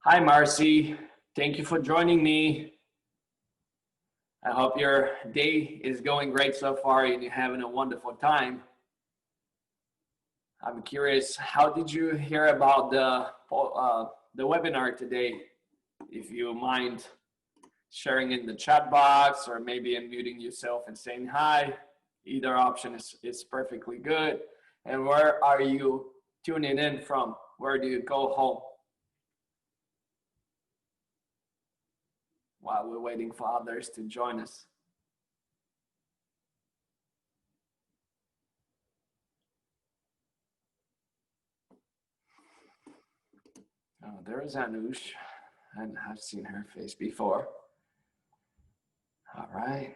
Hi, Marcy. Thank you for joining me. I hope your day is going great so far and you're having a wonderful time. I'm curious, how did you hear about the webinar today? If you mind sharing in the chat box or maybe unmuting yourself and saying hi, either option is perfectly good. And where are you tuning in from? Where do you go home? While we're waiting for others to join us. Oh, there is Anush, and I've seen her face before. All right.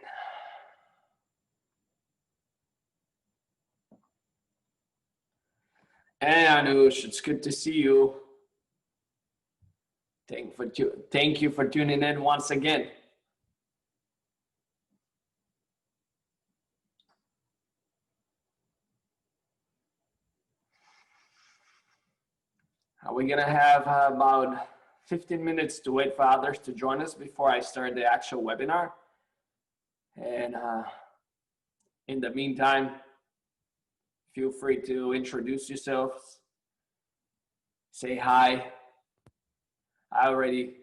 Hey, Anush, it's good to see you. Thank you for tuning in once again. We're gonna have about 15 minutes to wait for others to join us before I start the actual webinar. And in the meantime, feel free to introduce yourselves, say hi. I already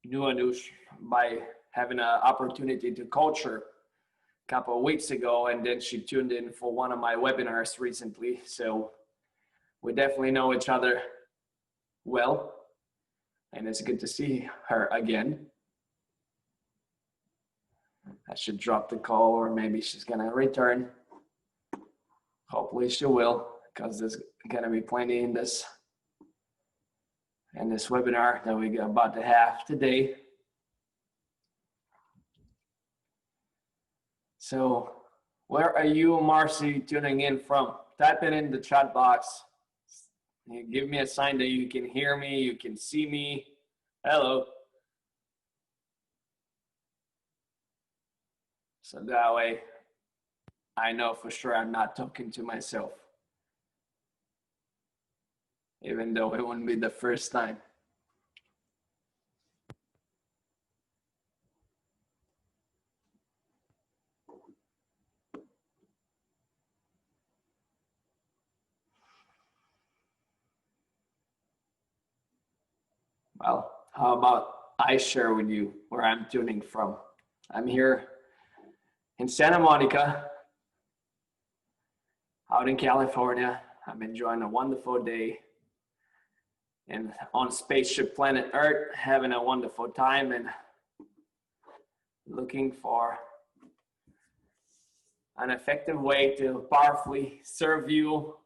knew Anush by having an opportunity to coach her a couple of weeks ago, and then she tuned in for one of my webinars recently. So we definitely know each other well, and it's good to see her again. I should drop the call, or maybe she's gonna return. Hopefully she will, because there's gonna be plenty in this webinar that we're about to have today. So where are you, Marcy, tuning in from? Type it in the chat box. Give me a sign that you can hear me, you can see me. Hello. So that way I know for sure I'm not talking to myself, even though it wouldn't be the first time. Well, how about I share with you where I'm tuning from? I'm here in Santa Monica, out in California. I'm enjoying a wonderful day and on spaceship planet Earth, having a wonderful time and looking for an effective way to powerfully serve you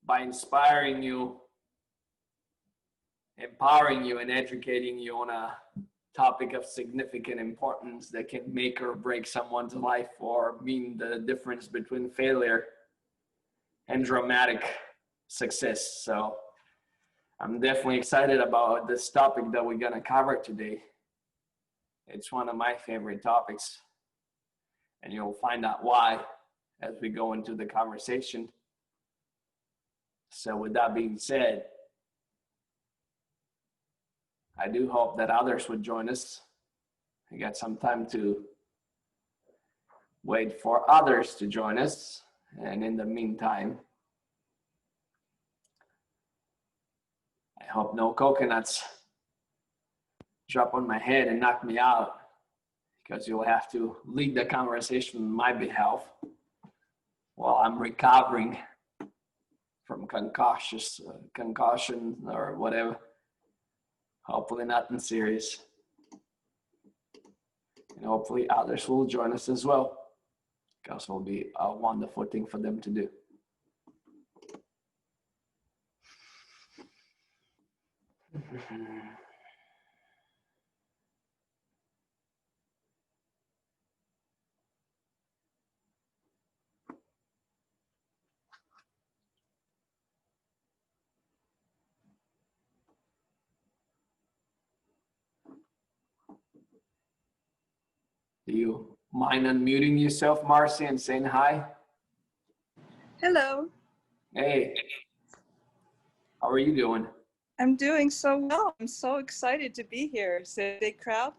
by inspiring you, empowering you, and educating you on a topic of significant importance that can make or break someone's life or mean the difference between failure and dramatic success. So I'm definitely excited about this topic that we're gonna cover today. It's one of my favorite topics, and you'll find out why as we go into the conversation. So with that being said, I do hope that others would join us. We got some time to wait for others to join us. And in the meantime, I hope no coconuts drop on my head and knock me out, because you'll have to lead the conversation on my behalf while I'm recovering from concussion or whatever. Hopefully nothing serious. And hopefully others will join us as well, because it will be a wonderful thing for them to do. Do you mind unmuting yourself, Marcy, and saying hi? Hello. Hey, how are you doing? I'm doing so well. I'm so excited to be here. Is it a big crowd?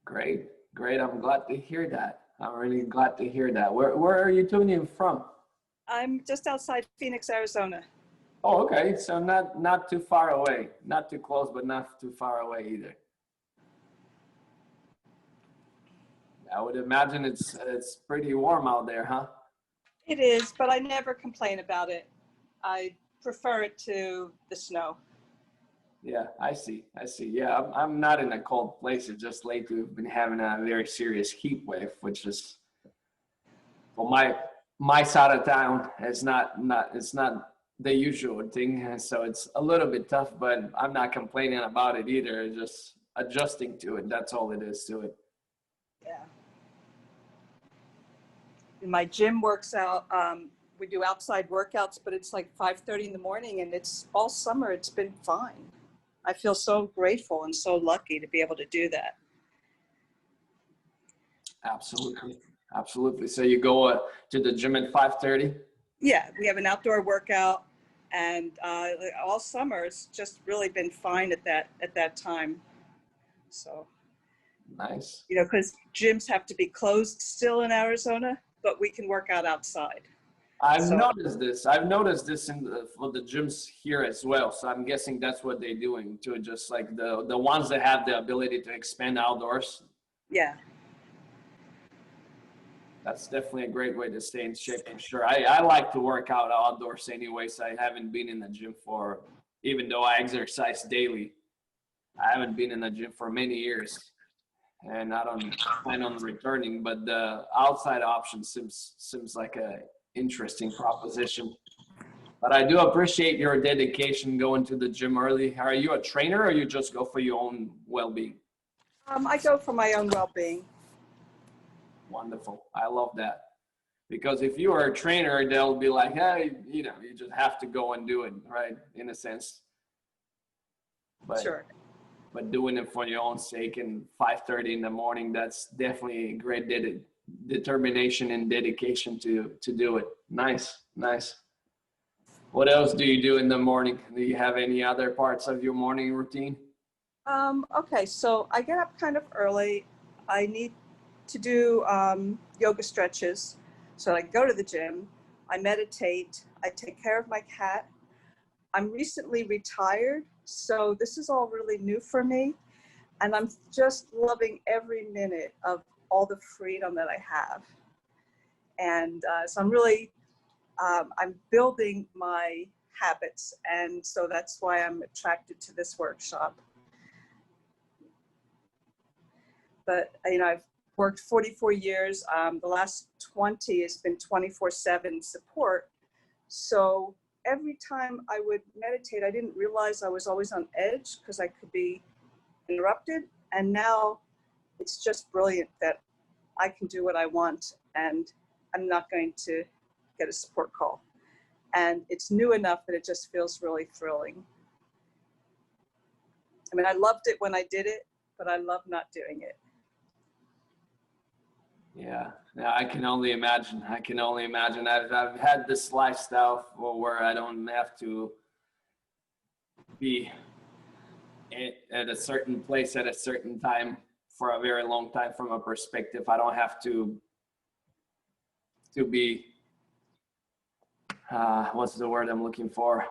Great, great. I'm glad to hear that. I'm really glad to hear that. Where are you tuning in from? I'm just outside Phoenix, Arizona. Oh, okay. So not too far away, not too close, but not too far away either. I would imagine it's pretty warm out there, huh? It is, but I never complain about it. I prefer it to the snow. Yeah, I see. Yeah, I'm not in a cold place. It's just lately we've been having a very serious heat wave, which is, well, my side of town is it's not the usual thing, so it's a little bit tough. But I'm not complaining about it either. It's just adjusting to it. That's all it is to it. Yeah. My gym works out. We do outside workouts, but it's like 5:30 in the morning, and it's all summer. It's been fine. I feel so grateful and so lucky to be able to do that. Absolutely, absolutely. So you go to the gym at 5:30? Yeah, we have an outdoor workout, and all summer it's just really been fine at that time. So Nice. you know, because gyms have to be closed still in Arizona, but we can work out outside. I've noticed this for the gyms here as well. So I'm guessing that's what they're doing to just like the ones that have the ability to expand outdoors. Yeah. That's definitely a great way to stay in shape for sure. I like to work out outdoors anyways. I haven't been in the gym even though I exercise daily, I haven't been in the gym for many years. And I don't plan on returning, but the outside option seems like a interesting proposition. But I do appreciate your dedication going to the gym early. Are you a trainer or you just go for your own well-being? I go for my own well-being. Wonderful. I love that. Because if you are a trainer, they'll be like, hey, you just have to go and do it, right? In a sense. But, sure. But doing it for your own sake and 5:30 in the morning, that's definitely a great determination and dedication to do it. Nice. What else do you do in the morning? Do you have any other parts of your morning routine? Okay, so I get up kind of early. I need to do yoga stretches. So I go to the gym, I meditate, I take care of my cat. I'm recently retired, so this is all really new for me. And I'm just loving every minute of all the freedom that I have. And so I'm really, I'm building my habits. And so that's why I'm attracted to this workshop. But, I've worked 44 years. The last 20 has been 24/7 support. So every time I would meditate, I didn't realize I was always on edge because I could be interrupted. And now it's just brilliant that I can do what I want and I'm not going to get a support call. And it's new enough that it just feels really thrilling. I mean, I loved it when I did it, but I love not doing it. Yeah, I can only imagine. I've had this lifestyle where I don't have to be at a certain place at a certain time for a very long time from a perspective. I don't have to be, what's the word I'm looking for?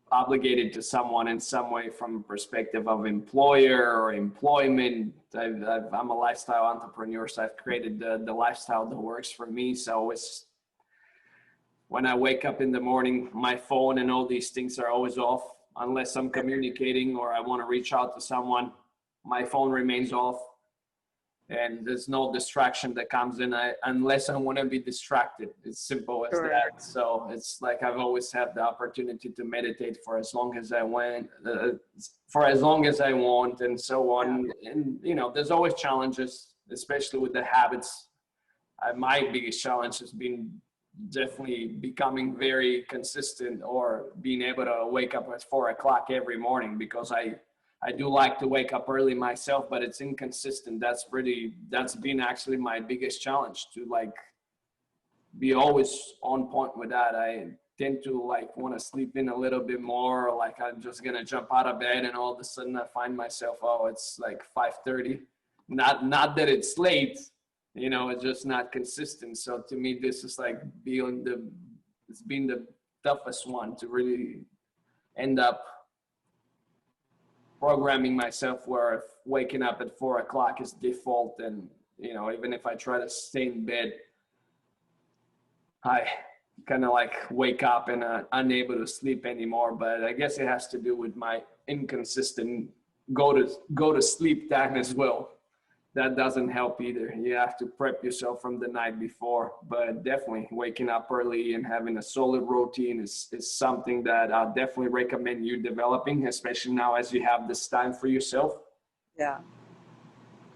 Obligated to someone in some way from a perspective of employer or employment. I'm a lifestyle entrepreneur, so I've created the lifestyle that works for me. So when I wake up in the morning, my phone and all these things are always off. Unless I'm communicating or I want to reach out to someone, my phone remains off. And there's no distraction that comes in unless I want to be distracted. It's simple as that. So it's like I've always had the opportunity to meditate for as long as I want, and so on. And there's always challenges, especially with the habits. My biggest challenge has been definitely becoming very consistent or being able to wake up at 4 o'clock every morning, because I do like to wake up early myself, but it's inconsistent. That's been actually my biggest challenge, to like be always on point with that. tend to like want to sleep in a little bit more, or like I'm just gonna jump out of bed and all of a sudden I find myself, oh, it's like 5:30. Not that it's late, you know, it's just not consistent. So to me, this is like it's been the toughest one to really end up programming myself where waking up at 4 o'clock is default. And, you know, even if I try to stay in bed, I kind of like wake up and unable to sleep anymore. But I guess it has to do with my inconsistent go to sleep time as well. That doesn't help either. You have to prep yourself from the night before, but definitely waking up early and having a solid routine is something that I definitely recommend you developing, especially now as you have this time for yourself. Yeah.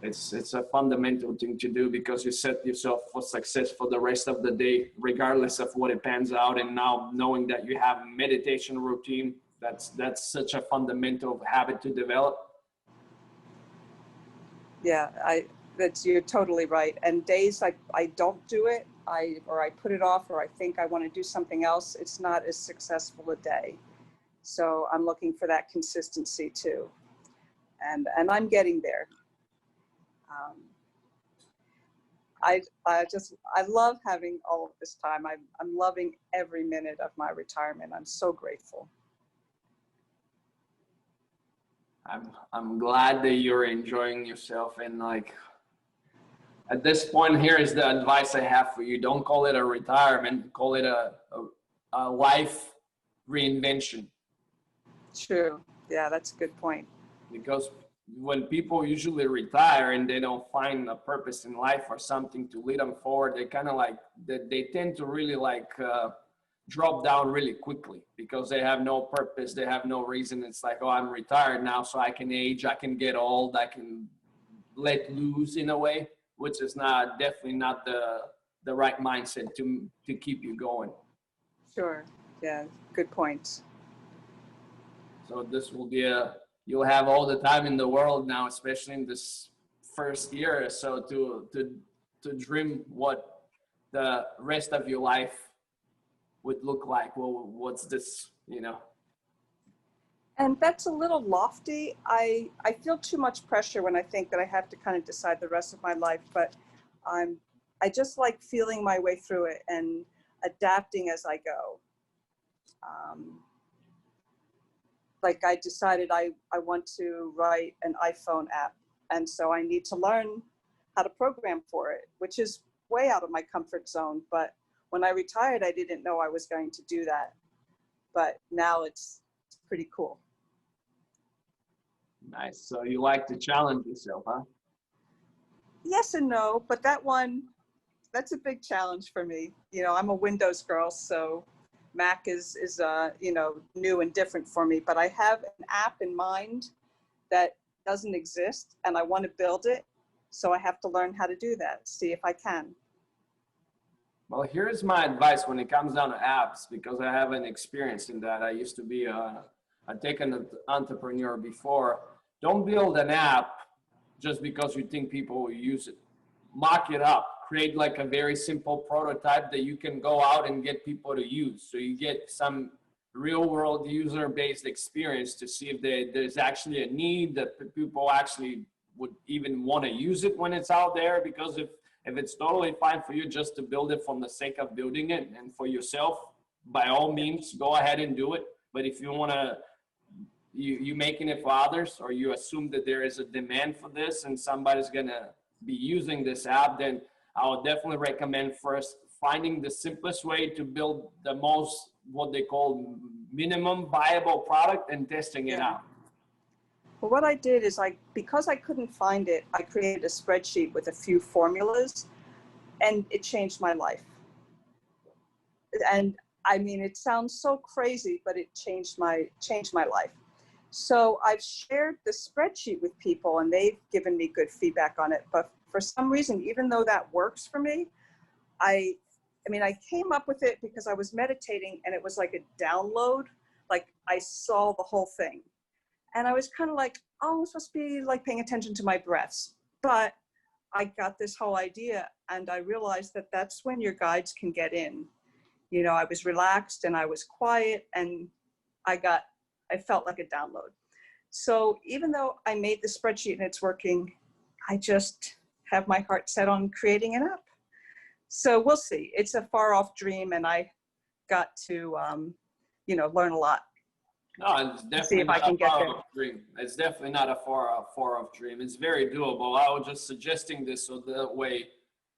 It's a fundamental thing to do, because you set yourself for success for the rest of the day, regardless of what it pans out. And now knowing that you have a meditation routine, that's such a fundamental habit to develop. Yeah, you're totally right. And days I don't do it, or I put it off, or I think I want to do something else, it's not as successful a day. So I'm looking for that consistency too. And I'm getting there. I love having all of this time. I'm loving every minute of my retirement. I'm so grateful. I'm glad that you're enjoying yourself. And like, at this point, here is the advice I have for you. Don't call it a retirement, call it a life reinvention. True. Yeah, that's a good point. Because when people usually retire and they don't find a purpose in life or something to lead them forward, they kind of like, they tend to really like drop down really quickly, because they have no purpose, they have no reason. It's like, oh, I'm retired now, so I can age, I can get old, I can let loose in a way, which is definitely not the right mindset to keep you going. Sure. Yeah, good points. So this will be you'll have all the time in the world now, especially in this first year or so, to dream what the rest of your life would look like. Well, what's this, you know? And that's a little lofty. I feel too much pressure when I think that I have to kind of decide the rest of my life, but I just like feeling my way through it and adapting as I go. Like I decided I want to write an iPhone app, and so I need to learn how to program for it, which is way out of my comfort zone. But when I retired, I didn't know I was going to do that. But now it's pretty cool. Nice. So you like to challenge yourself, huh? Yes and no, but that's a big challenge for me. You know, I'm a Windows girl, so Mac is you know, new and different for me. But I have an app in mind that doesn't exist, and I want to build it. So I have to learn how to do that, see if I can. Well, here's my advice when it comes down to apps, because I have an experience in that. I used to be a tech entrepreneur before. Don't build an app just because you think people will use it. Mock it up. Create like a very simple prototype that you can go out and get people to use. So you get some real world user-based experience to see if there's actually a need, that people actually would even want to use it when it's out there. Because if it's totally fine for you just to build it from the sake of building it and for yourself, by all means, go ahead and do it. But if you want to, you making it for others, or you assume that there is a demand for this and somebody's going to be using this app, then I would definitely recommend first finding the simplest way to build the most, what they call minimum viable product, and testing it out. Well, what I did is because I couldn't find it, I created a spreadsheet with a few formulas, and it changed my life. And I mean, it sounds so crazy, but it changed my life. So I've shared the spreadsheet with people, and they've given me good feedback on it. But for some reason, even though that works for me, I came up with it because I was meditating, and it was like a download. Like I saw the whole thing. And I was kind of like, oh, I'm supposed to be like paying attention to my breaths. But I got this whole idea, and I realized that that's when your guides can get in. You know, I was relaxed and I was quiet, and I felt like a download. So even though I made the spreadsheet and it's working, I just have my heart set on creating an app. So we'll see. It's a far off dream, and I got to, you know, learn a lot. No, it's definitely not a far off dream. It's definitely not a far off dream. It's very doable. I was just suggesting this so that way,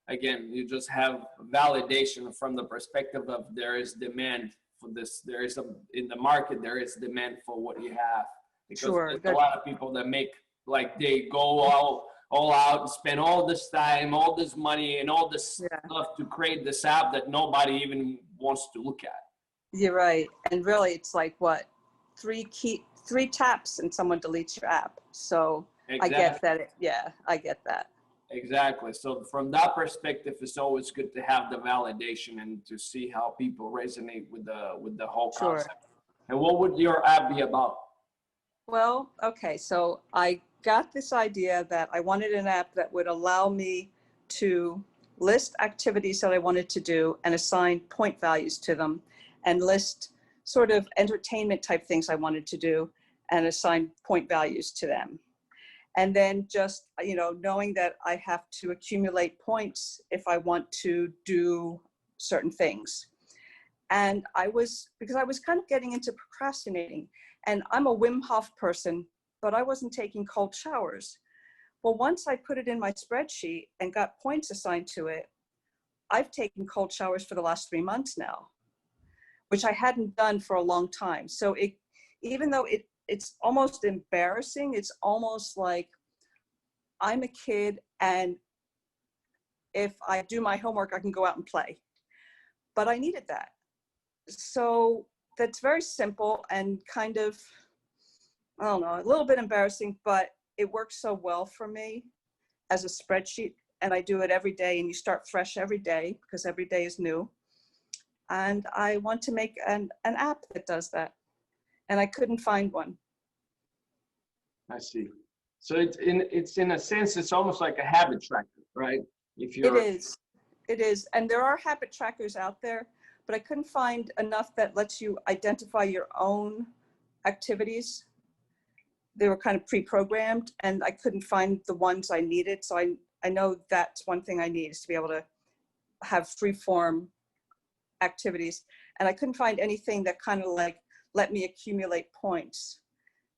again, you just have validation from the perspective of there is demand for this. There is in the market, there is demand for what you have. Because Sure. there's a lot of people that make, like, they go all out and spend all this time, all this money, and all this stuff to create this app that nobody even wants to look at. You're right. And really, it's like what? 3 taps and someone deletes your app. So exactly. I get that. Yeah, I get that. Exactly. So from that perspective, it's always good to have the validation and to see how people resonate with the whole concept. Sure. And what would your app be about? Well, okay. So I got this idea that I wanted an app that would allow me to list activities that I wanted to do and assign point values to them, and list sort of entertainment type things I wanted to do and assign point values to them. And then just, you know, knowing that I have to accumulate points if I want to do certain things. And because I was kind of getting into procrastinating, and I'm a Wim Hof person, but I wasn't taking cold showers. Well, once I put it in my spreadsheet and got points assigned to it, I've taken cold showers for the last 3 months now, which I hadn't done for a long time. So even though it's almost embarrassing, it's almost like I'm a kid, and if I do my homework, I can go out and play. But I needed that. So that's very simple and kind of, I don't know, a little bit embarrassing, but it works so well for me as a spreadsheet, and I do it every day, and you start fresh every day because every day is new. And I want to make an app that does that, and I couldn't find one. I see. So it's in a sense, it's almost like a habit tracker, right? It is. And there are habit trackers out there, but I couldn't find enough that lets you identify your own activities. They were kind of pre-programmed, and I couldn't find the ones I needed. So I know that's one thing I need, is to be able to have free-form activities. And I couldn't find anything that kind of like let me accumulate points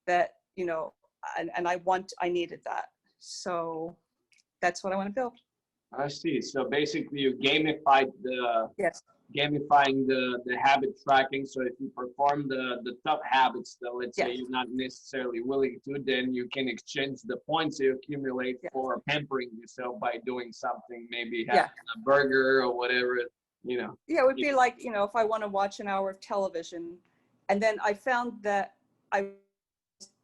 that, you know, and I needed that. So that's what I want to build. I see. So basically you gamified gamifying the habit tracking. So if you perform the tough habits that, let's say, you're not necessarily willing to, then you can exchange the points you accumulate for pampering yourself by doing something, maybe having a burger or whatever, you know. Yeah, it would be like, you know, if I want to watch an hour of television, and then I found that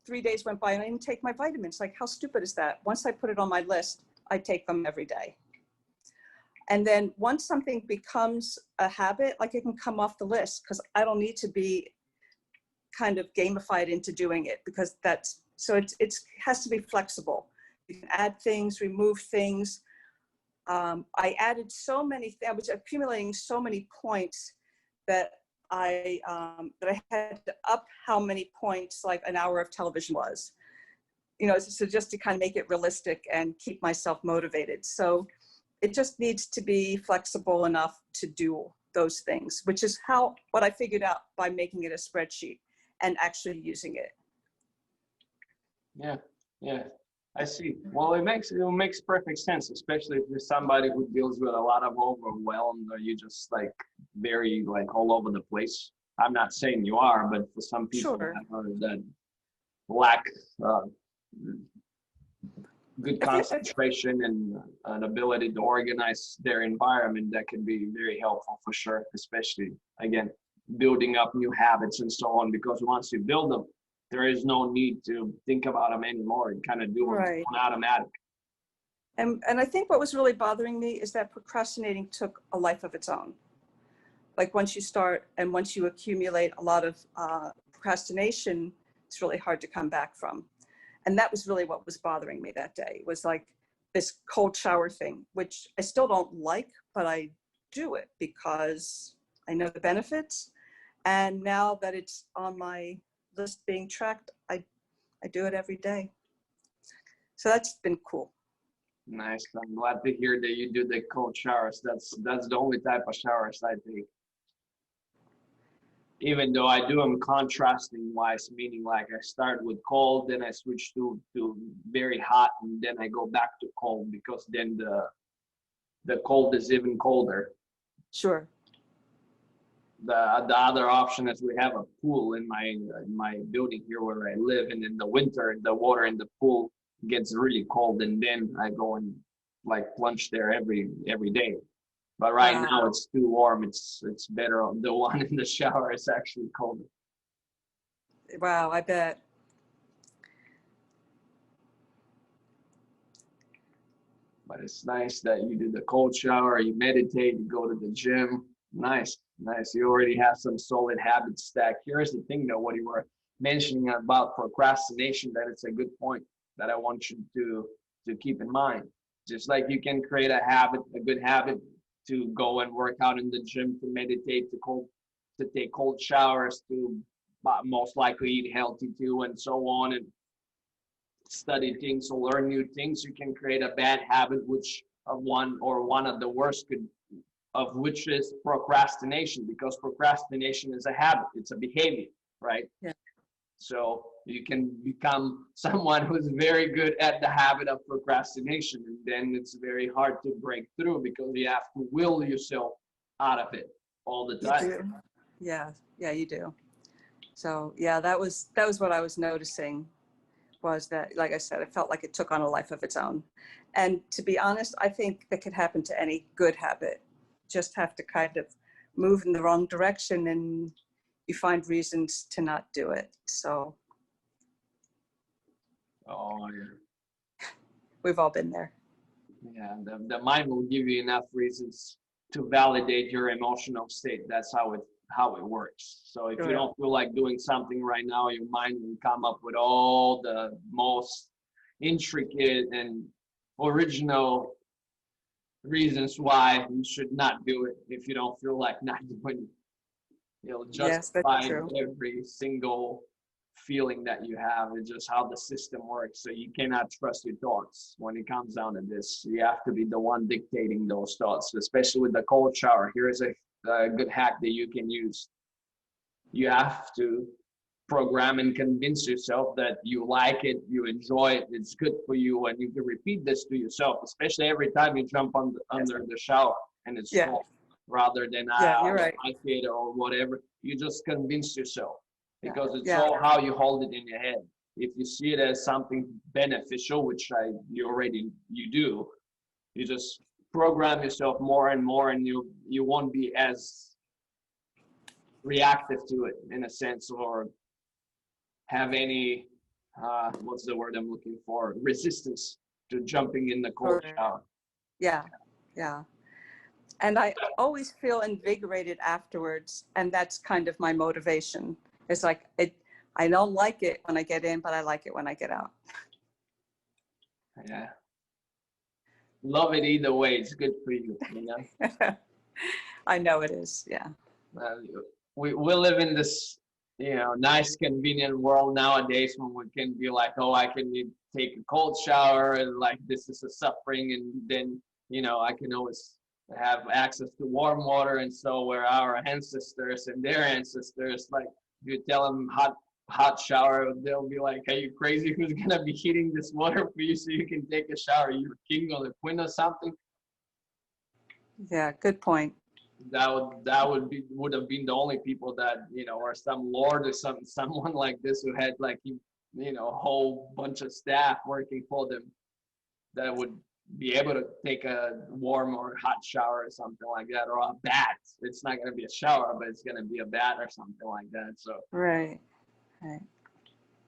3 days went by and I didn't take my vitamins. Like, how stupid is that? Once I put it on my list, I take them every day. And then once something becomes a habit, like, it can come off the list, because I don't need to be kind of gamified into doing it, because it has to be flexible. You can add things, remove things. I added so many, I was accumulating so many points that I had to up how many points like an hour of television was, you know, so just to kind of make it realistic and keep myself motivated. So it just needs to be flexible enough to do those things, which is what I figured out by making it a spreadsheet and actually using it. Yeah, I see. Well, it makes perfect sense, especially if you're somebody who deals with a lot of overwhelm, or you just like very like all over the place. I'm not saying you are, but for some people that lack good concentration and an ability to organize their environment, that can be very helpful for sure, especially, again, building up new habits and so on, because once you build them, there is no need to think about them anymore. You kind of do them on automatic. And I think what was really bothering me is that procrastinating took a life of its own. Like, once you start and once you accumulate a lot of procrastination, it's really hard to come back from. And that was really what was bothering me that day. It was like this cold shower thing, which I still don't like, but I do it because I know the benefits. And now that it's on my list being tracked, I do it every day. So that's been cool. Nice. I'm glad to hear that you do the cold showers. That's the only type of showers I take. Even though I do them contrasting wise, meaning like I start with cold, then I switch to very hot, and then I go back to cold, because then the cold is even colder. Sure. The other option is we have a pool in my building here where I live, and in the winter the water in the pool gets really cold, and then I go and like plunge there every day. But right now it's too warm. It's better. The one in the shower is actually colder. Wow, I bet. But it's nice that you do the cold shower, you meditate, you go to the gym. Nice. You already have some solid habits stacked. Here's the thing though, what you were mentioning about procrastination, that it's a good point that I want you to keep in mind. Just like you can create a good habit to go and work out in the gym, to meditate, to take cold showers, to most likely eat healthy too, and so on, and study things or learn new things. You can create a bad habit, which one of the worst of which is procrastination, because procrastination is a habit, it's a behavior, right? Yeah. So you can become someone who's very good at the habit of procrastination, and then it's very hard to break through, because you have to will yourself out of it all the time. You do. Yeah, you do. So yeah, that was what I was noticing, was that, like I said, it felt like it took on a life of its own. And to be honest, I think that could happen to any good habit. Just have to kind of move in the wrong direction, and you find reasons to not do it. So Oh yeah. We've all been there. Yeah, the mind will give you enough reasons to validate your emotional state. That's how it works. So if you don't feel like doing something right now, your mind will come up with all the most intricate and original reasons why you should not do it. If you don't feel like not doing it, you'll justify every single feeling that you have. It's just how the system works. So you cannot trust your thoughts when it comes down to this. You have to be the one dictating those thoughts, especially with the cold shower. Here is a good hack that you can use. You have to program and convince yourself that you like it, you enjoy it, it's good for you, and you can repeat this to yourself, especially every time you jump under the shower and it's cold, rather than I like it or whatever. You just convince yourself, because it's all how you hold it in your head. If you see it as something beneficial, which you do, you just program yourself more and more, and you won't be as reactive to it, in a sense, or have any what's the word I'm looking for, resistance to jumping in the cold shower. Yeah. And I always feel invigorated afterwards, and that's kind of my motivation. It's like I don't like it when I get in, but I like it when I get out. Yeah, love it either way. It's good for you, you know. I know it is. Yeah. We live in this, nice, convenient world nowadays, when we can be like, oh, I can take a cold shower, and like this is a suffering, and then I can always have access to warm water. And so where our ancestors and their ancestors, like, you tell them hot shower, they'll be like, are you crazy? Who's gonna be heating this water for you so you can take a shower? You're king of the queen or something? Yeah, good point. That would have been the only people that, or some lord or someone like this, who had like, a whole bunch of staff working for them, that would be able to take a warm or hot shower or something like that, or a bath. It's not going to be a shower, but it's going to be a bath or something like that. So right.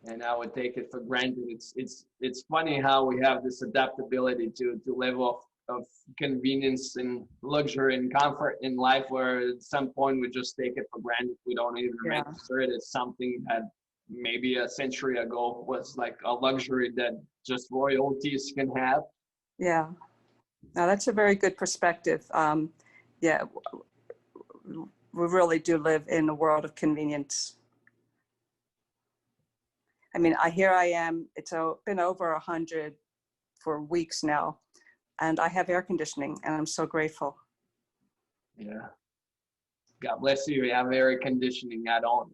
And I would take it for granted. It's funny how we have this adaptability to level of convenience and luxury and comfort in life, where at some point we just take it for granted. We don't even register it as something that maybe a century ago was like a luxury that just royalties can have. Yeah. Now that's a very good perspective. we really do live in a world of convenience. I mean, here I am, it's been over 100 for weeks now, and I have air conditioning, and I'm so grateful. Yeah. God bless you. You have air conditioning. I don't.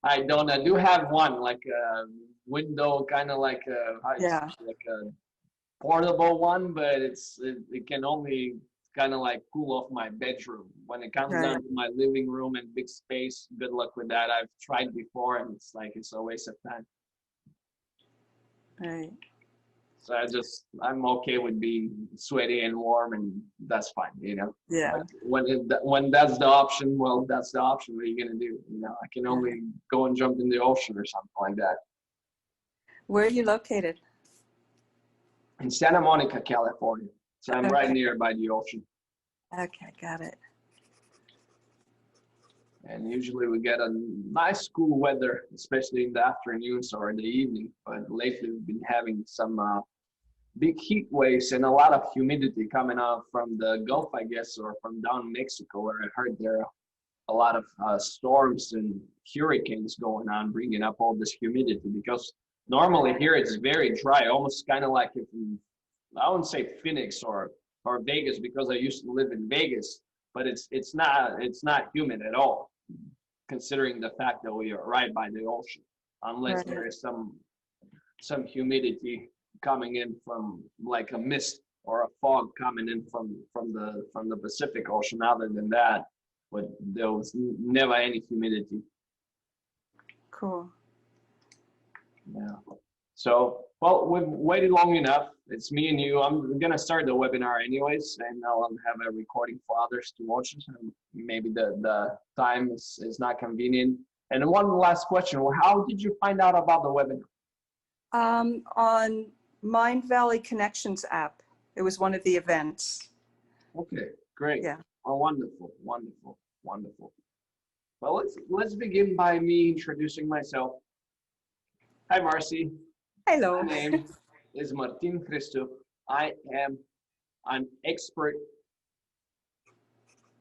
I don't. I do have one, like a window, kind of like like a portable one, but it can only kind of like cool off my bedroom. When it comes down to my living room and big space, good luck with that. I've tried before, and it's a waste of time. Right. So I'm okay with being sweaty and warm, and that's fine, you know. Yeah. But when that's the option, well, that's the option. What are you gonna do? You know, I can only go and jump in the ocean or something like that. Where are you located? In Santa Monica, California. So I'm right near by the ocean. Okay, got it. And usually we get a nice cool weather, especially in the afternoons or in the evening. But lately we've been having some big heat waves and a lot of humidity coming out from the Gulf, I guess, or from down Mexico, where I heard there are a lot of storms and hurricanes going on, bringing up all this humidity. Because normally here it's very dry, almost kind of like I wouldn't say Phoenix or Vegas, because I used to live in Vegas, but it's not humid at all, considering the fact that we are right by the ocean, unless there is some humidity coming in from like a mist or a fog coming in from the Pacific Ocean. Other than that, but there was never any humidity. Cool. Yeah. So, well, we've waited long enough. It's me and you. I'm gonna start the webinar anyways, and I'll have a recording for others to watch it. And maybe the time is not convenient. And one last question: how did you find out about the webinar? On Mind Valley Connections app. It was one of the events. Okay, great. Yeah. Oh, wonderful, wonderful, wonderful. Well, let's begin by me introducing myself. Hi, Marcy. Hello. My name is 𝗞𝗲𝘆. I am an expert,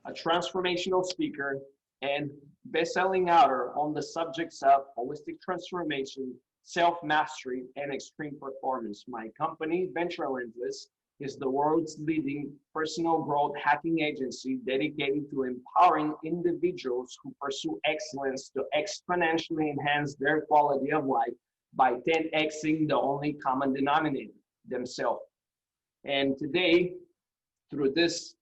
a transformational speaker, and best-selling author on the subjects of holistic transformation, self-mastery, and extreme performance. My company, Revolves, is the world's leading personal growth hacking agency dedicated to empowering individuals who pursue excellence to exponentially enhance their quality of life by 10xing the only common denominator, themselves. And today, through this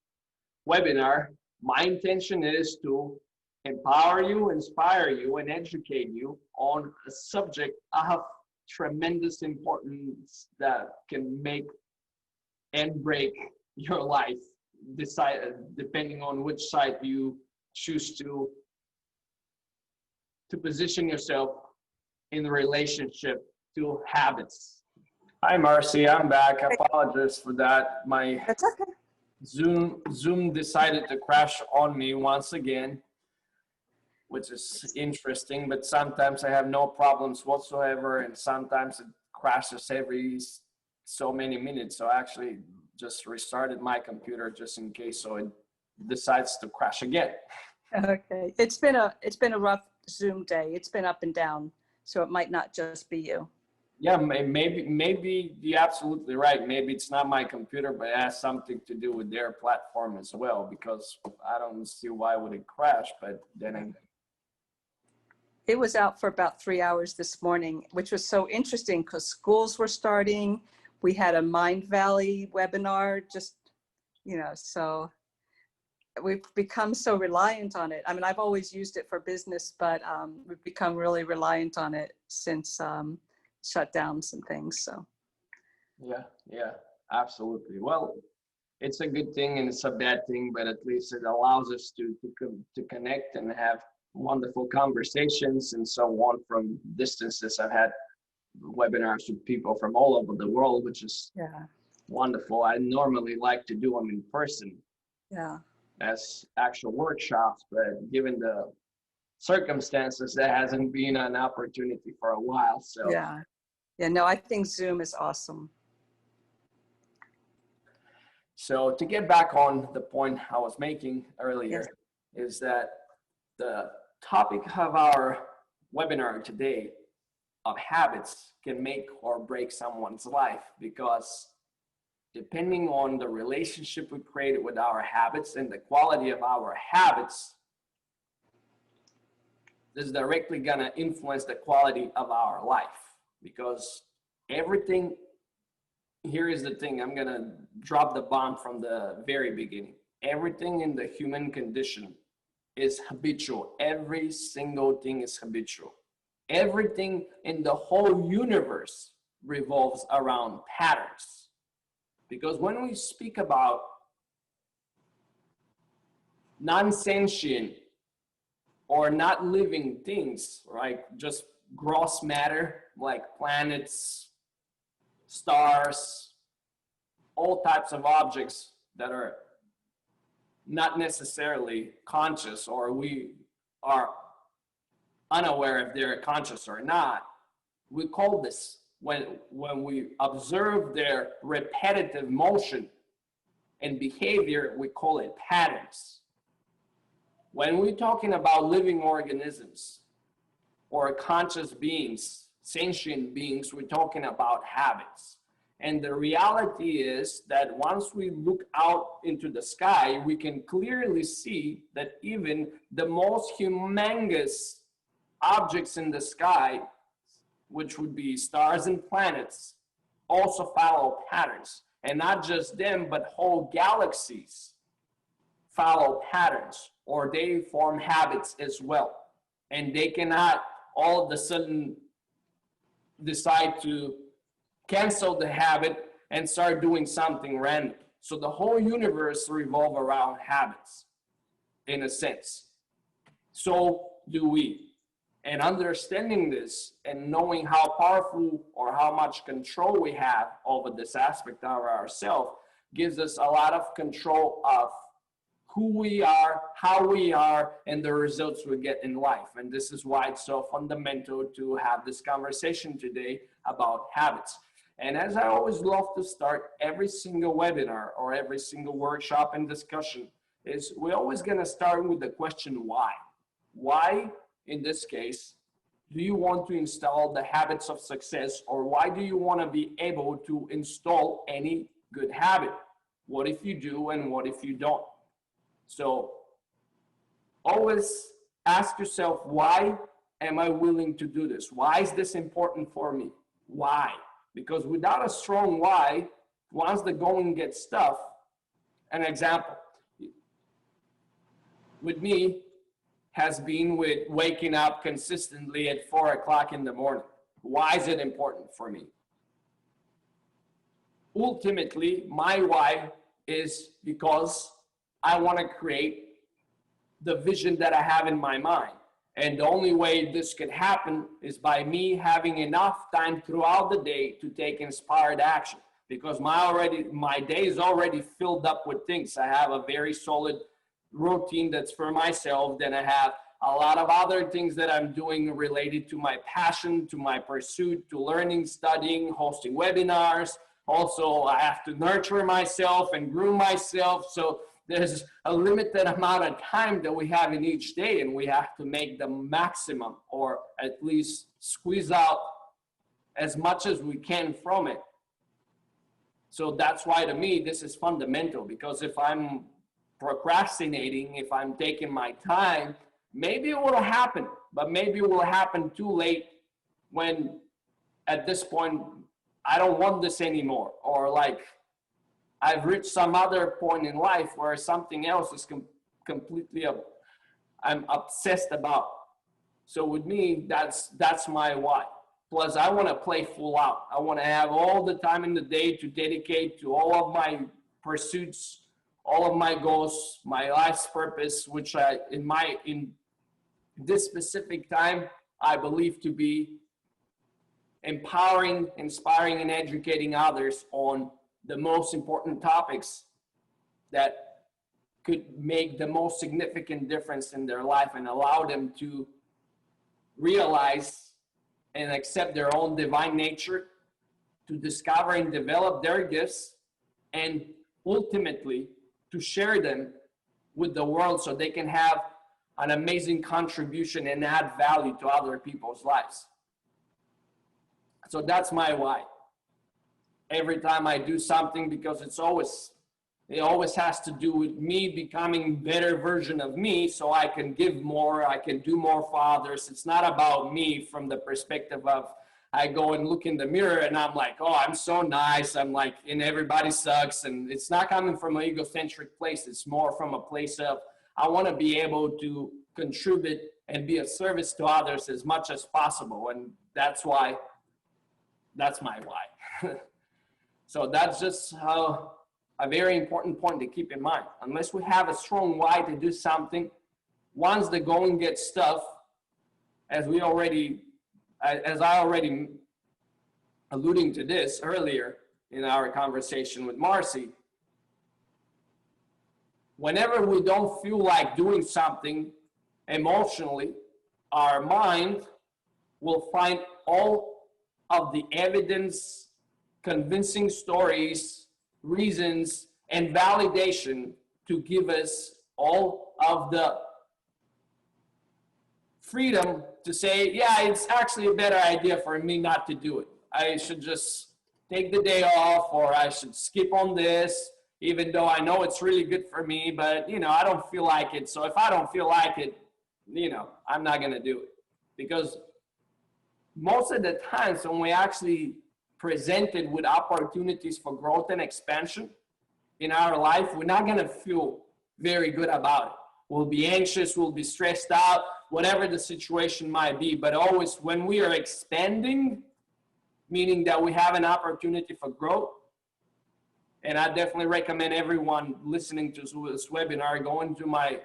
webinar, my intention is to empower you, inspire you, and educate you on a subject of tremendous importance that can make and break your life, depending on which side you choose to position yourself in relationship to habits. Hi, Marcy, I'm back. I apologize for that. That's okay. Zoom decided to crash on me once again, which is interesting, but sometimes I have no problems whatsoever, and sometimes it crashes every so many minutes. So I actually just restarted my computer just in case, so it decides to crash again. Okay. It's been a rough Zoom day. It's been up and down, so it might not just be you. Yeah, maybe you're absolutely right. Maybe it's not my computer, but it has something to do with their platform as well, because I don't see why would it crash, but then It was out for about 3 hours this morning, which was so interesting because schools were starting. We had a Mind Valley webinar, just, so we've become so reliant on it. I mean, I've always used it for business, but we've become really reliant on it since shutdowns and things. So. Yeah, absolutely. Well, it's a good thing and it's a bad thing, but at least it allows us to connect and have wonderful conversations and so on from distances. I've had webinars with people from all over the world, which is wonderful. I normally like to do them in person as actual workshops, but given the circumstances, that hasn't been an opportunity for a while. So no, I think Zoom is awesome. So to get back on the point I was making earlier, Yes. is that the topic of our webinar today of habits can make or break someone's life, because depending on the relationship we create with our habits and the quality of our habits, this is directly gonna influence the quality of our life. Because everything, here is the thing, I'm gonna drop the bomb from the very beginning. Everything in the human condition is habitual. Every single thing is habitual. Everything in the whole universe revolves around patterns. Because when we speak about non-sentient or not living things, right? Just gross matter like planets, stars, all types of objects that are not necessarily conscious, or we are unaware if they're conscious or not. We call this, when we observe their repetitive motion and behavior, we call it patterns. When we're talking about living organisms or conscious beings, sentient beings, we're talking about habits. And the reality is that once we look out into the sky, we can clearly see that even the most humongous objects in the sky, which would be stars and planets, also follow patterns. And not just them, but whole galaxies follow patterns, or they form habits as well. And they cannot all of a sudden decide to cancel the habit and start doing something random. So the whole universe revolves around habits, in a sense. So do we. And understanding this and knowing how powerful or how much control we have over this aspect of ourselves gives us a lot of control of who we are, how we are, and the results we get in life. And this is why it's so fundamental to have this conversation today about habits. And as I always love to start every single webinar or every single workshop and discussion, is we're always gonna start with the question why. Why, in this case, do you want to install the habits of success, or why do you want to be able to install any good habit? What if you do and what if you don't? So always ask yourself, why am I willing to do this? Why is this important for me? Why? Because without a strong why, once the going gets tough, an example with me has been with waking up consistently at 4 o'clock in the morning. Why is it important for me? Ultimately, my why is because I want to create the vision that I have in my mind. And the only way this could happen is by me having enough time throughout the day to take inspired action. Because my day is already filled up with things. I have a very solid routine that's for myself. Then I have a lot of other things that I'm doing related to my passion, to my pursuit, to learning, studying, hosting webinars. Also, I have to nurture myself and groom myself. So there's a limited amount of time that we have in each day, and we have to make the maximum, or at least squeeze out as much as we can from it. So that's why, to me, this is fundamental, because if I'm procrastinating, if I'm taking my time, maybe it will happen, but maybe it will happen too late, when at this point I don't want this anymore, or like I've reached some other point in life where something else is completely I'm obsessed about. So with me, that's my why. Plus, I want to play full out. I want to have all the time in the day to dedicate to all of my pursuits, all of my goals, my life's purpose, which in this specific time, I believe to be empowering, inspiring, and educating others on the most important topics that could make the most significant difference in their life and allow them to realize and accept their own divine nature, to discover and develop their gifts, and ultimately to share them with the world so they can have an amazing contribution and add value to other people's lives. So that's my why. Every time I do something, because it always has to do with me becoming a better version of me, so I can give more, I can do more for others. It's not about me from the perspective of I go and look in the mirror and I'm like, oh, I'm so nice, I'm like, and everybody sucks. And it's not coming from an egocentric place. It's more from a place of I want to be able to contribute and be of service to others as much as possible. And that's my why. So that's just how a very important point to keep in mind. Unless we have a strong why to do something, once the going gets tough, as I already alluding to this earlier in our conversation with Marcy, whenever we don't feel like doing something emotionally, our mind will find all of the evidence, convincing stories, reasons, and validation to give us all of the freedom to say, yeah, it's actually a better idea for me not to do it. I should just take the day off, or I should skip on this, even though I know it's really good for me, but I don't feel like it. So if I don't feel like it, I'm not gonna do it. Because most of the times when we actually presented with opportunities for growth and expansion in our life, we're not gonna feel very good about it. We'll be anxious, we'll be stressed out, whatever the situation might be. But always when we are expanding, meaning that we have an opportunity for growth, and I definitely recommend everyone listening to this webinar going to my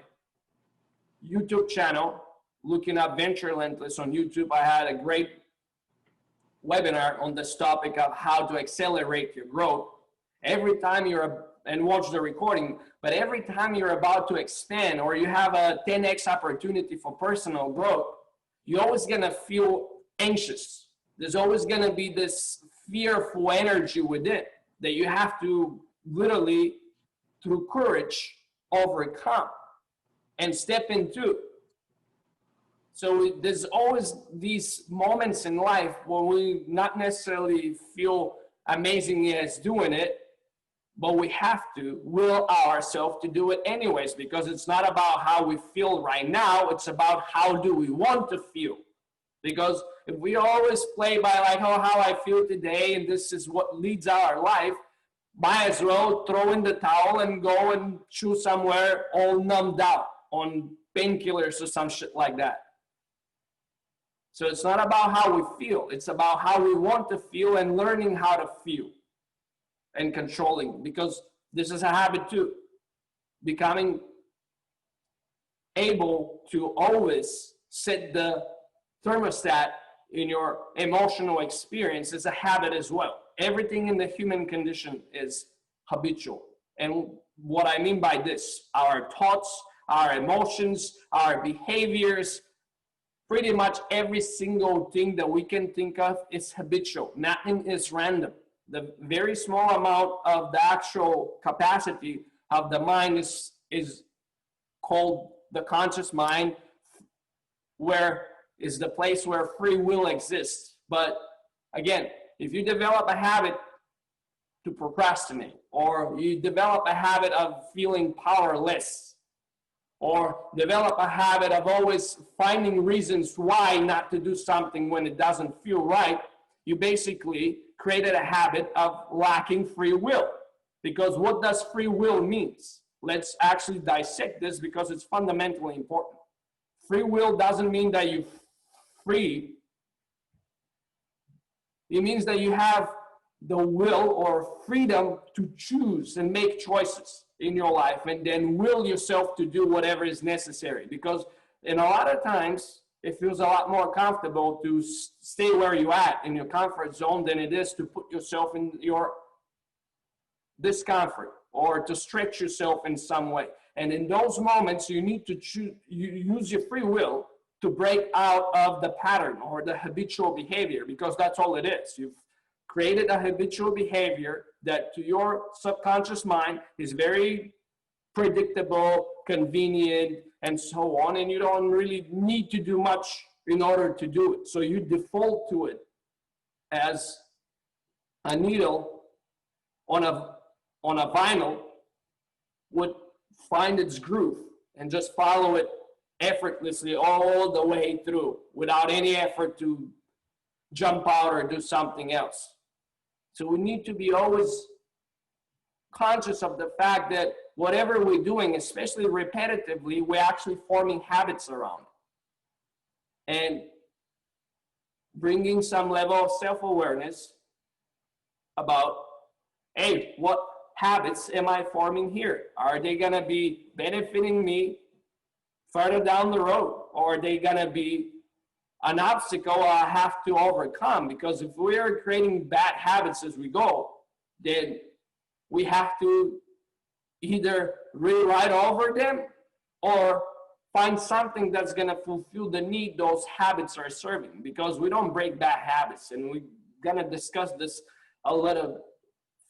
YouTube channel, looking up Venture Relentless on YouTube. I had a great webinar on this topic of how to accelerate your growth. Every time and watch the recording, but every time you're about to expand or you have a 10x opportunity for personal growth, you're always gonna feel anxious. There's always gonna be this fearful energy within that you have to literally, through courage, overcome and step into. So there's always these moments in life where we not necessarily feel amazing as doing it, but we have to will ourselves to do it anyways, because it's not about how we feel right now, it's about how do we want to feel. Because if we always play by like, oh, how I feel today, and this is what leads our life, might as well throw in the towel and go and chew somewhere all numbed out on painkillers or some shit like that. So it's not about how we feel, it's about how we want to feel and learning how to feel and controlling, because this is a habit too. Becoming able to always set the thermostat in your emotional experience is a habit as well. Everything in the human condition is habitual. And what I mean by this, our thoughts, our emotions, our behaviors, pretty much every single thing that we can think of is habitual. Nothing is random. The very small amount of the actual capacity of the mind is called the conscious mind, where is the place where free will exists. But again, if you develop a habit to procrastinate, or you develop a habit of feeling powerless, or develop a habit of always finding reasons why not to do something when it doesn't feel right, you basically created a habit of lacking free will. Because what does free will means? Let's actually dissect this, because it's fundamentally important. Free will doesn't mean that you're free. It means that you have the will or freedom to choose and make choices in your life, and then will yourself to do whatever is necessary. Because in a lot of times, it feels a lot more comfortable to stay where you're at in your comfort zone than it is to put yourself in your discomfort or to stretch yourself in some way. And in those moments, you need to choose, you use your free will to break out of the pattern or the habitual behavior, because that's all it is. You've created a habitual behavior that to your subconscious mind is very predictable, convenient, and so on, and you don't really need to do much in order to do it. So you default to it as a needle on a vinyl would find its groove and just follow it effortlessly all the way through without any effort to jump out or do something else. So we need to be always conscious of the fact that whatever we're doing, especially repetitively, we're actually forming habits around it. And bringing some level of self-awareness about, hey, what habits am I forming here? Are they gonna be benefiting me further down the road? Or are they gonna be an obstacle I have to overcome? Because if we are creating bad habits as we go, then we have to either rewrite over them or find something that's gonna fulfill the need those habits are serving, because we don't break bad habits. And we're gonna discuss this a little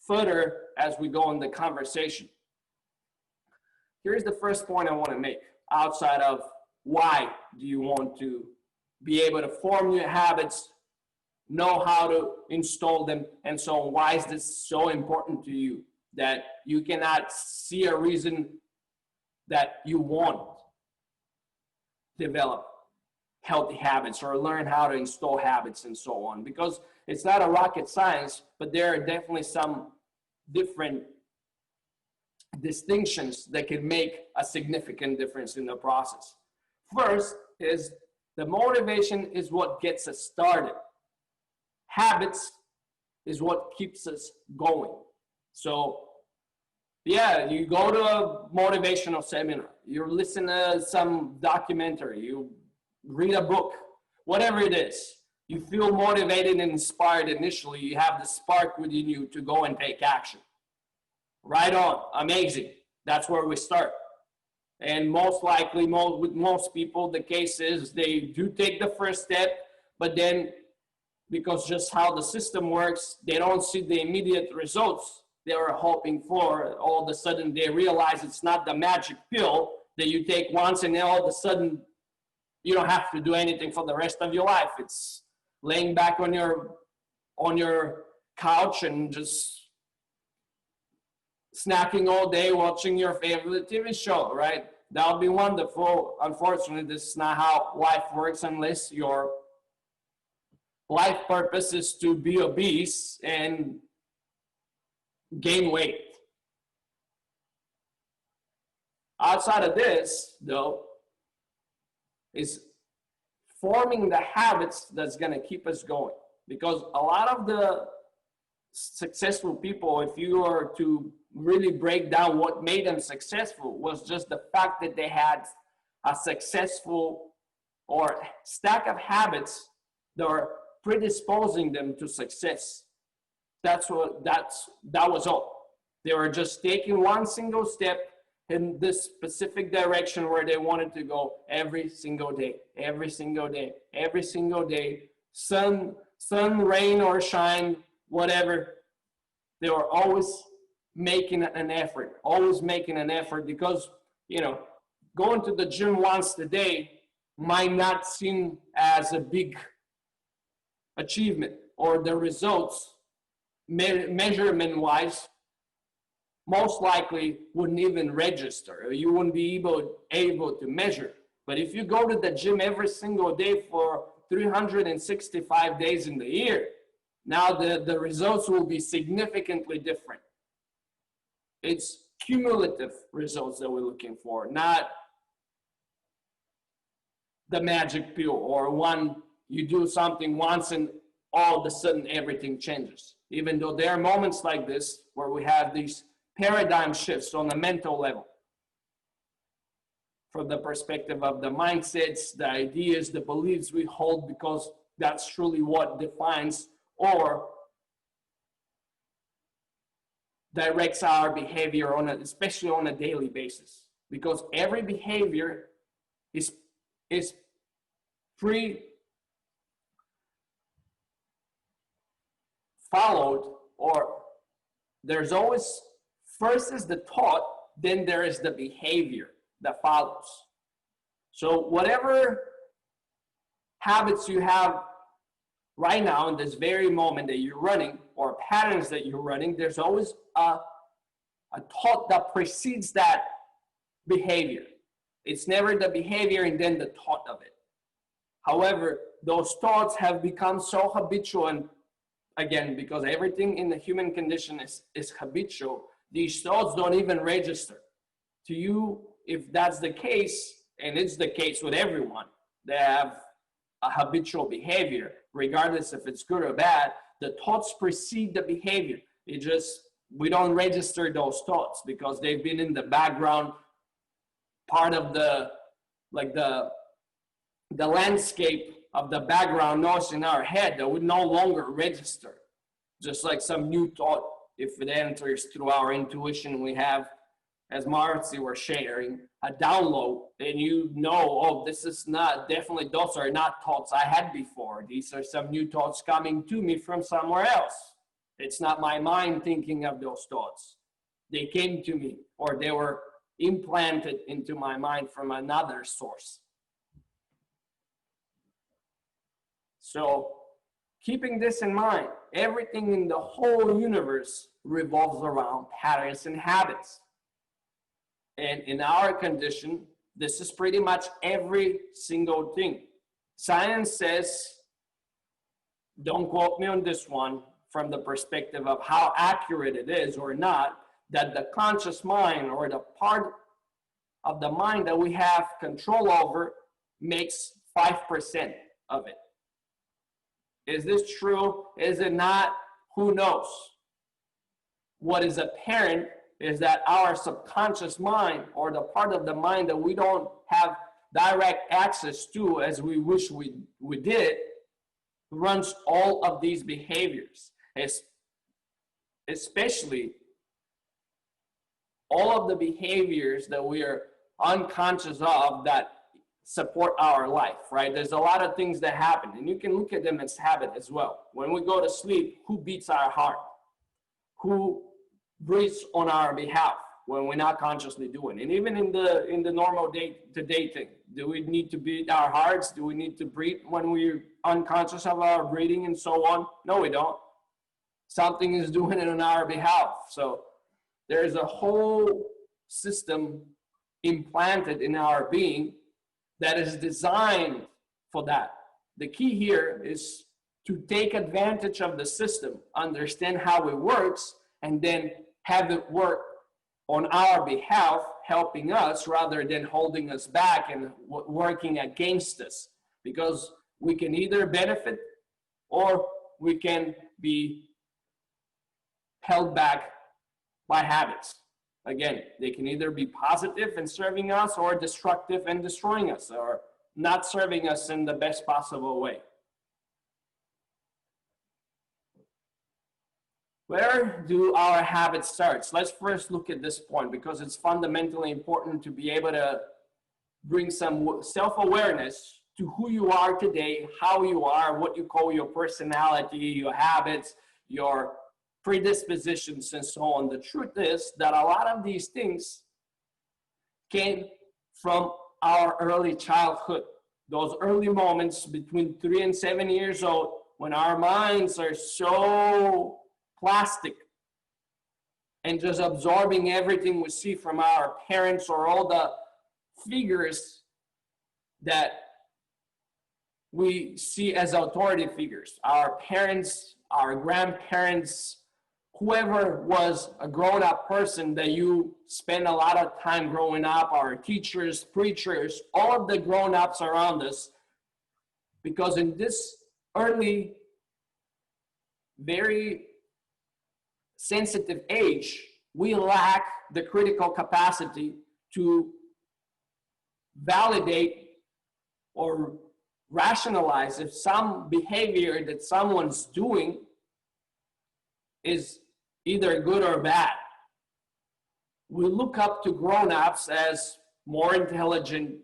further as we go in the conversation. Here's the first point I wanna make outside of why do you want to be able to form new habits, know how to install them, and so on. Why is this so important to you that you cannot see a reason that you won't develop healthy habits or learn how to install habits and so on? Because it's not a rocket science, but there are definitely some different distinctions that can make a significant difference in the process. First is the motivation is what gets us started. Habits is what keeps us going. So yeah, you go to a motivational seminar, you listen to some documentary, you read a book, whatever it is, you feel motivated and inspired initially, you have the spark within you to go and take action. Right on, amazing. That's where we start. And most likely, with most people, the case is they do take the first step, but then because just how the system works, they don't see the immediate results they were hoping for. All of a sudden, they realize it's not the magic pill that you take once and then all of a sudden, you don't have to do anything for the rest of your life. It's laying back on your couch and just snacking all day, watching your favorite TV show, right? That would be wonderful. Unfortunately, this is not how life works unless your life purpose is to be obese and gain weight. Outside of this, though, is forming the habits that's going to keep us going. Because a lot of the successful people, if you are to really break down what made them successful, was just the fact that they had a successful or stack of habits that were predisposing them to success. That was all. They were just taking one single step in this specific direction where they wanted to go every single day, every single day, every single day. Sun, rain or shine, whatever. They were always making an effort, because, you know, going to the gym once a day might not seem as a big achievement, or the results measurement wise most likely wouldn't even register. You wouldn't be able to measure. But if you go to the gym every single day for 365 days in the year, now the results will be significantly different. It's cumulative results that we're looking for, not the magic pill or one you do something once and all of a sudden everything changes. Even though there are moments like this where we have these paradigm shifts on the mental level, from the perspective of the mindsets, the ideas, the beliefs we hold, because that's truly what defines or directs our behavior especially on a daily basis. Because every behavior is followed, or there's always, first is the thought, then there is the behavior that follows. So whatever habits you have right now in this very moment that you're running, or patterns that you're running, there's always a thought that precedes that behavior. It's never the behavior and then the thought of it. However, those thoughts have become so habitual, and again, because everything in the human condition is habitual, these thoughts don't even register to you. If that's the case, and it's the case with everyone, they have a habitual behavior, regardless if it's good or bad, the thoughts precede the behavior. It just, we don't register those thoughts because they've been in the background, part of the, like the landscape of the background noise in our head that would no longer register. Just like some new thought, if it enters through our intuition, we have, as Marcy was sharing, a download, and you know, oh, this is not, definitely those are not thoughts I had before. These are some new thoughts coming to me from somewhere else. It's not my mind thinking of those thoughts. They came to me, or they were implanted into my mind from another source. So keeping this in mind, everything in the whole universe revolves around patterns and habits. And in our condition, this is pretty much every single thing. Science says, don't quote me on this one, from the perspective of how accurate it is or not, that the conscious mind, or the part of the mind that we have control over, makes 5% of it. Is this true? Is it not? Who knows? What is apparent is that our subconscious mind, or the part of the mind that we don't have direct access to as we wish we did, runs all of these behaviors, especially all of the behaviors that we are unconscious of that support our life, right? There's a lot of things that happen, and you can look at them as habit as well. When we go to sleep, who beats our heart? Who breathes on our behalf when we're not consciously doing? And even in the normal day-to-day thing, do we need to beat our hearts? Do we need to breathe when we're unconscious of our breathing and so on? No, we don't. Something is doing it on our behalf. So there's a whole system implanted in our being that is designed for that. The key here is to take advantage of the system, understand how it works, and then have it work on our behalf, helping us rather than holding us back and working against us. Because we can either benefit or we can be held back by habits. Again, they can either be positive and serving us, or destructive and destroying us, or not serving us in the best possible way. Where do our habits start? Let's first look at this point, because it's fundamentally important to be able to bring some self-awareness to who you are today, how you are, what you call your personality, your habits, your predispositions, and so on. The truth is that a lot of these things came from our early childhood, those early moments between 3 and 7 years old, when our minds are so plastic and just absorbing everything we see from our parents, or all the figures that we see as authority figures, our parents, our grandparents, whoever was a grown-up person that you spend a lot of time growing up, our teachers, preachers, all of the grown-ups around us. Because in this early, very sensitive age, we lack the critical capacity to validate or rationalize if some behavior that someone's doing is either good or bad. We look up to grown-ups as more intelligent,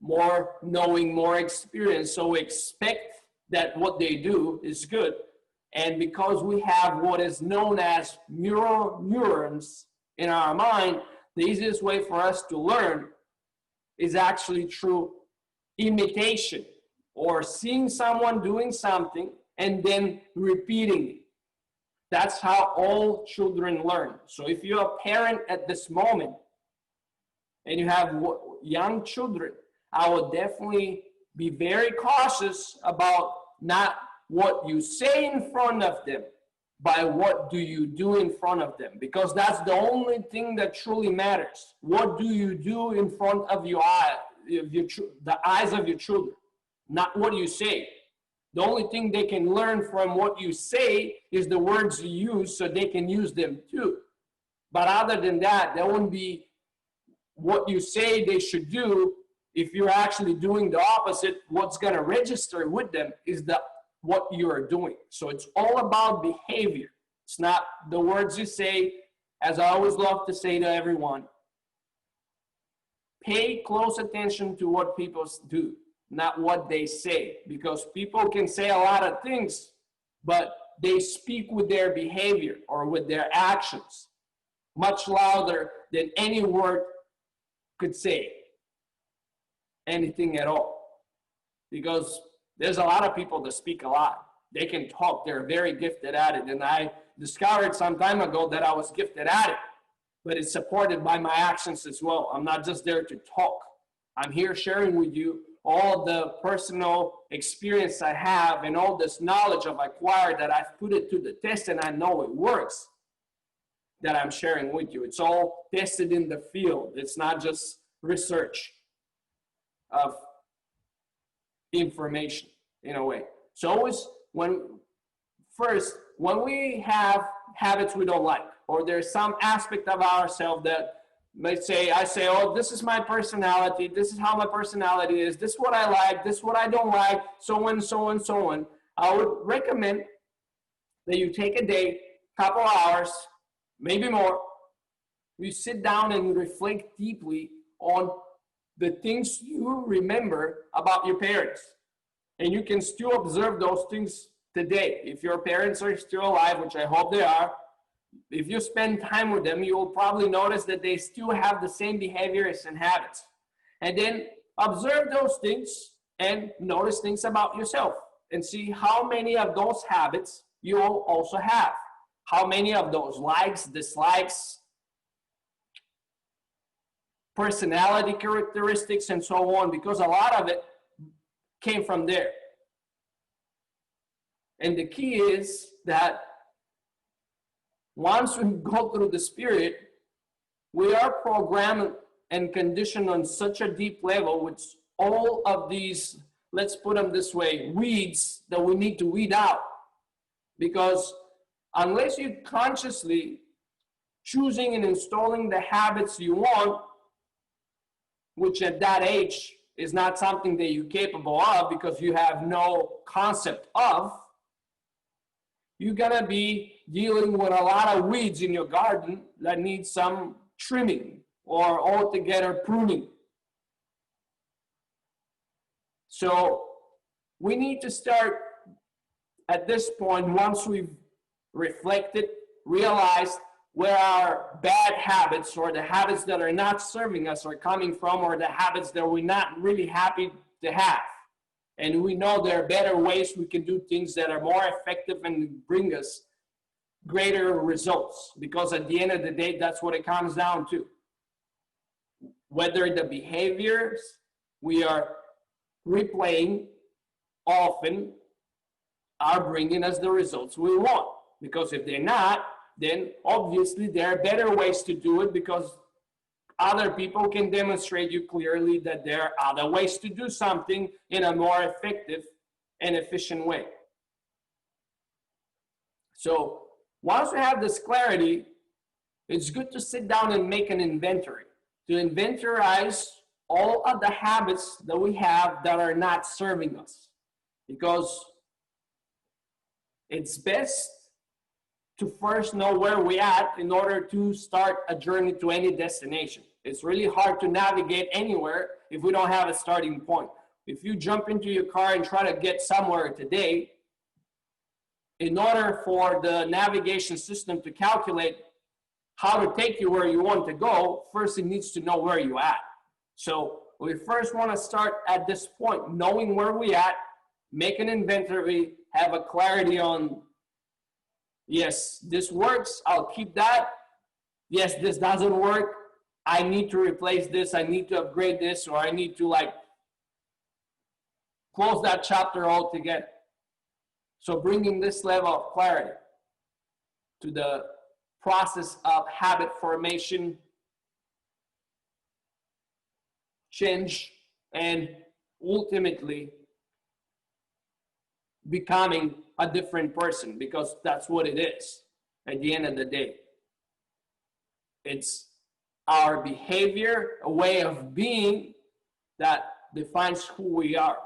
more knowing, more experienced, so we expect that what they do is good. And because we have what is known as mirror neurons in our mind, the easiest way for us to learn is actually through imitation, or seeing someone doing something and then repeating it. That's how all children learn. So if you're a parent at this moment and you have young children, I would definitely be very cautious about not what you say in front of them, but what do you do in front of them, because that's the only thing that truly matters. What do you do in front of your eye, the eyes of your children, not what you say. The only thing they can learn from what you say is the words you use, so they can use them too. But other than that, there won't be what you say they should do. If you're actually doing the opposite, what's going to register with them is what you're doing. So it's all about behavior. It's not the words you say. As I always love to say to everyone, pay close attention to what people do, not what they say, because people can say a lot of things, but they speak with their behavior or with their actions much louder than any word could say anything at all. Because there's a lot of people that speak a lot. They can talk. They're very gifted at it. And I discovered some time ago that I was gifted at it, but it's supported by my actions as well. I'm not just there to talk. I'm here sharing with you all the personal experience I have and all this knowledge I've acquired that I've put it to the test and I know it works, that I'm sharing with you. It's all tested in the field. It's not just research of information in a way. So always when we have habits we don't like, or there's some aspect of ourselves that I say, oh, this is my personality, this is how my personality is, this is what I like, this is what I don't like, so on, so on, so on. I would recommend that you take a day, couple hours, maybe more, you sit down and reflect deeply on the things you remember about your parents. And you can still observe those things today. If your parents are still alive, which I hope they are, if you spend time with them, you will probably notice that they still have the same behaviors and habits. And then observe those things and notice things about yourself and see how many of those habits you will also have. How many of those likes, dislikes, personality characteristics, and so on, because a lot of it came from there. And the key is that once we go through the spirit, we are programmed and conditioned on such a deep level with all of these, let's put them this way, weeds that we need to weed out. Because unless you consciously choosing and installing the habits you want, which at that age is not something that you're capable of because you have no concept of, you're gonna be dealing with a lot of weeds in your garden that need some trimming or altogether pruning. So we need to start at this point, once we've reflected, realized where our bad habits or the habits that are not serving us are coming from, or the habits that we're not really happy to have. And we know there are better ways we can do things that are more effective and bring us greater results. Because at the end of the day, that's what it comes down to. Whether the behaviors we are replaying often are bringing us the results we want. Because if they're not, then obviously there are better ways to do it, because other people can demonstrate you clearly that there are other ways to do something in a more effective and efficient way. So once we have this clarity, it's good to sit down and make an inventory, to inventorize all of the habits that we have that are not serving us. Because it's best to first know where we're at in order to start a journey to any destination. It's really hard to navigate anywhere if we don't have a starting point. If you jump into your car and try to get somewhere today, in order for the navigation system to calculate how to take you where you want to go, first it needs to know where you're at. So we first want to start at this point, knowing where we're at, make an inventory, have a clarity on, yes, this works, I'll keep that. Yes, this doesn't work, I need to replace this, I need to upgrade this, or I need to like close that chapter altogether. So bringing this level of clarity to the process of habit formation, change, and ultimately becoming a different person, because that's what it is at the end of the day. It's our behavior, a way of being that defines who we are.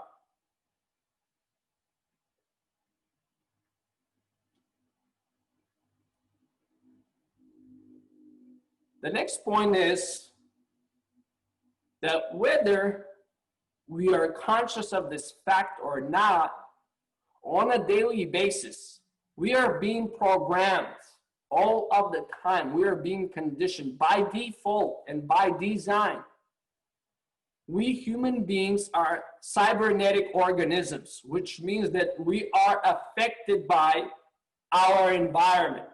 The next point is that whether we are conscious of this fact or not, on a daily basis, we are being programmed all of the time. We are being conditioned by default and by design. We human beings are cybernetic organisms, which means that we are affected by our environment.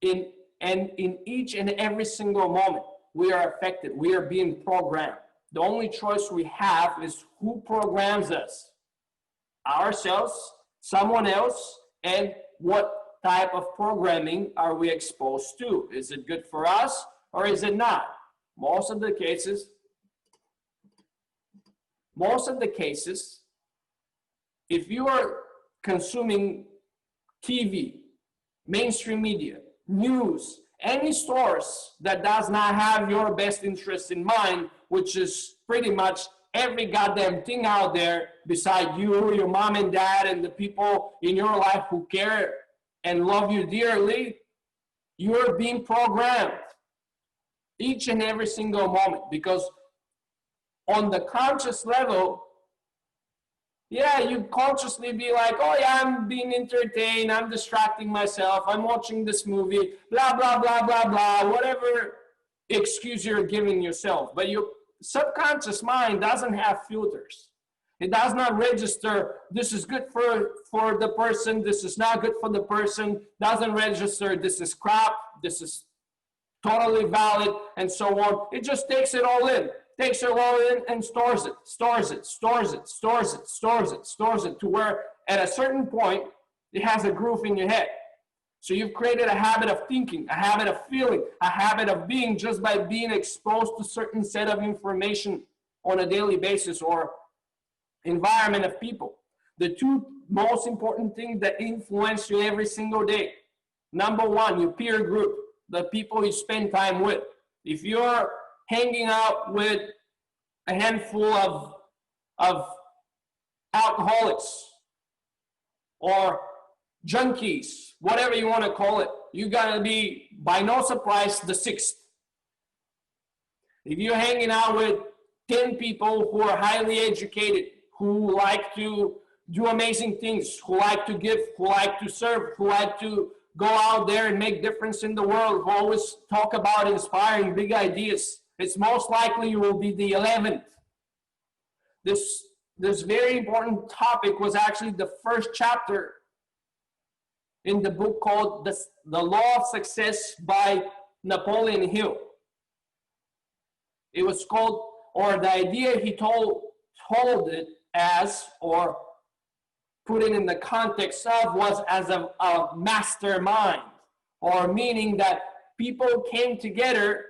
In each and every single moment, we are affected. We are being programmed. The only choice we have is who programs us. Ourselves, someone else, and what type of programming are we exposed to? Is it good for us or is it not? Most of the cases, if you are consuming TV, mainstream media, news, any source that does not have your best interest in mind, which is pretty much every goddamn thing out there beside you, your mom and dad, and the people in your life who care and love you dearly, you're being programmed each and every single moment. Because on the conscious level, yeah, you consciously be like, oh yeah, I'm being entertained, I'm distracting myself, I'm watching this movie, blah, blah, blah, blah, blah, whatever excuse you're giving yourself. But your subconscious mind doesn't have filters. It does not register, this is good for the person, this is not good for the person, doesn't register, this is crap, this is totally valid, and so on. It just takes it all in. Takes it all in and stores it to where at a certain point, it has a groove in your head. So you've created a habit of thinking, a habit of feeling, a habit of being just by being exposed to certain set of information on a daily basis or environment of people. The two most important things that influence you every single day. Number one, your peer group, the people you spend time with. If you're hanging out with a handful of alcoholics or junkies, whatever you want to call it, you got to be, by no surprise, the sixth. If you're hanging out with 10 people who are highly educated, who like to do amazing things, who like to give, who like to serve, who like to go out there and make difference in the world, who always talk about inspiring big ideas, it's most likely you will be the 11th. This very important topic was actually the first chapter in the book called The Law of Success by Napoleon Hill. It was called, or the idea he told it as, or put it in the context of, was as a mastermind, or meaning that people came together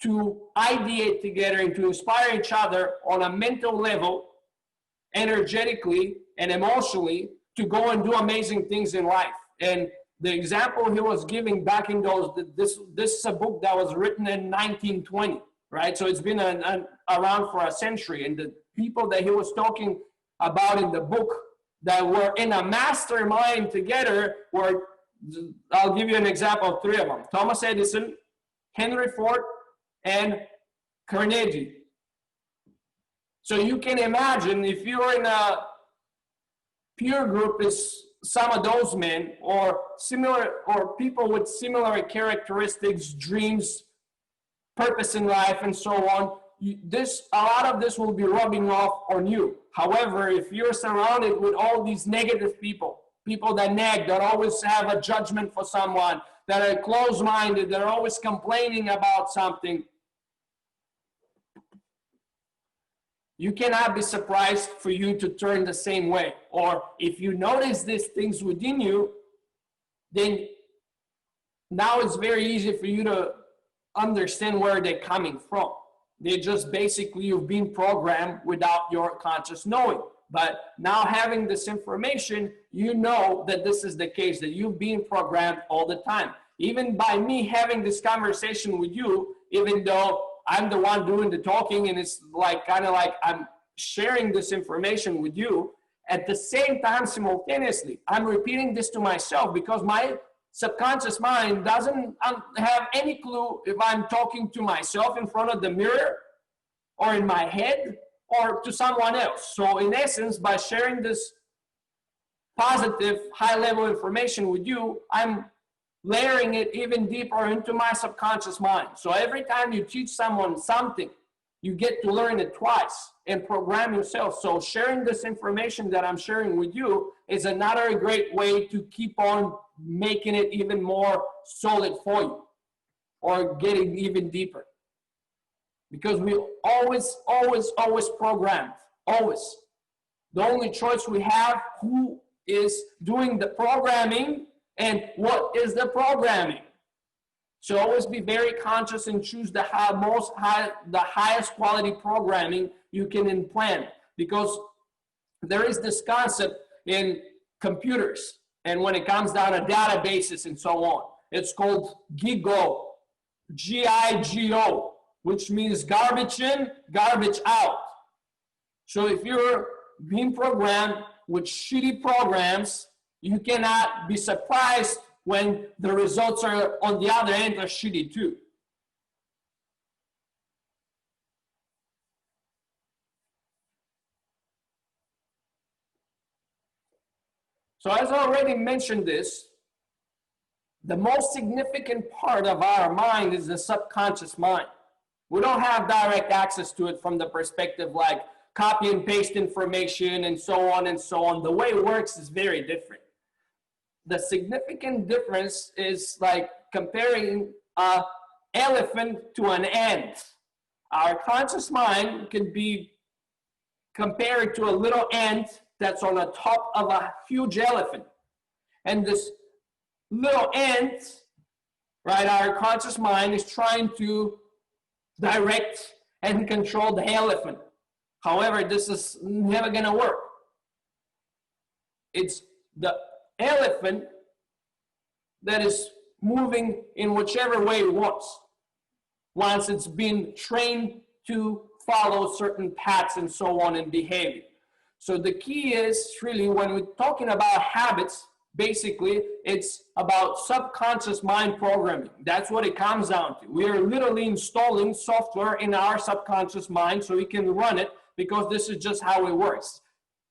to ideate together and to inspire each other on a mental level, energetically and emotionally, to go and do amazing things in life. And the example he was giving back in those, this is a book that was written in 1920, right? So it's been around for a century. And the people that he was talking about in the book that were in a mastermind together were, I'll give you an example of three of them: Thomas Edison, Henry Ford, and Carnegie. So you can imagine if you're in a peer group is some of those men or similar, or people with similar characteristics, dreams, purpose in life, and so on, a lot of this will be rubbing off on you. However, if you're surrounded with all these negative people, people that nag, that always have a judgment for someone, that are closed-minded, that are always complaining about something, you cannot be surprised for you to turn the same way. Or if you notice these things within you, then now it's very easy for you to understand where they're coming from. They're just basically, you've been programmed without your conscious knowing. But now having this information, you know that this is the case, that you've been programmed all the time. Even by me having this conversation with you, even though I'm the one doing the talking and it's like kind of like I'm sharing this information with you, at the same time, simultaneously, I'm repeating this to myself because my subconscious mind doesn't have any clue if I'm talking to myself in front of the mirror or in my head or to someone else. So in essence, by sharing this positive high-level information with you, I'm layering it even deeper into my subconscious mind. So every time you teach someone something, you get to learn it twice and program yourself. So sharing this information that I'm sharing with you is another great way to keep on making it even more solid for you or getting even deeper. Because we always programmed, always. The only choice we have, who is doing the programming and what is the programming. So always be very conscious and choose the highest quality programming you can implant, because there is this concept in computers and when it comes down to databases and so on, it's called GIGO, G-I-G-O, which means garbage in, garbage out. So if you're being programmed with shitty programs, you cannot be surprised when the results are on the other end are shitty too. So as I already mentioned this, the most significant part of our mind is the subconscious mind. We don't have direct access to it from the perspective like copy and paste information and so on and so on. The way it works is very different. The significant difference is like comparing an elephant to an ant. Our conscious mind can be compared to a little ant that's on the top of a huge elephant. And this little ant, right, our conscious mind is trying to direct and control the elephant. However, this is never going to work. It's the elephant that is moving in whichever way it wants, once it's been trained to follow certain paths and so on in behavior. So the key is really when we're talking about habits, basically it's about subconscious mind programming. That's what it comes down to. We are literally installing software in our subconscious mind so we can run it, because this is just how it works.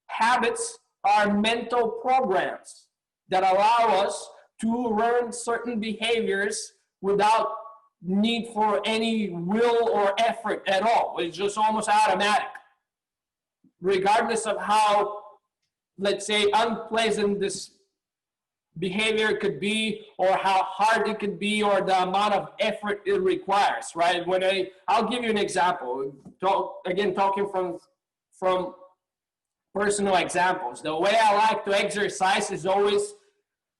Habits are mental programs that allow us to learn certain behaviors without need for any will or effort at all. It's just almost automatic. Regardless of how, let's say, unpleasant this behavior could be, or how hard it could be, or the amount of effort it requires, right? I'll give you an example. Talking from personal examples. The way I like to exercise is always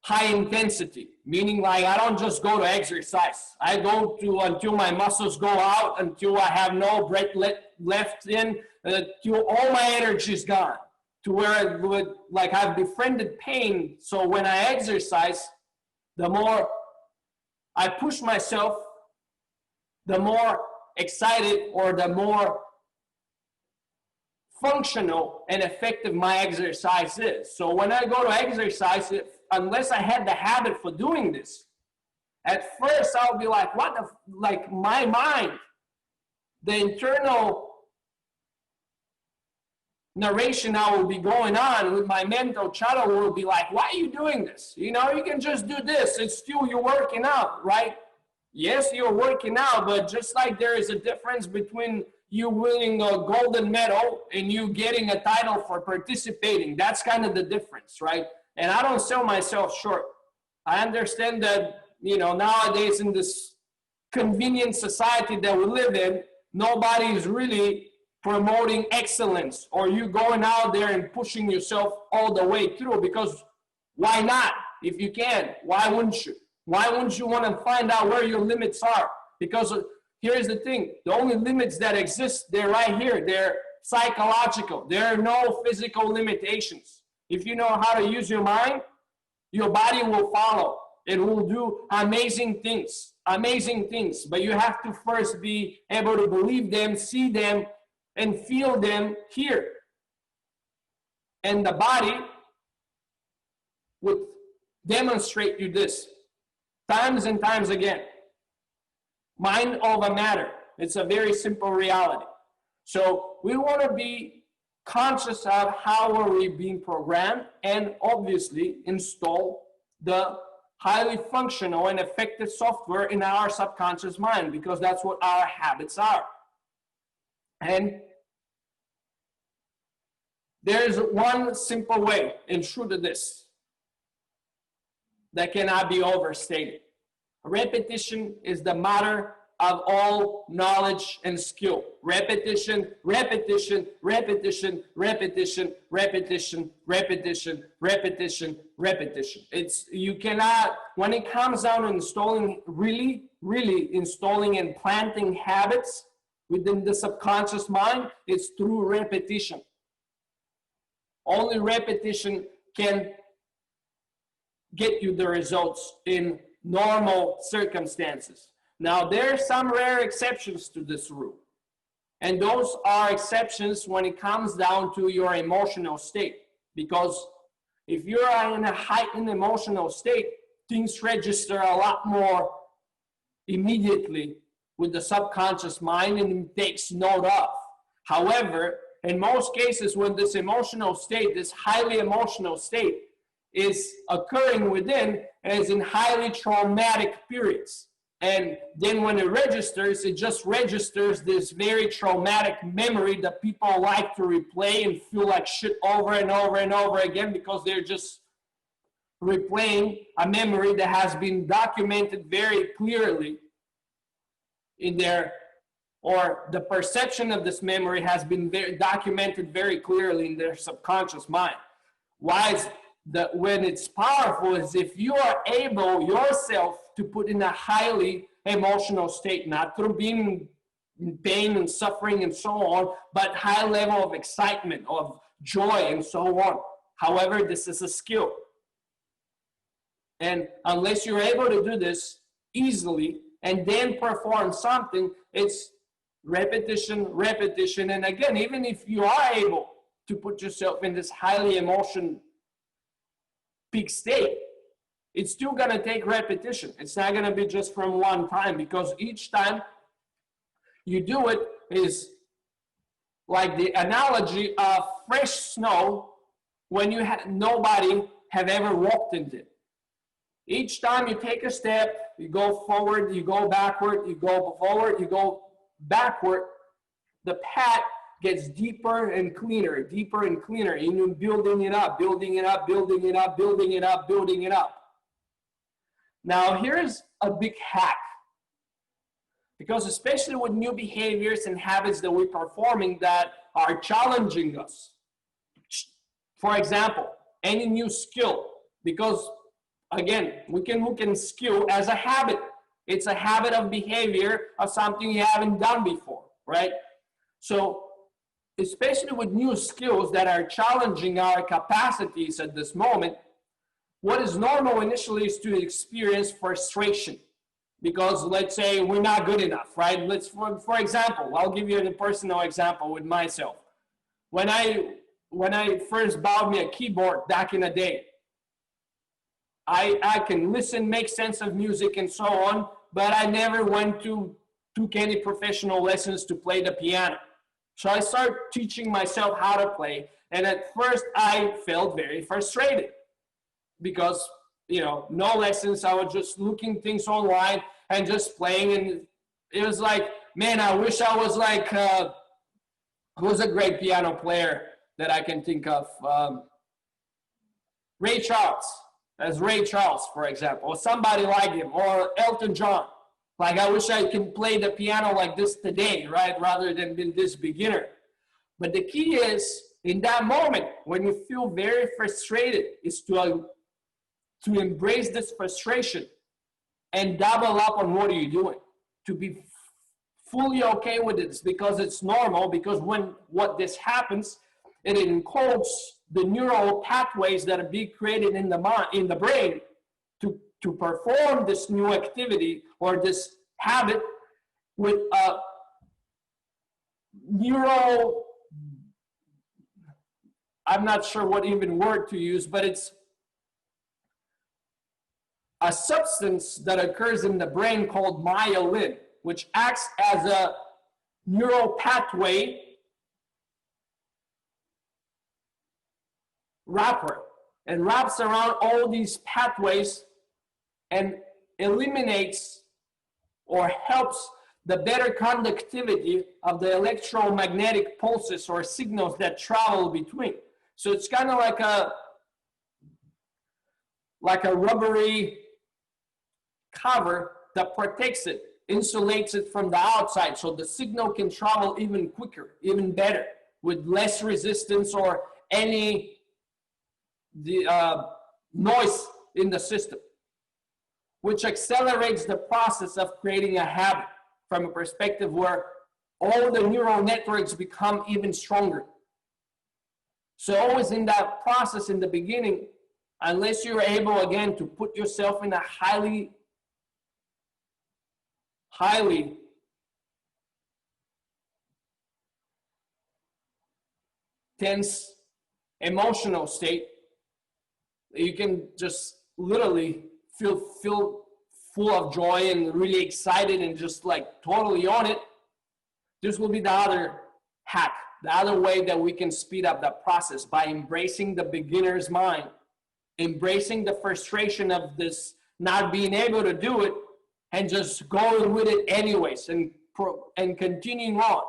high intensity, meaning like I don't just go to exercise. I go to until my muscles go out, until I have no breath left in, till all my energy is gone, to where it would, like, I've befriended pain. So when I exercise, the more I push myself, the more excited or the more functional and effective my exercise is. So when I go to exercise, unless I had the habit for doing this, at first I'll be like, what the, like my mind, the internal narration I will be going on with my mental chatter will be like, why are you doing this? You know, you can just do this. It's still you're working out, right? Yes, you're working out, but just like there is a difference between you winning a golden medal and you getting a title for participating. That's kind of the difference, right? And I don't sell myself short. I understand that, you know, nowadays in this convenient society that we live in, nobody is really promoting excellence or you going out there and pushing yourself all the way through, because why not? If you can, why wouldn't you? Why wouldn't you want to find out where your limits are? Because here's the thing, the only limits that exist, they're right here. They're psychological. There are no physical limitations. If you know how to use your mind, your body will follow. It will do amazing things, but you have to first be able to believe them, see them, and feel them here. And the body would demonstrate you this times and times again. Mind over matter. It's a very simple reality. So we want to be conscious of how are we being programmed, and obviously install the highly functional and effective software in our subconscious mind, because that's what our habits are. And there's one simple way, and true to this, that cannot be overstated. Repetition is the mother of all knowledge and skill. Repetition, repetition, repetition, repetition, repetition, repetition, repetition, repetition. You cannot, when it comes down to installing, really installing and planting habits within the subconscious mind, it's through repetition. Only repetition can get you the results in normal circumstances. Now, there are some rare exceptions to this rule. And those are exceptions when it comes down to your emotional state. Because if you are in a heightened emotional state, things register a lot more immediately with the subconscious mind and it takes note of. However, in most cases, when this emotional state, this highly emotional state is occurring within, and is in highly traumatic periods. And then when it registers, it just registers this very traumatic memory that people like to replay and feel like shit over and over and over again, because they're just replaying a memory that has been documented very clearly in their, or the perception of this memory has been documented very clearly in their subconscious mind. Why is that? When it's powerful is if you are able yourself to put in a highly emotional state, not through being in pain and suffering and so on, but high level of excitement, of joy and so on. However, this is a skill. And unless you're able to do this easily and then perform something, it's repetition, repetition. And again, even if you are able to put yourself in this highly emotional peak state, it's still going to take repetition. It's not going to be just from one time, because each time you do it is like the analogy of fresh snow when you nobody have ever walked in it. Each time you take a step, you go forward, you go backward, you go forward, you go backward, the path gets deeper and cleaner, and you're building it up, building it up, building it up, building it up, building it up. Now, here's a big hack, because especially with new behaviors and habits that we're performing that are challenging us. For example, any new skill, because again, we can look at skill as a habit. It's a habit of behavior of something you haven't done before, right? So, especially with new skills that are challenging our capacities at this moment, what is normal initially is to experience frustration, because let's say we're not good enough, right? For example, I'll give you a personal example with myself. When I first bought me a keyboard back in the day, I can listen, make sense of music and so on, but I never took any professional lessons to play the piano. So I started teaching myself how to play. And at first I felt very frustrated because, you know, no lessons. I was just looking things online and just playing. And it was like, man, I wish I was like, who's a great piano player that I can think of? Ray Charles. As Ray Charles, for example, or somebody like him, or Elton John. Like, I wish I could play the piano like this today, right? Rather than being this beginner. But the key is, in that moment, when you feel very frustrated, is to embrace this frustration and double up on what are you doing. To be fully okay with it, because it's normal, because when this happens, it encodes the neural pathways that are being created in the mind, in the brain, to perform this new activity or this habit with a neural, I'm not sure what even word to use, but it's a substance that occurs in the brain called myelin, which acts as a neural pathway wrapper and wraps around all these pathways and eliminates or helps the better conductivity of the electromagnetic pulses or signals that travel between. So it's kind of like a rubbery cover that protects it, insulates it from the outside, so the signal can travel even quicker, even better, with less resistance or any noise in the system, which accelerates the process of creating a habit from a perspective where all the neural networks become even stronger. So always in that process in the beginning, unless you're able again to put yourself in a highly tense emotional state, you can just literally feel full of joy and really excited and just like totally on it. This will be the other hack, the other way that we can speed up that process, by embracing the beginner's mind, embracing the frustration of this not being able to do it, and just going with it anyways and continuing on.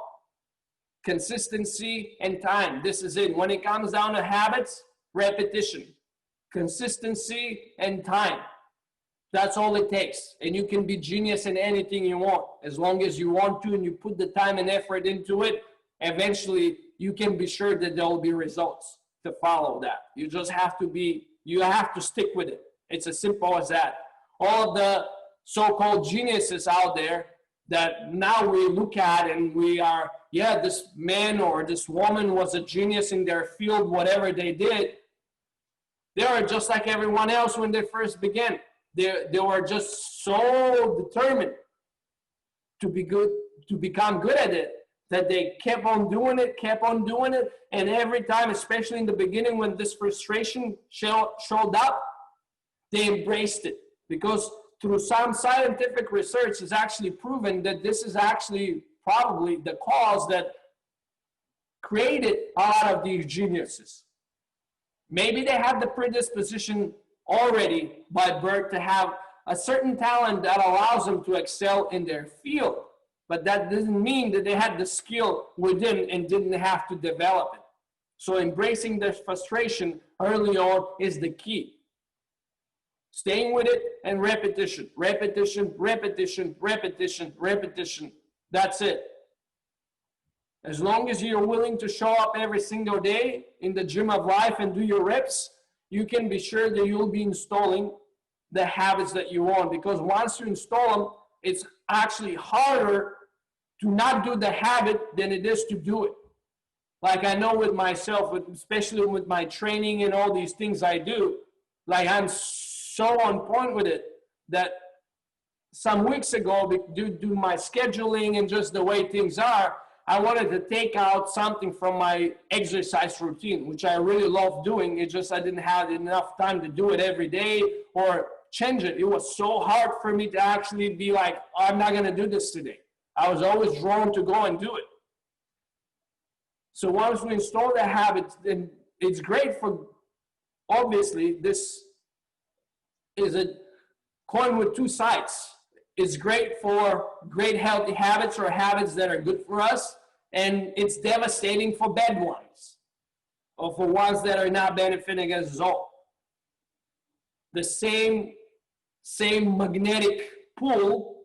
Consistency and time. This is it. When it comes down to habits, repetition, consistency and time. That's all it takes. And you can be genius in anything you want. As long as you want to and you put the time and effort into it, eventually you can be sure that there will be results to follow that. You just have to stick with it. It's as simple as that. All of the so-called geniuses out there that now we look at and we are, yeah, this man or this woman was a genius in their field, whatever they did. They are just like everyone else when they first began. They were just so determined to be good, to become good at it, that they kept on doing it. And every time, especially in the beginning when this frustration showed up, they embraced it. Because through some scientific research, it's actually proven that this is actually probably the cause that created a lot of these geniuses. Maybe they have the predisposition already by birth to have a certain talent that allows them to excel in their field, but that doesn't mean that they had the skill within and didn't have to develop it. So embracing their frustration early on is the key. Staying with it and repetition. That's it. As long as you're willing to show up every single day in the gym of life and do your reps, you can be sure that you'll be installing the habits that you want. Because once you install them, it's actually harder to not do the habit than it is to do it. Like I know with myself, especially with my training and all these things I do, like I'm so on point with it that some weeks ago, due to my scheduling and just the way things are, I wanted to take out something from my exercise routine, which I really love doing. It's just I didn't have enough time to do it every day or change it. It was so hard for me to actually be like, oh, I'm not going to do this today. I was always drawn to go and do it. So once we install the habits, then it's great for, obviously, this is a coin with two sides. It's great for great healthy habits or habits that are good for us, and it's devastating for bad ones or for ones that are not benefiting us at all. The same magnetic pull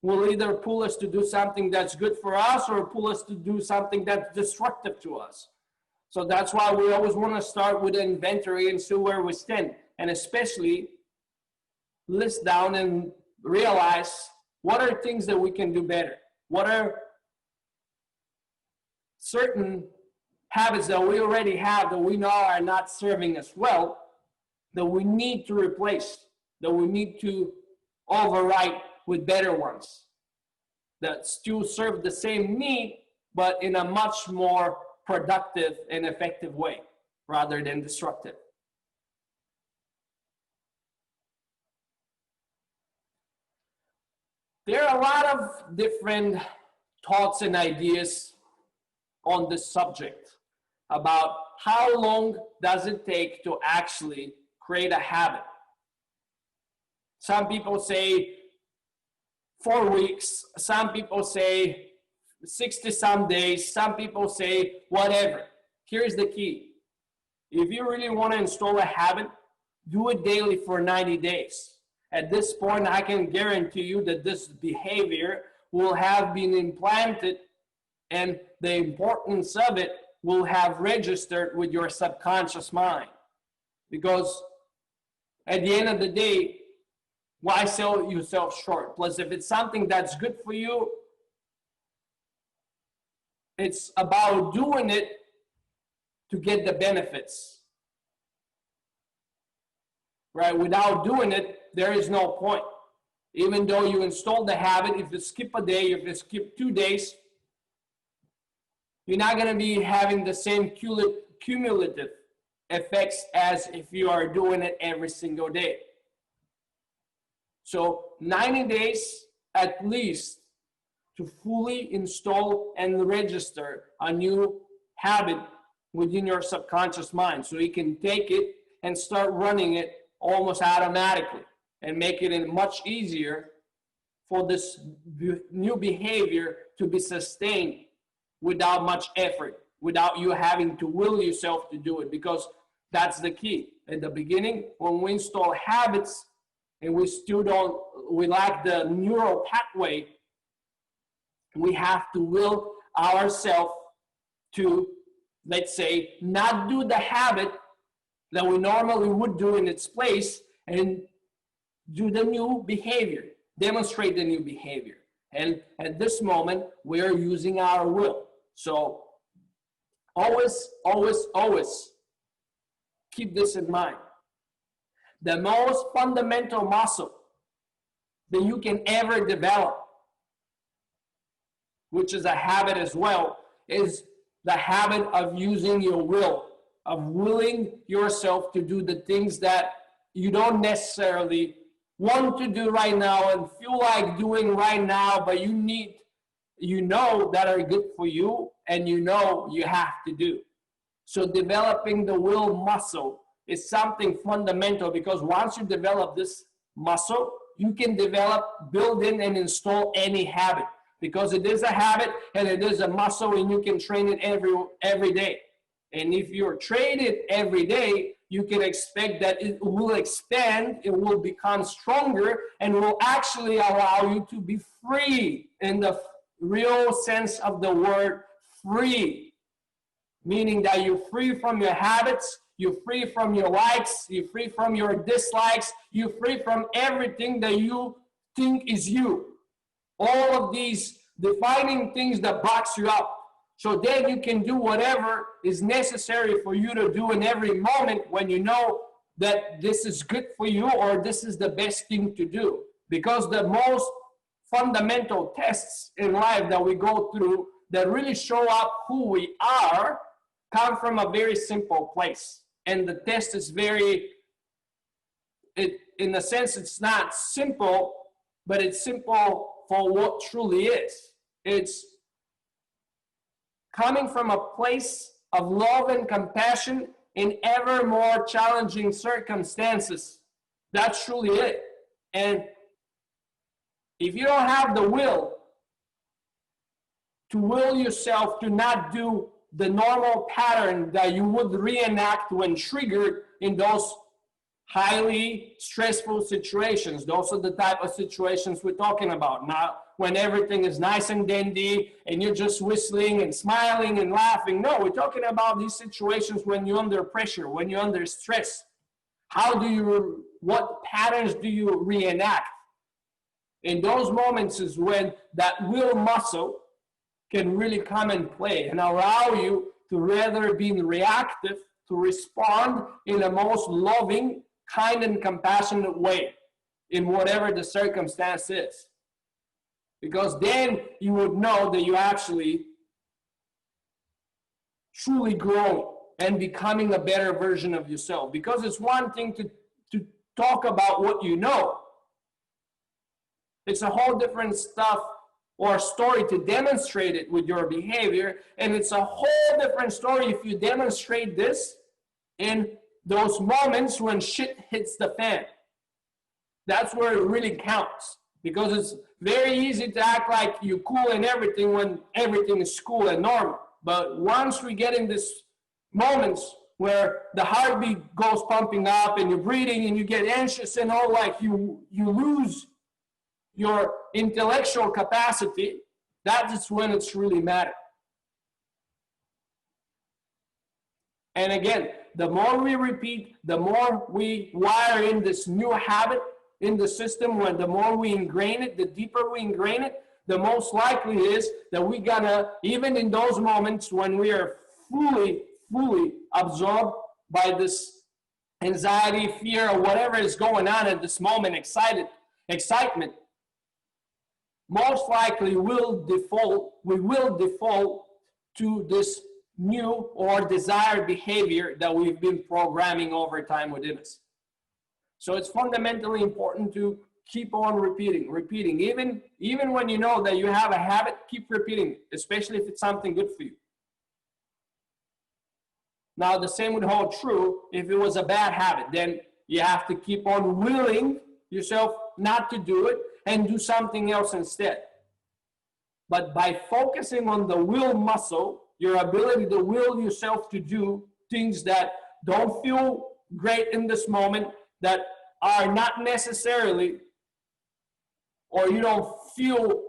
will either pull us to do something that's good for us or pull us to do something that's destructive to us. So that's why we always want to start with an inventory and see where we stand, and especially list down and realize what are things that we can do better. What are certain habits that we already have that we know are not serving us well, that we need to replace, that we need to override with better ones that still serve the same need, but in a much more productive and effective way rather than destructive. There are a lot of different thoughts and ideas on this subject about how long does it take to actually create a habit. Some people say 4 weeks, some people say 60-some days, some people say whatever. Here's the key. If you really want to install a habit, do it daily for 90 days. At this point, I can guarantee you that this behavior will have been implanted and the importance of it will have registered with your subconscious mind. Because at the end of the day, why sell yourself short? Plus, if it's something that's good for you, it's about doing it to get the benefits. Right? Without doing it, there is no point. Even though you install the habit, if you skip a day, if you skip 2 days, you're not going to be having the same cumulative effects as if you are doing it every single day. So 90 days at least to fully install and register a new habit within your subconscious mind, so you can take it and start running it almost automatically and make it much easier for this new behavior to be sustained without much effort, without you having to will yourself to do it, because that's the key. At the beginning, when we install habits and we lack the neural pathway, we have to will ourselves to, let's say, not do the habit that we normally would do in its place and do the new behavior, demonstrate the new behavior. And at this moment, we are using our will. So always, always, always keep this in mind. The most fundamental muscle that you can ever develop, which is a habit as well, is the habit of using your will, of willing yourself to do the things that you don't necessarily want to do right now and feel like doing right now, but you know that are good for you and you know you have to do. So developing the will muscle is something fundamental, because once you develop this muscle, you can develop, build in, and install any habit, because it is a habit and it is a muscle, and you can train it every day. And if you're trained it every day, you can expect that it will expand, it will become stronger, and will actually allow you to be free in the real sense of the word free. Meaning that you're free from your habits, you're free from your likes, you're free from your dislikes, you're free from everything that you think is you. All of these defining things that box you up. So then you can do whatever is necessary for you to do in every moment when you know that this is good for you or this is the best thing to do. Because the most fundamental tests in life that we go through that really show up who we are come from a very simple place. And the test is in a sense, it's not simple, but it's simple for what truly is. It's coming from a place of love and compassion in ever more challenging circumstances. That's truly it. And if you don't have the will to will yourself to not do the normal pattern that you would reenact when triggered in those highly stressful situations, those are the type of situations we're talking about. Now, when everything is nice and dandy and you're just whistling and smiling and laughing. No, we're talking about these situations when you're under pressure, when you're under stress. What patterns do you reenact? In those moments is when that will muscle can really come and play and allow you to rather be reactive, to respond in the most loving, kind and compassionate way in whatever the circumstance is. Because then you would know that you actually truly grow and becoming a better version of yourself. Because it's one thing to talk about what you know. It's a whole different stuff or story to demonstrate it with your behavior. And it's a whole different story if you demonstrate this in those moments when shit hits the fan. That's where it really counts. Because it's very easy to act like you're cool and everything when everything is cool and normal. But once we get in this moments where the heartbeat goes pumping up and you're breathing and you get anxious and all, like you lose your intellectual capacity, that is when it's really matter. And again, the more we repeat, the more we wire in this new habit in the system, when the more we ingrain it, the deeper we ingrain it, the most likely is that we're gonna, even in those moments when we are fully absorbed by this anxiety, fear, or whatever is going on at this moment, excitement, most likely we will default to this new or desired behavior that we've been programming over time within us. So it's fundamentally important to keep on repeating. Even when you know that you have a habit, keep repeating it, especially if it's something good for you. Now, the same would hold true if it was a bad habit. Then you have to keep on willing yourself not to do it and do something else instead. But by focusing on the will muscle, your ability to will yourself to do things that don't feel great in this moment, that are not necessarily, or you don't feel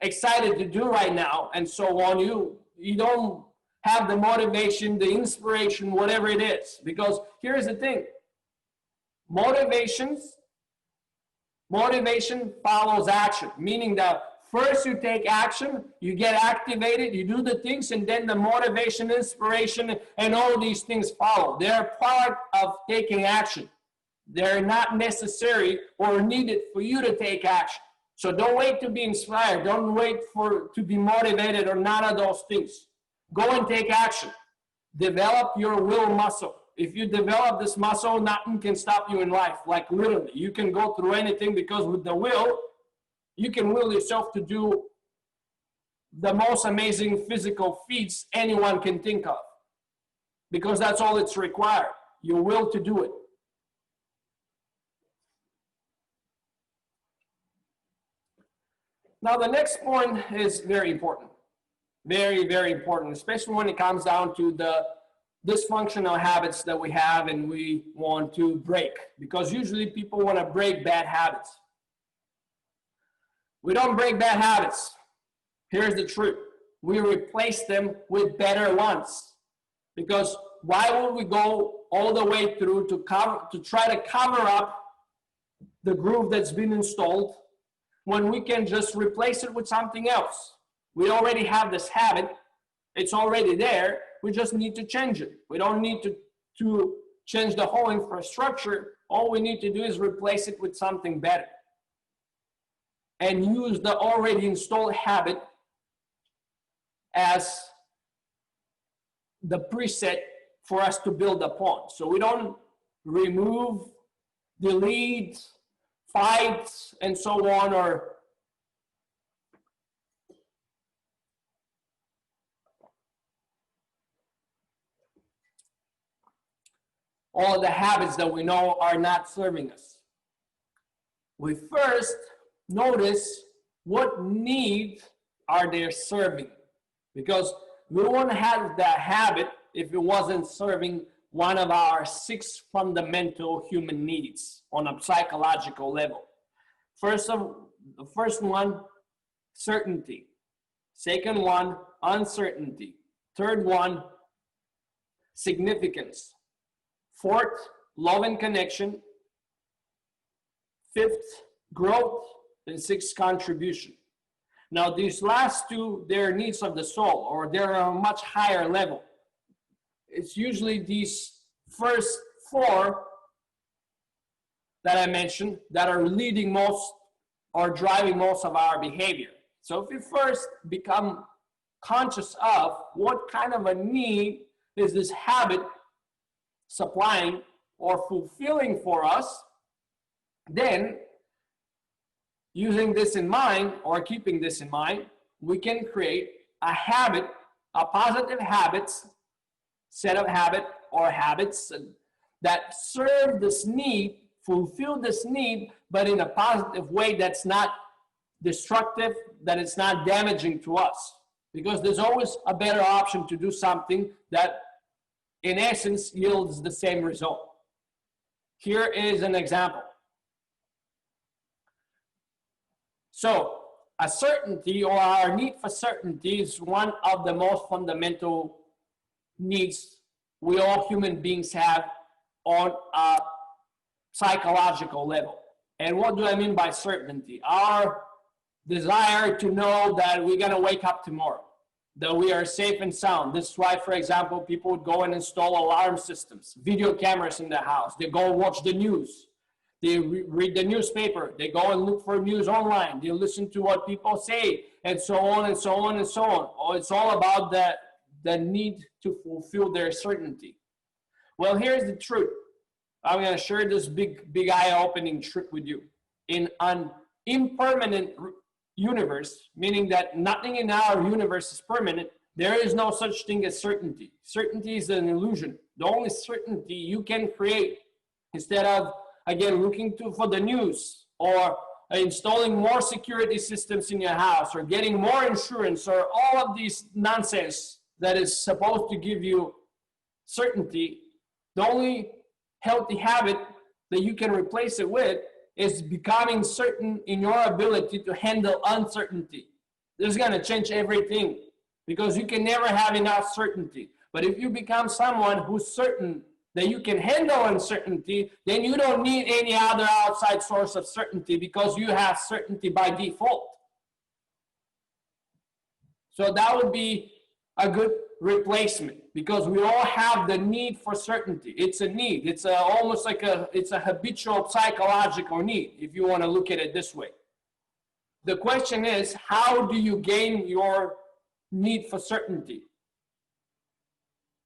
excited to do right now, and so on, you don't have the motivation, the inspiration, whatever it is. Because here's the thing, motivation follows action, meaning that first you take action, you get activated, you do the things, and then the motivation, inspiration, and all these things follow. They're part of taking action. They're not necessary or needed for you to take action. So don't wait to be inspired. Don't wait to be motivated or none of those things. Go and take action. Develop your will muscle. If you develop this muscle, nothing can stop you in life. Like literally, you can go through anything, because with the will, you can will yourself to do the most amazing physical feats anyone can think of. Because that's all it's required. Your will to do it. Now, the next point is very important. Very, very important, especially when it comes down to the dysfunctional habits that we have and we want to break. Because usually people want to break bad habits. We don't break bad habits. Here's the truth. We replace them with better ones. Because why would we go all the way through to try to cover up the groove that's been installed when we can just replace it with something else? We already have this habit. It's already there. We just need to change it. We don't need to change the whole infrastructure. All we need to do is replace it with something better and use the already installed habit as the preset for us to build upon. So we don't remove, delete, fight, and so on, or all the habits that we know are not serving us. We first notice what need are they serving, because we won't have that habit if it wasn't serving one of our 6 fundamental human needs on a psychological level. The first one, certainty. Second one, uncertainty. Third one, significance. Fourth, love and connection. Fifth, growth. And sixth, contribution. Now, these last two, they're needs of the soul, or they're on a much higher level. It's usually these first 4 that I mentioned that are leading most or driving most of our behavior. So if you first become conscious of what kind of a need is this habit supplying or fulfilling for us, then using this in mind or keeping this in mind, we can create a habit, a positive habits, set of habit or habits that serve this need, fulfill this need, but in a positive way that's not destructive, that it's not damaging to us. Because there's always a better option to do something that in essence yields the same result. Here is an example. So a certainty, or our need for certainty, is one of the most fundamental needs we all human beings have on a psychological level. And what do I mean by certainty? Our desire to know that we're going to wake up tomorrow, that we are safe and sound. This is why, for example, people would go and install alarm systems, video cameras in the house. They go and watch the news. They read the newspaper. They go and look for news online. They listen to what people say, and so on and so on and so on. Oh, it's all about the need to fulfill their certainty. Well, here's the truth. I'm going to share this big eye-opening truth with you. In an impermanent universe, meaning that nothing in our universe is permanent, there is no such thing as certainty. Certainty is an illusion. The only certainty you can create, instead of, again, looking for the news or installing more security systems in your house or getting more insurance or all of these nonsense that is supposed to give you certainty, the only healthy habit that you can replace it with is becoming certain in your ability to handle uncertainty. This is going to change everything, because you can never have enough certainty. But if you become someone who's certain that you can handle uncertainty, then you don't need any other outside source of certainty, because you have certainty by default. So that would be a good replacement, because we all have the need for certainty. It's a need. It's almost like it's a habitual psychological need, if you want to look at it this way. The question is, how do you gain your need for certainty?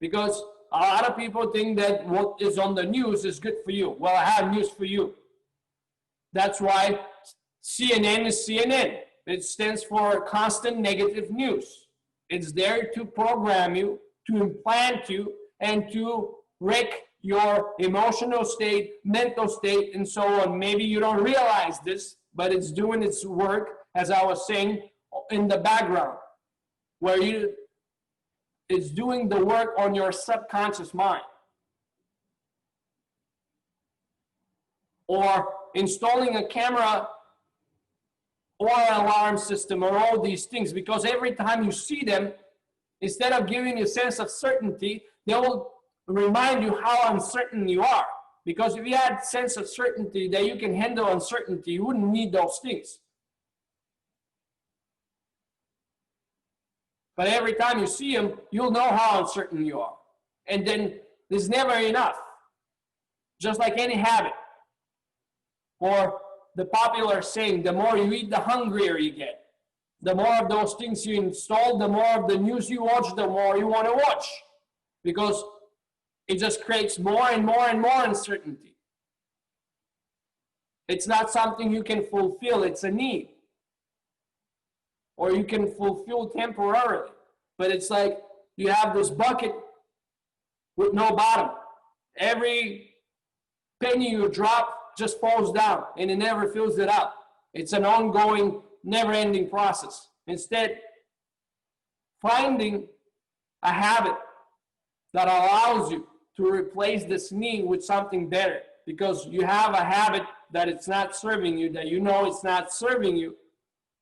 Because a lot of people think that what is on the news is good for you. Well, I have news for you. That's why CNN is CNN. It stands for constant negative news. It's there to program you, to implant you, and to wreck your emotional state, mental state, and so on. Maybe you don't realize this, but it's doing its work, as I was saying, in the background, where it's doing the work on your subconscious mind. Or installing a camera or an alarm system, or all these things, because every time you see them, instead of giving you a sense of certainty, they will remind you how uncertain you are. Because if you had a sense of certainty that you can handle uncertainty, you wouldn't need those things. But every time you see them, you'll know how uncertain you are. And then there's never enough. Just like any habit. Or the popular saying, the more you eat, the hungrier you get. The more of those things you install, the more of the news you watch, the more you want to watch. Because it just creates more and more and more uncertainty. It's not something you can fulfill, it's a need. Or you can fulfill temporarily. But it's like you have this bucket with no bottom. Every penny you drop just falls down and it never fills it up. It's an ongoing, never-ending process. Instead, finding a habit that allows you to replace this need with something better, because you have a habit that it's not serving you, that you know it's not serving you,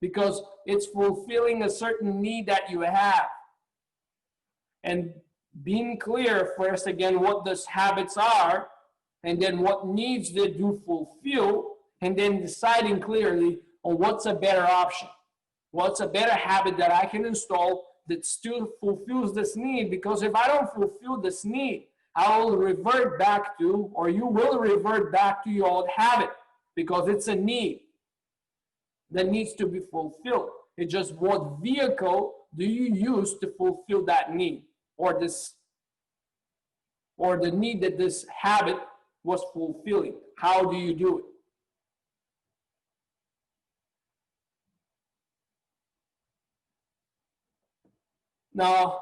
because it's fulfilling a certain need that you have. And being clear first, again, what those habits are, and then what needs they do fulfill, and then deciding clearly on what's a better option. What's a better habit that I can install that still fulfills this need? Because if I don't fulfill this need, I will revert back to, or you will revert back to your old habit, because it's a need that needs to be fulfilled. It's just what vehicle do you use to fulfill that need, or the need that this habit was fulfilling. How do you do it? Now,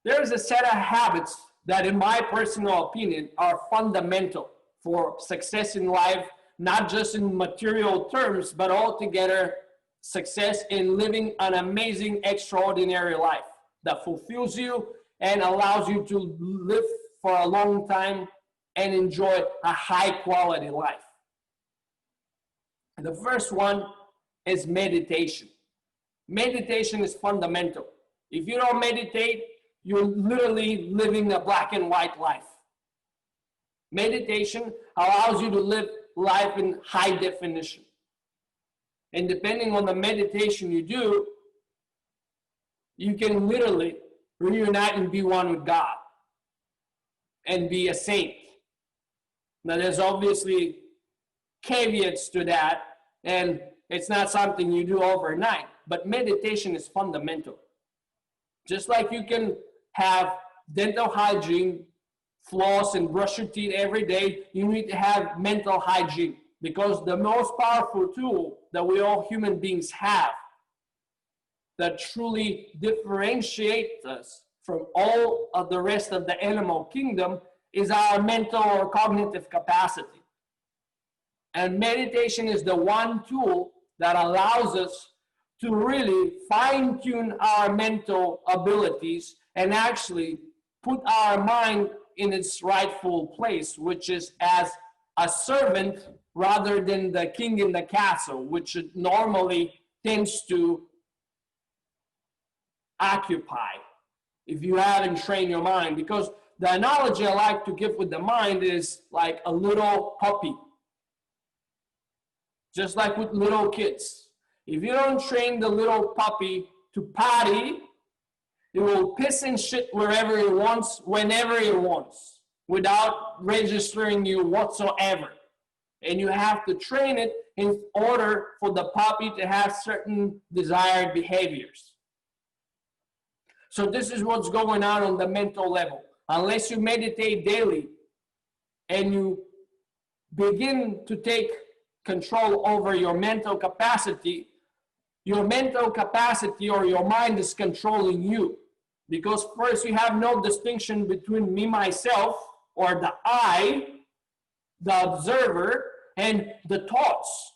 there's a set of habits that, in my personal opinion, are fundamental for success in life, not just in material terms, but altogether success in living an amazing, extraordinary life that fulfills you and allows you to live for a long time and enjoy a high quality life. The first one is meditation. Meditation is fundamental. If you don't meditate, you're literally living a black and white life. Meditation allows you to live life in high definition. And depending on the meditation you do, you can literally reunite and be one with God and be a saint. Now, there's obviously caveats to that, and it's not something you do overnight, but meditation is fundamental. Just like you can have dental hygiene, floss and brush your teeth every day, you need to have mental hygiene, because the most powerful tool that we all human beings have that truly differentiates us from all of the rest of the animal kingdom is our mental or cognitive capacity. And meditation is the one tool that allows us to really fine-tune our mental abilities and actually put our mind in its rightful place, which is as a servant rather than the king in the castle, which it normally tends to occupy if you haven't trained your mind. Because the analogy I like to give with the mind is like a little puppy. Just like with little kids. If you don't train the little puppy to potty, it will piss and shit wherever it wants, whenever it wants, without registering you whatsoever. And you have to train it in order for the puppy to have certain desired behaviors. So this is what's going on the mental level. Unless you meditate daily and you begin to take control over your mental capacity or your mind is controlling you. Because first, you have no distinction between me, myself, or the I, the observer, and the thoughts.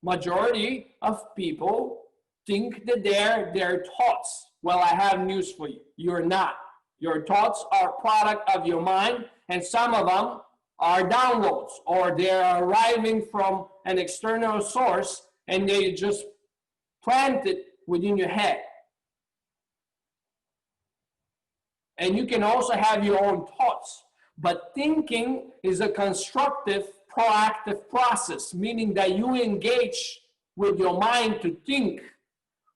Majority of people think that they're their thoughts. Well, I have news for you. You're not. Your thoughts are a product of your mind, and some of them are downloads, or they're arriving from an external source, and they just plant it within your head. And you can also have your own thoughts. But thinking is a constructive, proactive process, meaning that you engage with your mind to think.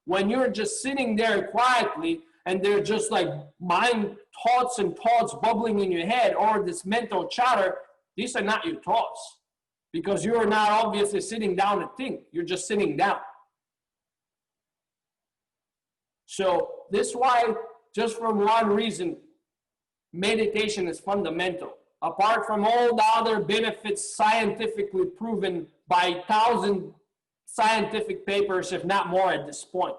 When you're just sitting there quietly and they're just like mind thoughts and thoughts bubbling in your head, or this mental chatter, these are not your thoughts, because you're not obviously sitting down to think. You're just sitting down. So this is why, just from one reason, meditation is fundamental. Apart from all the other benefits scientifically proven by 1,000 scientific papers, if not more at this point.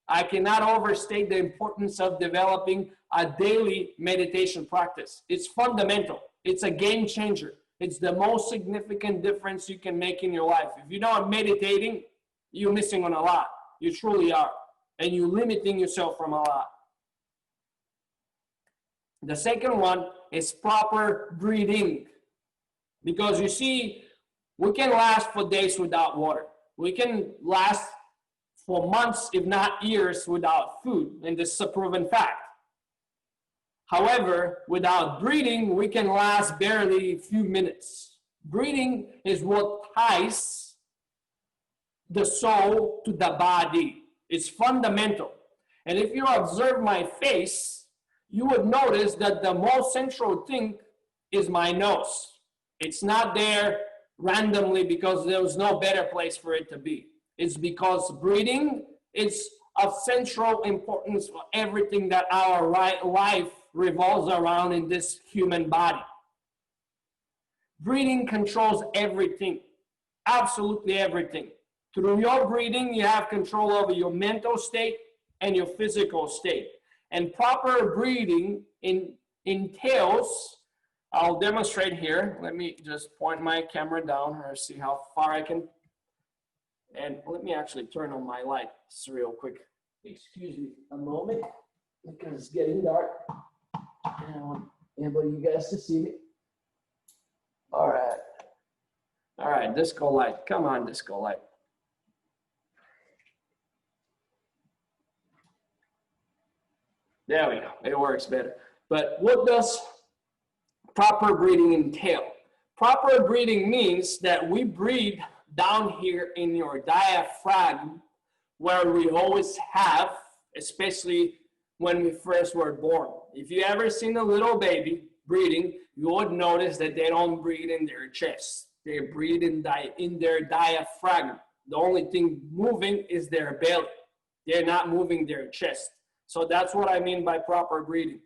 I cannot overstate the importance of developing a daily meditation practice. It's fundamental. It's a game changer. It's the most significant difference you can make in your life. If you're not meditating, you're missing on a lot. You truly are. And you're limiting yourself from a lot. The second one is proper breathing. Because you see, we can last for days without water. We can last for months, if not years, without food. And this is a proven fact. However, without breathing, we can last barely a few minutes. Breathing is what ties the soul to the body. It's fundamental. And if you observe my face, you would notice that the most central thing is my nose. It's not there randomly because there was no better place for it to be. It's because breathing is of central importance for everything that our life revolves around in this human body. Breathing controls everything, absolutely everything. Through your breathing, you have control over your mental state and your physical state. And proper breathing entails, I'll demonstrate here. Let me just point my camera down or see how far I can. And let me actually turn on my lights real quick. Excuse me a moment because it's getting dark. I don't want anybody you guys to see me. All right. All right, disco light. Come on, disco light. There we go. It works better. But what does proper breathing entail? Proper breathing means that we breathe down here in your diaphragm, where we always have, especially when we first were born. If you ever seen a little baby breathing, you would notice that they don't breathe in their chest. They breathe in their diaphragm. The only thing moving is their belly. They're not moving their chest. So that's what I mean by proper breathing.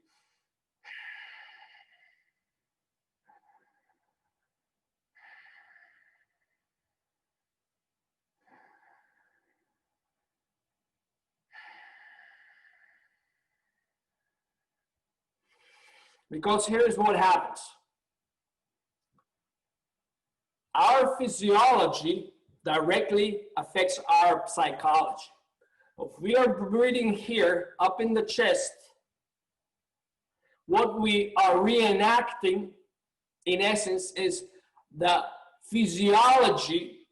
Because here's what happens. Our physiology directly affects our psychology. If we are breathing here up in the chest, what we are reenacting, in essence, is the physiology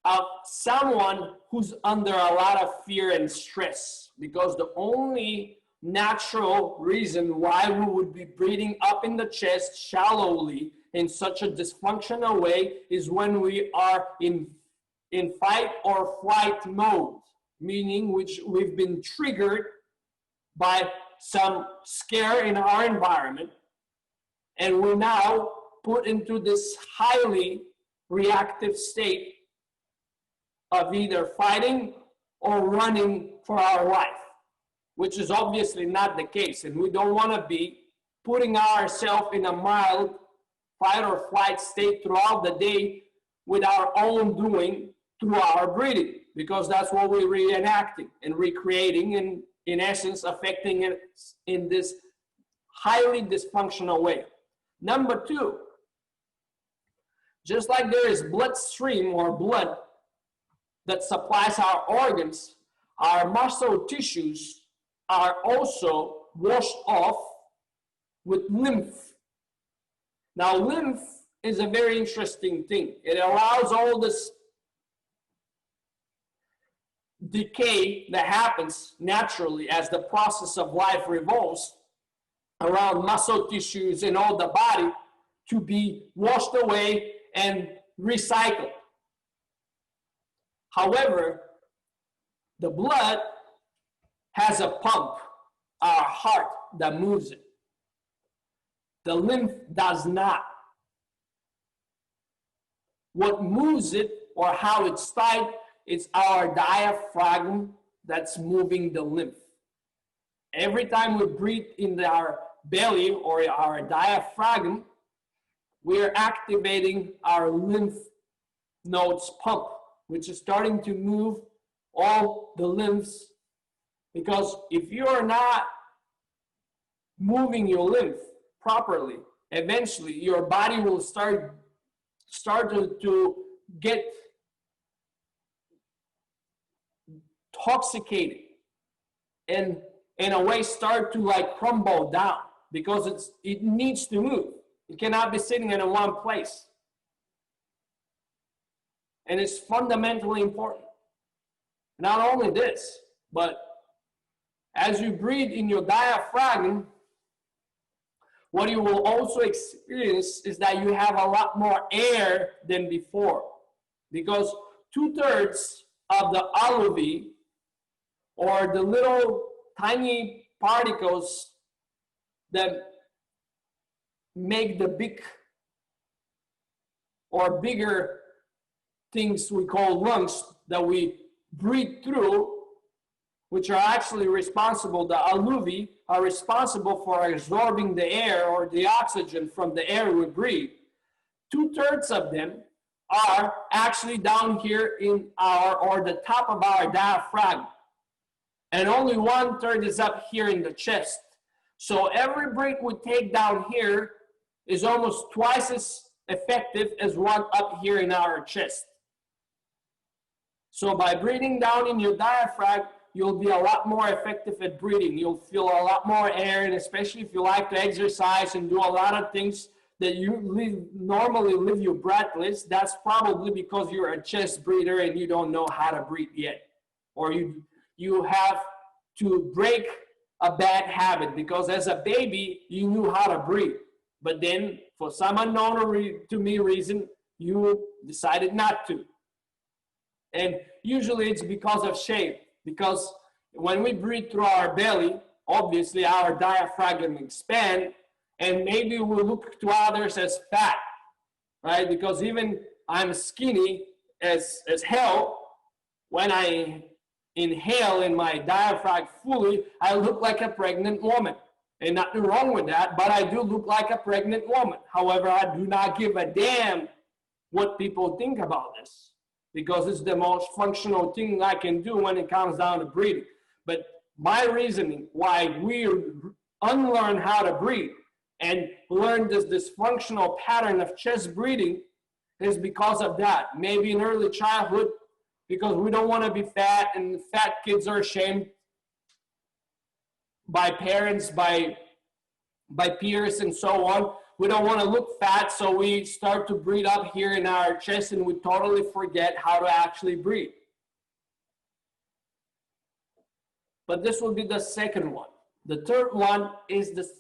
of someone who's under a lot of fear and stress. Because the only natural reason why we would be breathing up in the chest shallowly in such a dysfunctional way is when we are in fight or flight mode, meaning which we've been triggered by some scare in our environment, and we're now put into this highly reactive state of either fighting or running for our life, which is obviously not the case. And we don't want to be putting ourselves in a mild fight or flight state throughout the day with our own doing through our breathing, because that's what we're reenacting and recreating and in essence affecting it in this highly dysfunctional way. Number two, just like there is bloodstream or blood that supplies our organs, our muscle tissues are also washed off with lymph. Now, lymph is a very interesting thing. It allows all this decay that happens naturally as the process of life revolves around muscle tissues and all the body to be washed away and recycled. However, the blood has a pump, our heart, that moves it. The lymph does not. What moves it or how it's tied, it's our diaphragm that's moving the lymph. Every time we breathe in our belly or our diaphragm, we're activating our lymph nodes pump, which is starting to move all the lymphs Because if you are not moving your lymph properly, eventually your body will start to get intoxicated and in a way start to like crumble down, because it needs to move. It cannot be sitting in one place. And it's fundamentally important. Not only this, but as you breathe in your diaphragm, what you will also experience is that you have a lot more air than before, because 2/3 of the alveoli, or the little tiny particles that make the big or bigger things we call lungs that we breathe through, which are actually responsible, the alveoli are responsible for absorbing the air or the oxygen from the air we breathe. 2/3 of them are actually down here in or the top of our diaphragm. And only 1/3 is up here in the chest. So every breath we take down here is almost twice as effective as one up here in our chest. So by breathing down in your diaphragm, you'll be a lot more effective at breathing. You'll feel a lot more air, and especially if you like to exercise and do a lot of things that you normally leave you breathless, that's probably because you're a chest breather and you don't know how to breathe yet. Or you have to break a bad habit, because as a baby, you knew how to breathe. But then for some unknown to me reason, you decided not to. And usually it's because of shame, because when we breathe through our belly, obviously our diaphragm expands, and maybe we look to others as fat, right? Because even I'm skinny as hell, when I inhale in my diaphragm fully, I look like a pregnant woman. And nothing wrong with that, but I do look like a pregnant woman. However, I do not give a damn what people think about this, because it's the most functional thing I can do when it comes down to breathing. But my reasoning why we unlearn how to breathe and learn this dysfunctional pattern of chest breathing is because of that. Maybe in early childhood, because we don't want to be fat, and fat kids are shamed by parents, by peers, and so on. We don't want to look fat, so we start to breathe up here in our chest, and we totally forget how to actually breathe. But this will be the second one. The third one is this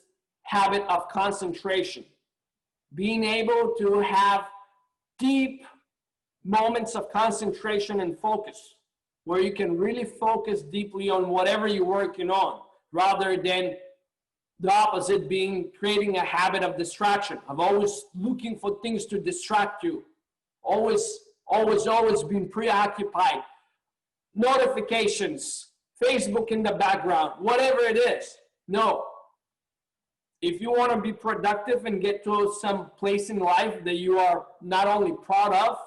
habit of concentration. Being able to have deep moments of concentration and focus, where you can really focus deeply on whatever you're working on, rather than the opposite, being creating a habit of distraction, of always looking for things to distract you, always being preoccupied, notifications, Facebook in the background, whatever it is. No. If you want to be productive and get to some place in life that you are not only proud of,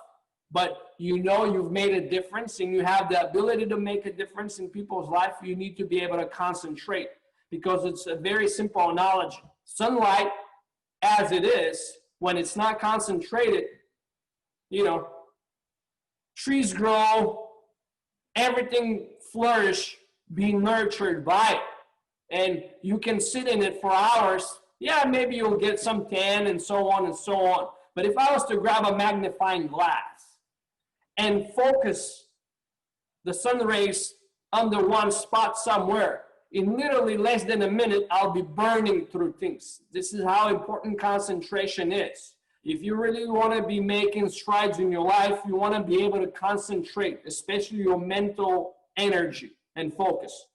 but you know you've made a difference and you have the ability to make a difference in people's life, you need to be able to concentrate, because it's a very simple analogy. Sunlight, as it is, when it's not concentrated, you know, trees grow, everything flourish, being nurtured by it. And you can sit in it for hours. Yeah, maybe you'll get some tan and so on and so on. But if I was to grab a magnifying glass and focus the sun rays under one spot somewhere, in literally less than a minute, I'll be burning through things. This is how important concentration is. If you really want to be making strides in your life, you want to be able to concentrate, especially your mental energy and focus,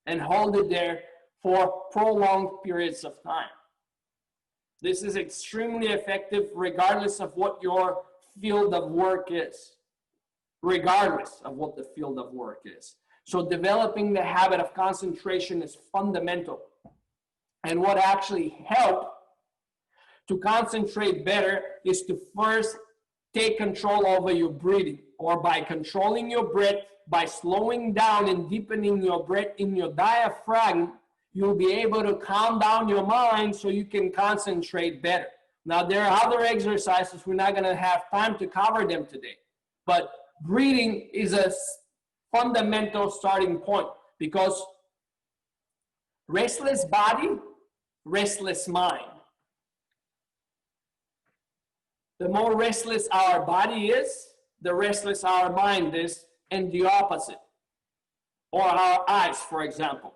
and hold it there for prolonged periods of time. This is extremely effective regardless of what your field of work is. Regardless of what the field of work is. So developing the habit of concentration is fundamental. And what actually helps to concentrate better is to first take control over your breathing, or by controlling your breath, by slowing down and deepening your breath in your diaphragm, you'll be able to calm down your mind so you can concentrate better. Now, there are other exercises. We're not going to have time to cover them today. But breathing is a fundamental starting point, because restless body, restless mind. The more restless our body is, the restless our mind is, and the opposite. Or our eyes, for example.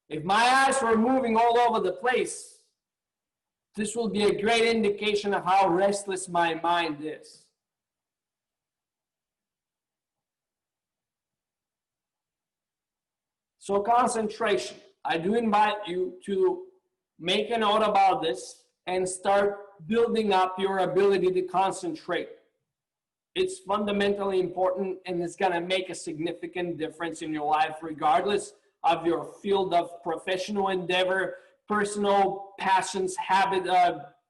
If my eyes were moving all over the place, this will be a great indication of how restless my mind is. So concentration. I do invite you to make a note about this and start building up your ability to concentrate. It's fundamentally important, and it's going to make a significant difference in your life, regardless of your field of professional endeavor, personal passions, habit,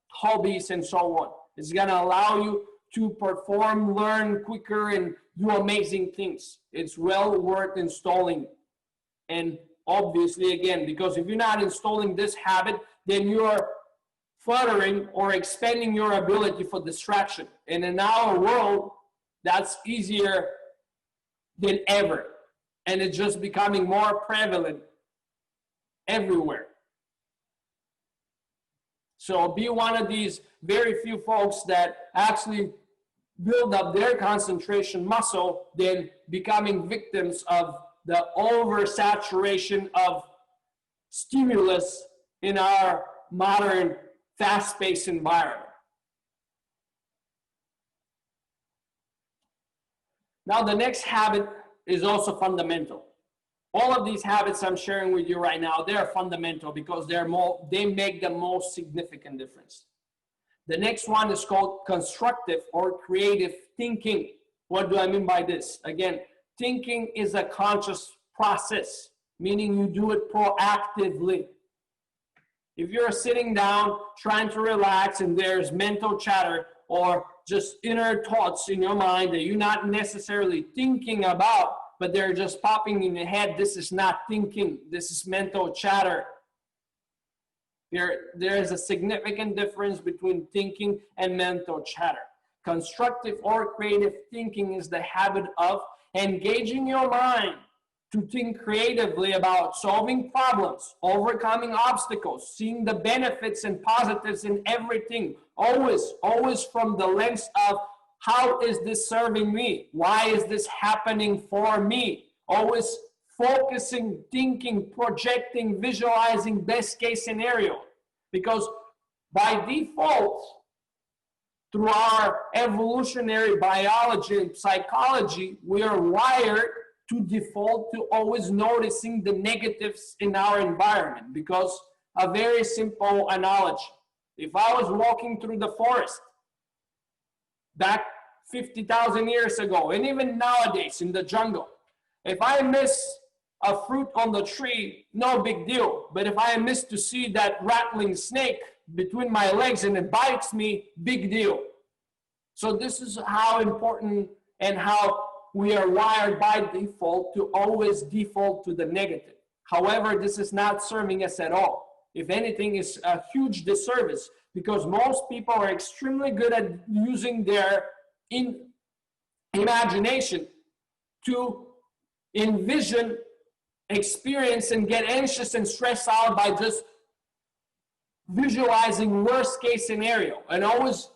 hobbies, and so on. It's going to allow you to perform, learn quicker, and do amazing things. It's well worth installing. And obviously, again, because if you're not installing this habit, then you're furthering or expanding your ability for distraction. And in our world, that's easier than ever. And it's just becoming more prevalent everywhere. So be one of these very few folks that actually build up their concentration muscle than becoming victims of the oversaturation of stimulus in our modern fast-paced environment. Now, the next habit is also fundamental. All of these habits I'm sharing with you right now, they're fundamental because they make the most significant difference. The next one is called constructive or creative thinking. What do I mean by this? Again, thinking is a conscious process, meaning you do it proactively. If you're sitting down trying to relax and there's mental chatter or just inner thoughts in your mind that you're not necessarily thinking about, but they're just popping in your head, this is not thinking, this is mental chatter. There is a significant difference between thinking and mental chatter. Constructive or creative thinking is the habit of engaging your mind to think creatively about solving problems, overcoming obstacles, seeing the benefits and positives in everything, always from the lens of how is this serving me? Why is this happening for me? Always focusing, thinking, projecting, visualizing best case scenario. Because by default, through our evolutionary biology and psychology, we are wired to default to always noticing the negatives in our environment. Because a very simple analogy. If I was walking through the forest back 50,000 years ago, and even nowadays in the jungle, if I miss a fruit on the tree, no big deal. But if I miss to see that rattling snake between my legs and it bites me, big deal. So this is how important and how we are wired by default to always default to the negative. However, this is not serving us at all. If anything, it's a huge disservice because most people are extremely good at using their imagination to envision, experience, and get anxious and stressed out by just visualizing worst case scenario and always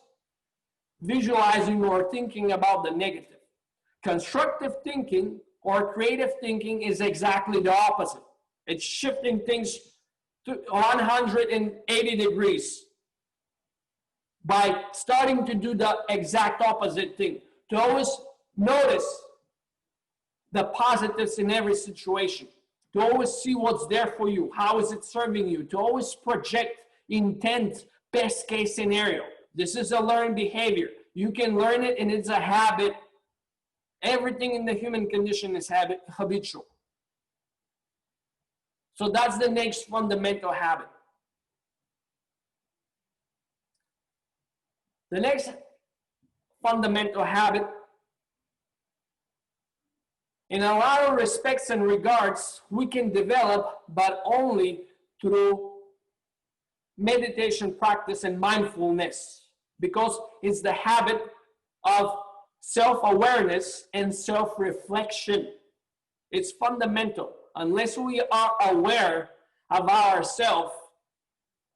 visualizing or thinking about the negative. Constructive thinking or creative thinking is exactly the opposite. It's shifting things to 180 degrees by starting to do the exact opposite thing, to always notice the positives in every situation, to always see what's there for you, how is it serving you, to always project intent, best case scenario. This is a learned behavior. You can learn it and it's a habit. Everything in the human condition is habitual. So that's the next fundamental habit. The next fundamental habit, in a lot of respects and regards, we can develop, but only through meditation practice and mindfulness, because it's the habit of self-awareness and self-reflection. It's fundamental. Unless we are aware of ourselves,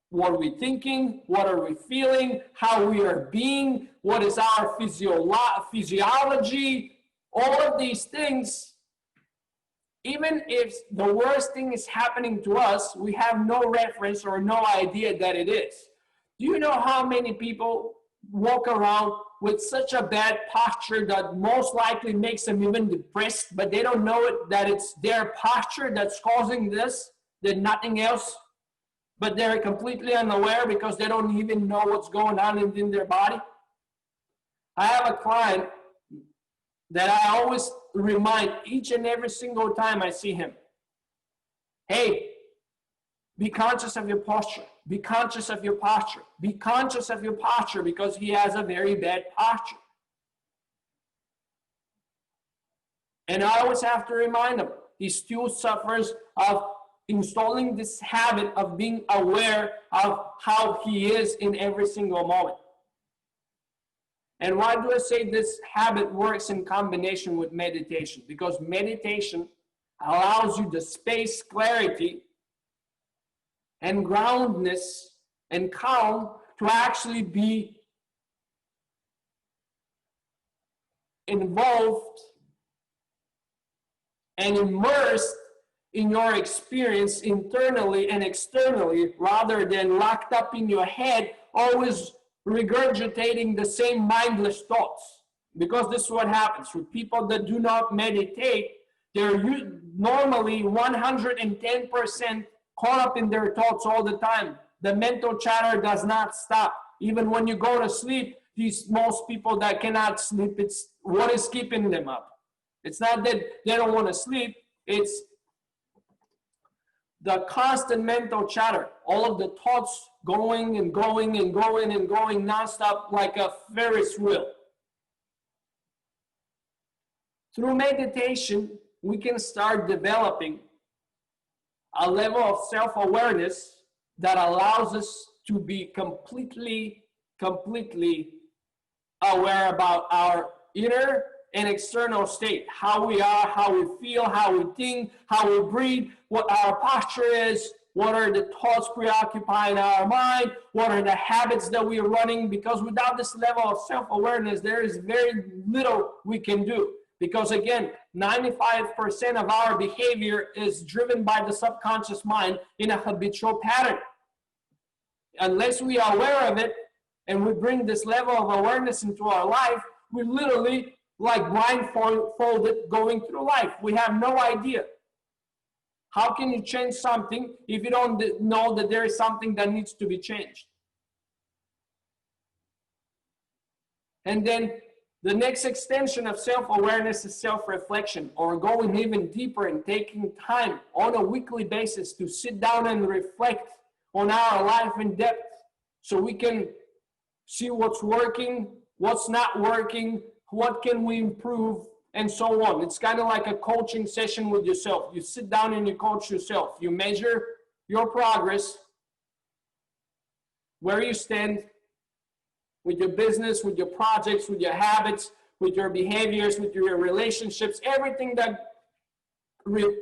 what are we thinking, what are we feeling, how we are being, what is our physiology, all of these things, even if the worst thing is happening to us, we have no reference or no idea that it is. Do you know how many people walk around with such a bad posture that most likely makes them even depressed, but they don't know it, that it's their posture that's causing this, that nothing else, but they're completely unaware because they don't even know what's going on in their body? I have a client that I always remind each and every single time I see him, hey, be conscious of your posture. Be conscious of your posture. Be conscious of your posture, because he has a very bad posture. And I always have to remind him, he still suffers of installing this habit of being aware of how he is in every single moment. And why do I say this habit works in combination with meditation? Because meditation allows you the space, clarity, and groundedness and calm to actually be involved and immersed in your experience internally and externally, rather than locked up in your head, always regurgitating the same mindless thoughts. Because this is what happens with people that do not meditate. They're normally 110% caught up in their thoughts all the time. The mental chatter does not stop. Even when you go to sleep, most people that cannot sleep, it's what is keeping them up. It's not that they don't want to sleep, it's the constant mental chatter, all of the thoughts going and going and going and going nonstop like a Ferris wheel. Through meditation, we can start developing a level of self-awareness that allows us to be completely aware about our inner and external state, how we are, how we feel, how we think, how we breathe, what our posture is, what are the thoughts preoccupying our mind, what are the habits that we are running. Because without this level of self-awareness, there is very little we can do. Because again, 95% of our behavior is driven by the subconscious mind in a habitual pattern. Unless we are aware of it and we bring this level of awareness into our life, we literally like blindfolded going through life. We have no idea. How can you change something if you don't know that there is something that needs to be changed? And then the next extension of self-awareness is self-reflection, or going even deeper and taking time on a weekly basis to sit down and reflect on our life in depth, so we can see what's working, what's not working, what can we improve, and so on. It's kind of like a coaching session with yourself. You sit down and you coach yourself. You measure your progress, where you stand with your business, with your projects, with your habits, with your behaviors, with your relationships, everything that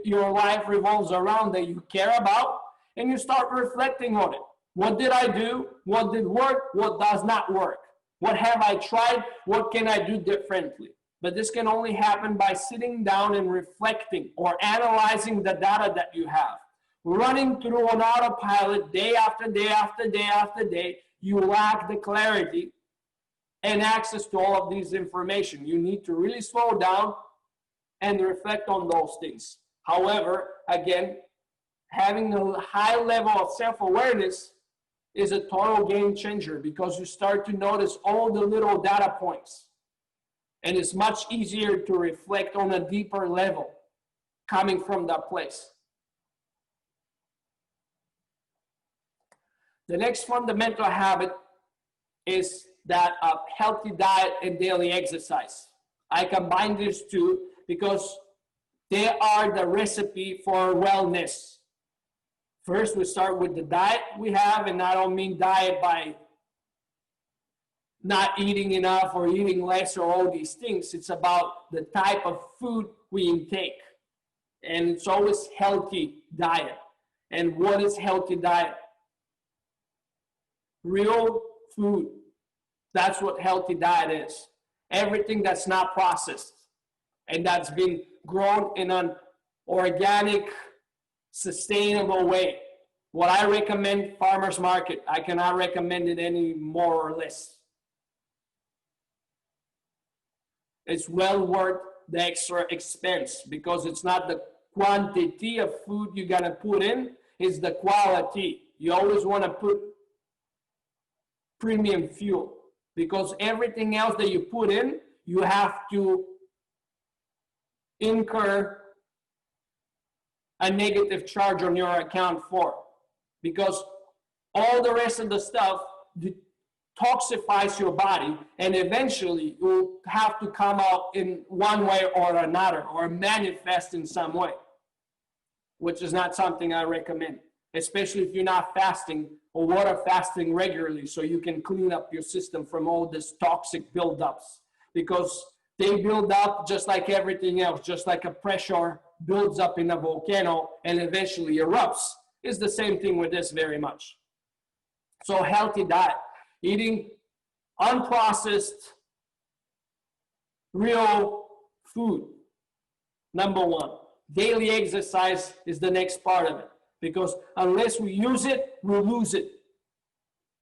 your life revolves around that you care about, and you start reflecting on it. What did I do? What did work? What does not work? What have I tried? What can I do differently? But this can only happen by sitting down and reflecting or analyzing the data that you have. Running through an autopilot day after day after day after day, you lack the clarity and access to all of these information. You need to really slow down and reflect on those things. However, again, having a high level of self-awareness is a total game changer, because you start to notice all the little data points. And it's much easier to reflect on a deeper level coming from that place. The next fundamental habit is that of healthy diet and daily exercise. I combine these two because they are the recipe for wellness. First, we start with the diet we have, and I don't mean diet by not eating enough or eating less or all these things. It's about the type of food we intake. And it's always healthy diet. And what is healthy diet? Real food. That's what healthy diet is. Everything that's not processed and that's been grown in an organic, sustainable way. What I recommend, farmers market. I cannot recommend it any more or less. It's well worth the extra expense because it's not the quantity of food you're gonna put in, it's the quality. You always wanna put premium fuel because everything else that you put in, you have to incur a negative charge on your account for, because all the rest of the stuff detoxifies your body, and eventually you'll have to come out in one way or another or manifest in some way, which is not something I recommend, especially if you're not fasting or water fasting regularly, so you can clean up your system from all this toxic buildups, because they build up just like everything else, just like a pressure builds up in a volcano and eventually erupts. It's the same thing with this very much. So healthy diet, eating unprocessed, real food. Number one, daily exercise is the next part of it, because unless we use it, we lose it.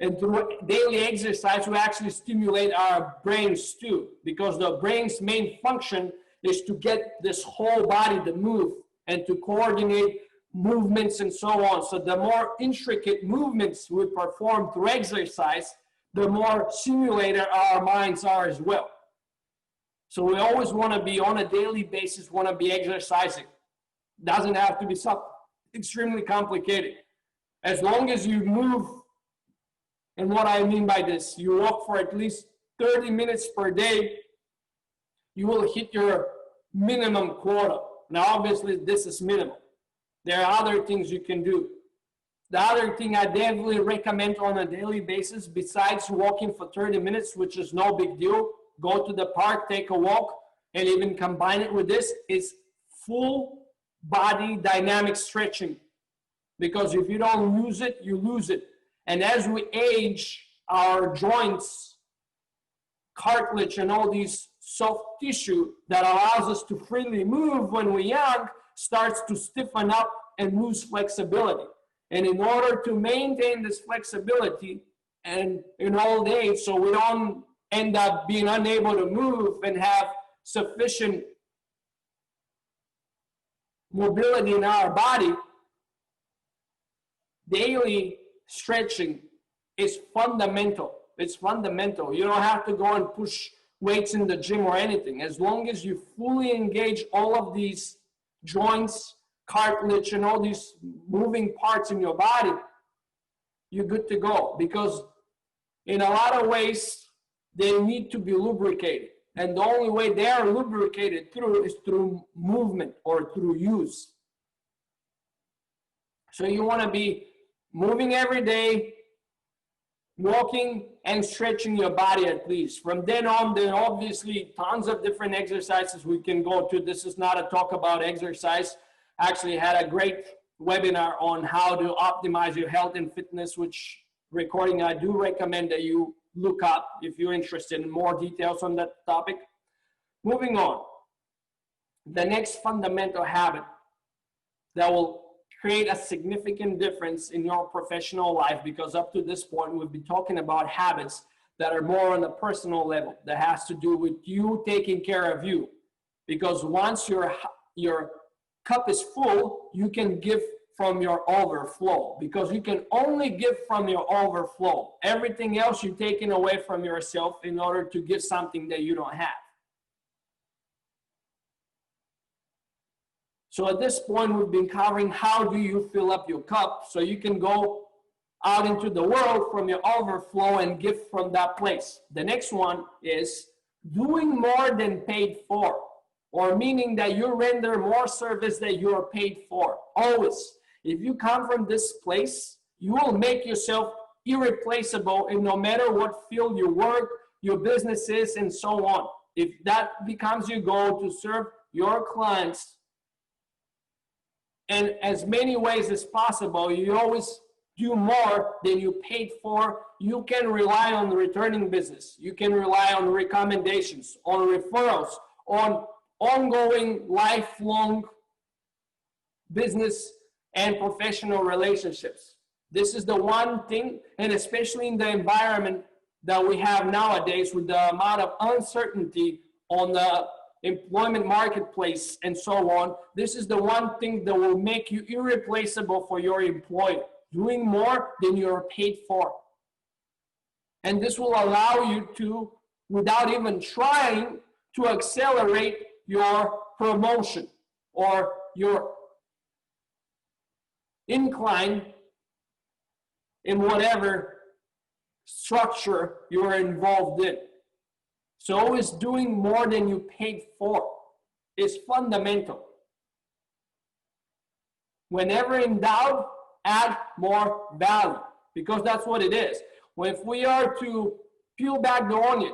And through daily exercise, we actually stimulate our brains too, because the brain's main function is to get this whole body to move and to coordinate movements and so on. So the more intricate movements we perform through exercise, the more stimulated our minds are as well. So we always want to be on a daily basis, want to be exercising. Doesn't have to be something extremely complicated. As long as you move, and what I mean by this, you walk for at least 30 minutes per day, you will hit your minimum quota. Now, obviously, this is minimum. There are other things you can do. The other thing I definitely recommend on a daily basis, besides walking for 30 minutes, which is no big deal, go to the park, take a walk, and even combine it with this, is full body dynamic stretching. Because if you don't use it, you lose it. And as we age, our joints, cartilage, and all these soft tissue that allows us to freely move when we're young starts to stiffen up and lose flexibility. And in order to maintain this flexibility and in old age, so we don't end up being unable to move and have sufficient mobility in our body, daily stretching is fundamental. It's fundamental. You don't have to go and push weights in the gym or anything. As long as you fully engage all of these joints, cartilage, and all these moving parts in your body, you're good to go. Because in a lot of ways, they need to be lubricated. And the only way they are lubricated through is through movement or through use. So you want to be moving every day, walking and stretching your body at least. From then on, then obviously tons of different exercises we can go to. This is not a talk about exercise. Actually had a great webinar on how to optimize your health and fitness, which recording I do recommend that you look up if you're interested in more details on that topic. Moving on, the next fundamental habit that will create a significant difference in your professional life, because up to this point we've been talking about habits that are more on a personal level, that has to do with you taking care of you. Because once your cup is full, you can give from your overflow, because you can only give from your overflow. Everything else you're taking away from yourself in order to give something that you don't have. So at this point, we've been covering how do you fill up your cup. So you can go out into the world from your overflow and give from that place. The next one is doing more than paid for, or meaning that you render more service than you are paid for. Always, if you come from this place, you will make yourself irreplaceable in no matter what field you work, your business is, and so on. If that becomes your goal, to serve your clients in as many ways as possible, you always do more than you paid for. You can rely on the returning business. You can rely on recommendations, on referrals, on ongoing, lifelong business and professional relationships. This is the one thing, and especially in the environment that we have nowadays with the amount of uncertainty on the employment marketplace and so on, this is the one thing that will make you irreplaceable for your employer, doing more than you're paid for. And this will allow you to, without even trying, to accelerate your promotion or your incline in whatever structure you are involved in. So always doing more than you paid for is fundamental. Whenever in doubt, add more value, because that's what it is. Well, if we are to peel back the onion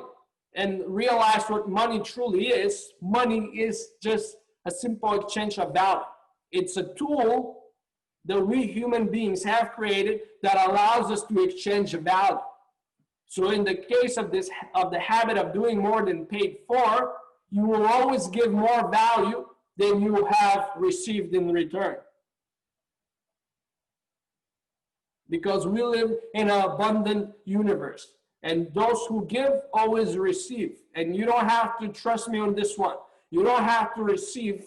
and realize what money truly is, money is just a simple exchange of value. It's a tool that we human beings have created that allows us to exchange value. So in the case of the habit of doing more than paid for, you will always give more value than you have received in return. Because we live in an abundant universe, and those who give always receive. And you don't have to trust me on this one. You don't have to receive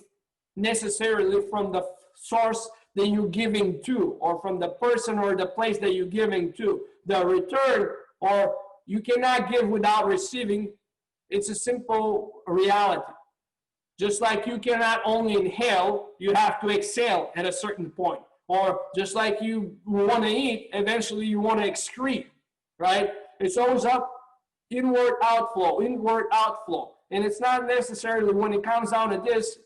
necessarily from the source that you're giving to, or from the person or the place that you're giving to. The return, or you cannot give without receiving. It's a simple reality. Just like you cannot only inhale, you have to exhale at a certain point. Or just like you want to eat, eventually you want to excrete, right? It's always up, inward outflow, inward outflow. And it's not necessarily, when it comes down to this,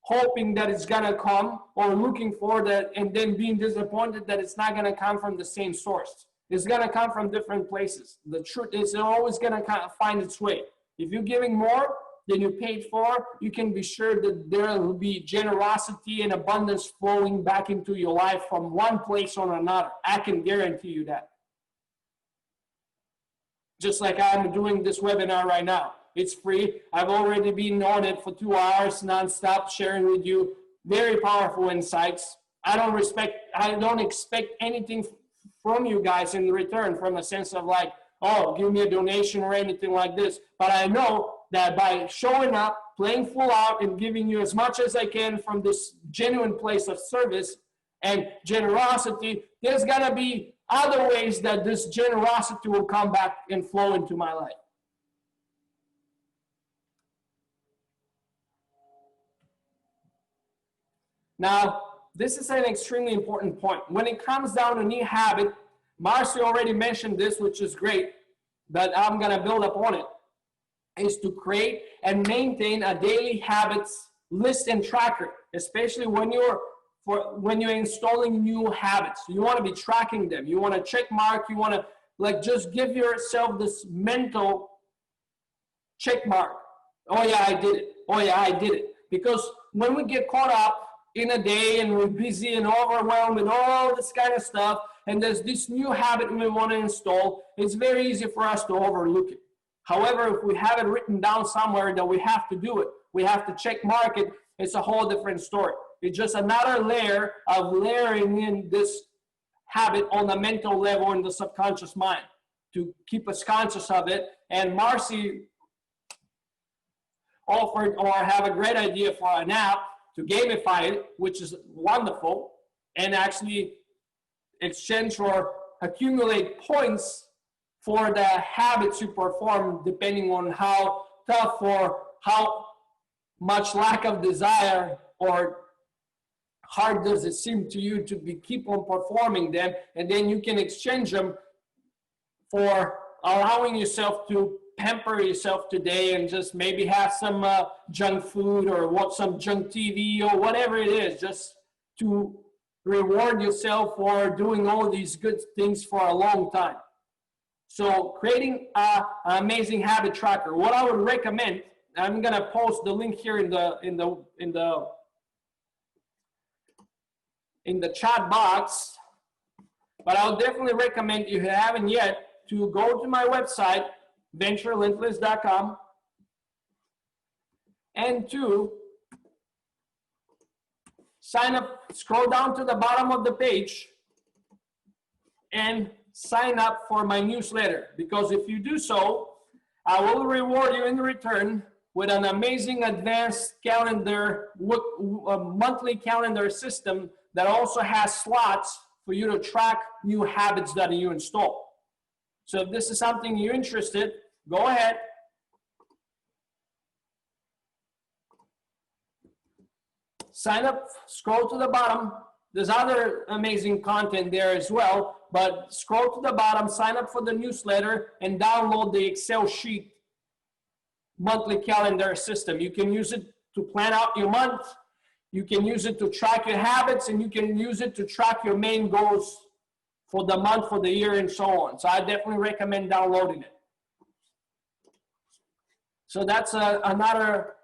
hoping that it's going to come, or looking for that and then being disappointed that it's not going to come from the same source. It's going to come from different places. The truth is, it's always going to find its way. If you're giving more than you paid for, you can be sure that there will be generosity and abundance flowing back into your life from one place or another. I can guarantee you that. Just like I'm doing this webinar right now. It's free. I've already been on it for 2 hours nonstop, sharing with you very powerful insights. I don't expect anything from you guys in return, from a sense of like, oh, give me a donation or anything like this. But I know that by showing up, playing full out, and giving you as much as I can from this genuine place of service and generosity, there's gonna be other ways that this generosity will come back and flow into my life. Now, this is an extremely important point. When it comes down to new habit, Marcy already mentioned this, which is great, but I'm gonna build up on it, is to create and maintain a daily habits list and tracker, especially when you're installing new habits. You wanna be tracking them. You wanna check mark, you wanna just give yourself this mental check mark. Oh yeah, I did it. Oh yeah, I did it. Because when we get caught up in a day and we're busy and overwhelmed with all this kind of stuff, and there's this new habit we want to install, it's very easy for us to overlook it. However, if we have it written down somewhere that we have to do it, we have to check mark it, it's a whole different story. It's just another layer of layering in this habit on the mental level in the subconscious mind to keep us conscious of it. And Marcy offered or have a great idea for an app to gamify it, which is wonderful, and actually exchange or accumulate points for the habits you perform, depending on how tough or how much lack of desire or hard does it seem to you to keep on performing them, and then you can exchange them for allowing yourself to pamper yourself today and just maybe have some junk food or watch some junk TV or whatever it is, just to reward yourself for doing all these good things for a long time. So creating an amazing habit tracker. What I would recommend, I'm gonna post the link here in the chat box, but I would definitely recommend, if you haven't yet, to go to my website, venturelimitless.com, and to sign up, scroll down to the bottom of the page and sign up for my newsletter. Because if you do so, I will reward you in return with an amazing advanced calendar, monthly calendar system that also has slots for you to track new habits that you install. So if this is something you're interested, go ahead. Sign up, scroll to the bottom. There's other amazing content there as well, but scroll to the bottom, sign up for the newsletter, and download the Excel sheet monthly calendar system. You can use it to plan out your month. You can use it to track your habits, and you can use it to track your main goals for the month, for the year, and so on. So I definitely recommend downloading it. So that's another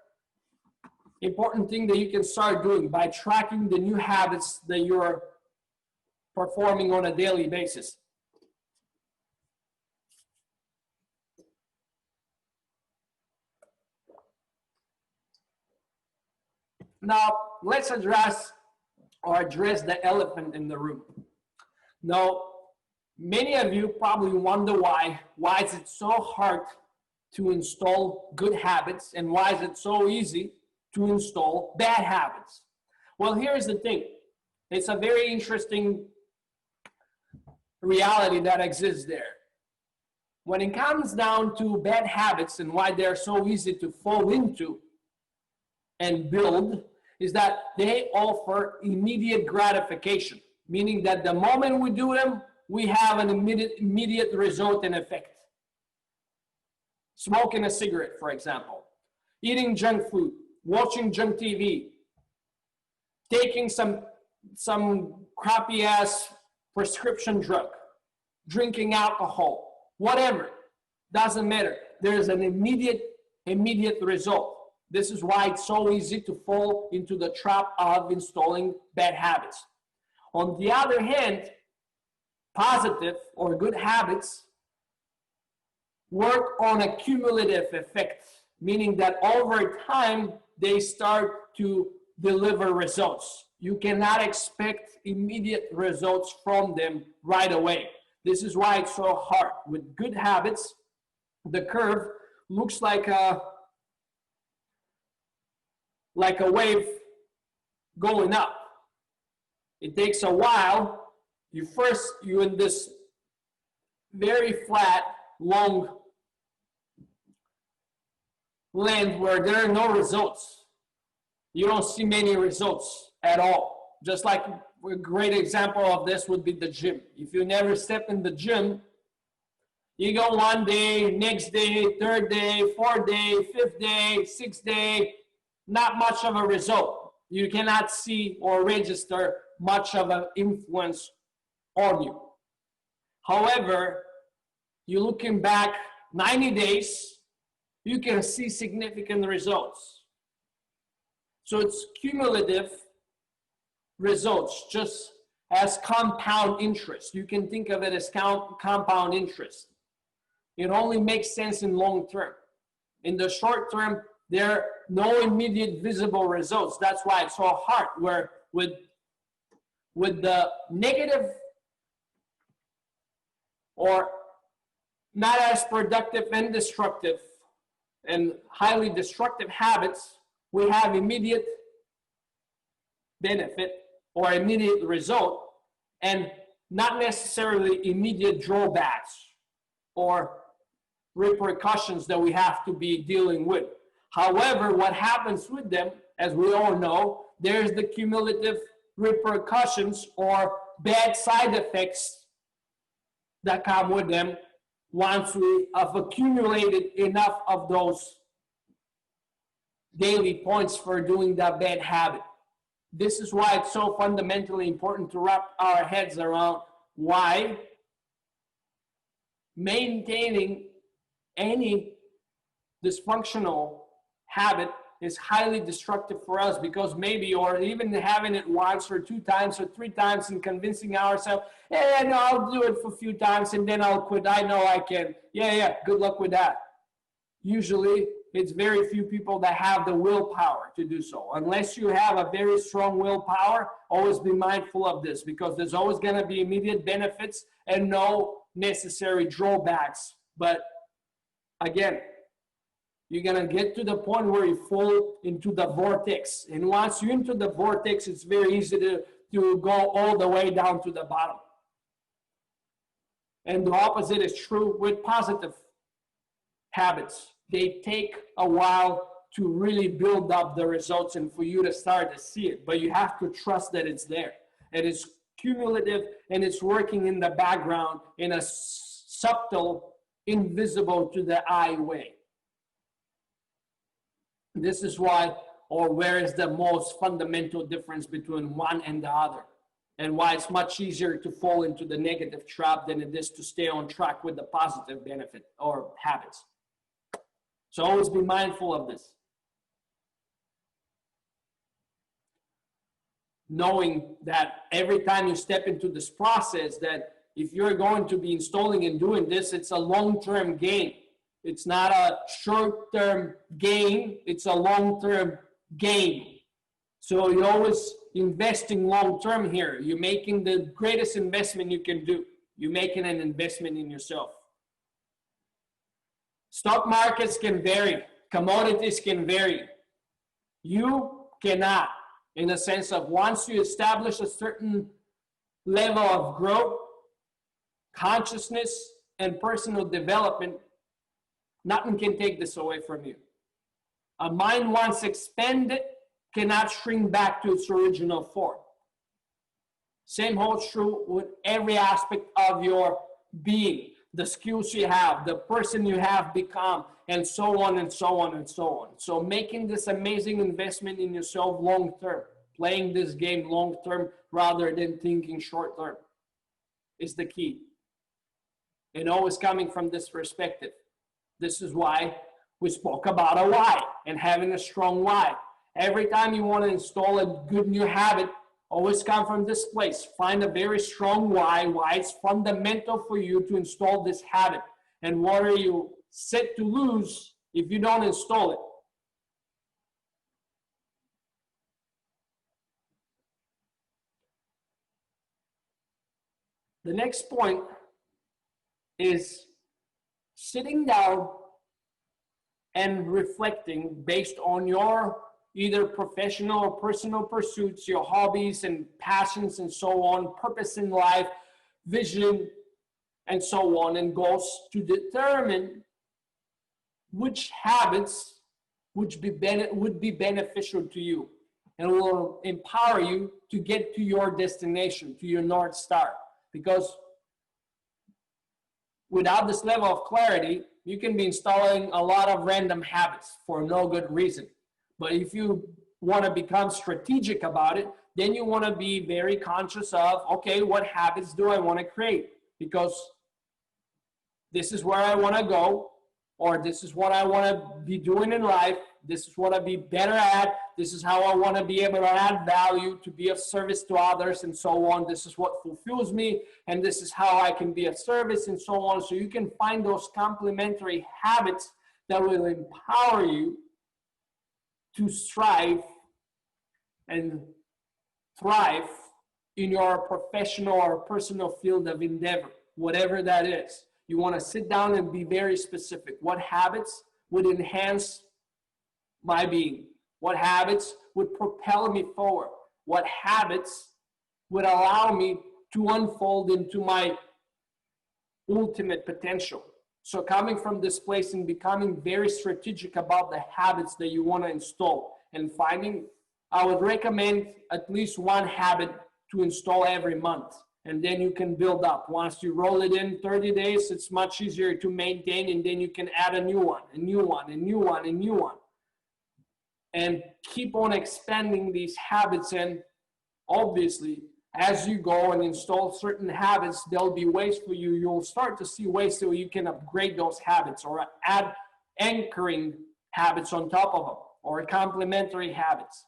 important thing that you can start doing by tracking the new habits that you're performing on a daily basis. Now, let's address the elephant in the room. Now, many of you probably wonder why is it so hard to install good habits, and why is it so easy to install bad habits? Well, here's the thing. It's a very interesting reality that exists there. When it comes down to bad habits and why they're so easy to fall into and build, is that they offer immediate gratification, meaning that the moment we do them, we have an immediate result and effect. Smoking a cigarette, for example, eating junk food, watching junk TV, taking some crappy ass prescription drug, drinking alcohol, whatever, doesn't matter. There's an immediate result. This is why it's so easy to fall into the trap of installing bad habits. On the other hand, positive or good habits work on a cumulative effect, meaning that over time, they start to deliver results. You cannot expect immediate results from them right away. This is why it's so hard. With good habits, the curve looks like a wave going up. It takes a while. You're in this very flat, long land where there are no results. You don't see many results at all. Just like a great example of this would be the gym. If you never step in the gym, you go one day, next day, third day, fourth day, fifth day, sixth day, not much of a result. You cannot see or register much of an influence on you. However, you're looking back 90 days, you can see significant results. So it's cumulative results, just as compound interest. You can think of it as compound interest. It only makes sense in long term. In the short term, there are no immediate visible results. That's why it's so hard, where with the negative or not as productive and destructive and highly destructive habits, we have immediate benefit or immediate result, and not necessarily immediate drawbacks or repercussions that we have to be dealing with. However, what happens with them, as we all know, there's the cumulative repercussions or bad side effects that come with them once we have accumulated enough of those daily points for doing that bad habit. This is why it's so fundamentally important to wrap our heads around why maintaining any dysfunctional habit is highly destructive for us, because maybe, or even having it once or 2 times or 3 times and convincing ourselves, hey, no, I'll do it for a few times and then I'll quit. I know I can. Yeah, good luck with that. Usually, it's very few people that have the willpower to do so. Unless you have a very strong willpower, always be mindful of this, because there's always going to be immediate benefits and no necessary drawbacks. But again, you're going to get to the point where you fall into the vortex. And once you're into the vortex, it's very easy to go all the way down to the bottom. And the opposite is true with positive habits. They take a while to really build up the results and for you to start to see it. But you have to trust that it's there. It is cumulative and it's working in the background in a subtle, invisible to the eye way. This is why, or where is the most fundamental difference between one and the other, and why it's much easier to fall into the negative trap than it is to stay on track with the positive benefit or habits. So always be mindful of this. Knowing that every time you step into this process, that if you're going to be installing and doing this, it's a long-term gain. It's not a short-term gain, it's a long-term gain. So you're always investing long-term here. You're making the greatest investment you can do. You're making an investment in yourself. Stock markets can vary. Commodities can vary. You cannot, in the sense of once you establish a certain level of growth, consciousness, and personal development, nothing can take this away from you. A mind once expanded cannot shrink back to its original form. Same holds true with every aspect of your being, the skills you have, the person you have become, and so on and so on and so on. So making this amazing investment in yourself long term, playing this game long term rather than thinking short term is the key. And always coming from this perspective. This is why we spoke about a why and having a strong why. Every time you want to install a good new habit, always come from this place. Find a very strong why it's fundamental for you to install this habit. And what are you set to lose if you don't install it? The next point is sitting down and reflecting based on your either professional or personal pursuits, your hobbies and passions and so on, purpose in life, vision, and so on, and goals to determine which habits would be beneficial to you and will empower you to get to your destination, to your North Star. Because without this level of clarity, you can be installing a lot of random habits for no good reason. But if you want to become strategic about it, then you want to be very conscious of, okay, what habits do I want to create? Because this is where I want to go, or this is what I want to be doing in life. This is what I'll be better at. This is how I want to be able to add value, to be of service to others, and so on. This is what fulfills me, and this is how I can be of service, and so on. So you can find those complementary habits that will empower you to strive and thrive in your professional or personal field of endeavor, whatever that is. You want to sit down and be very specific. What habits would enhance my being? What habits would propel me forward? What habits would allow me to unfold into my ultimate potential? So coming from this place and becoming very strategic about the habits that you want to install and finding I would recommend at least one habit to install every month. And then you can build up. Once you roll it in 30 days, it's much easier to maintain, and then you can add a new one, a new one, a new one, a new one. And keep on expanding these habits. And obviously, as you go and install certain habits, there'll be ways for you. You'll start to see ways so you can upgrade those habits or add anchoring habits on top of them or complementary habits,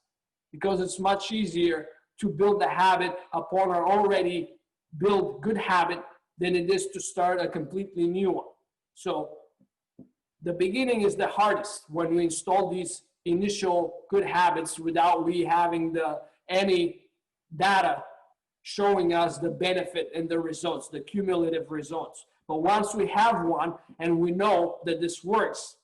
because it's much easier to build a habit upon an already built good habit than it is to start a completely new one. So the beginning is the hardest when we install these initial good habits without we having any data showing us the benefit and the results, the cumulative results. But once we have one and we know that this works,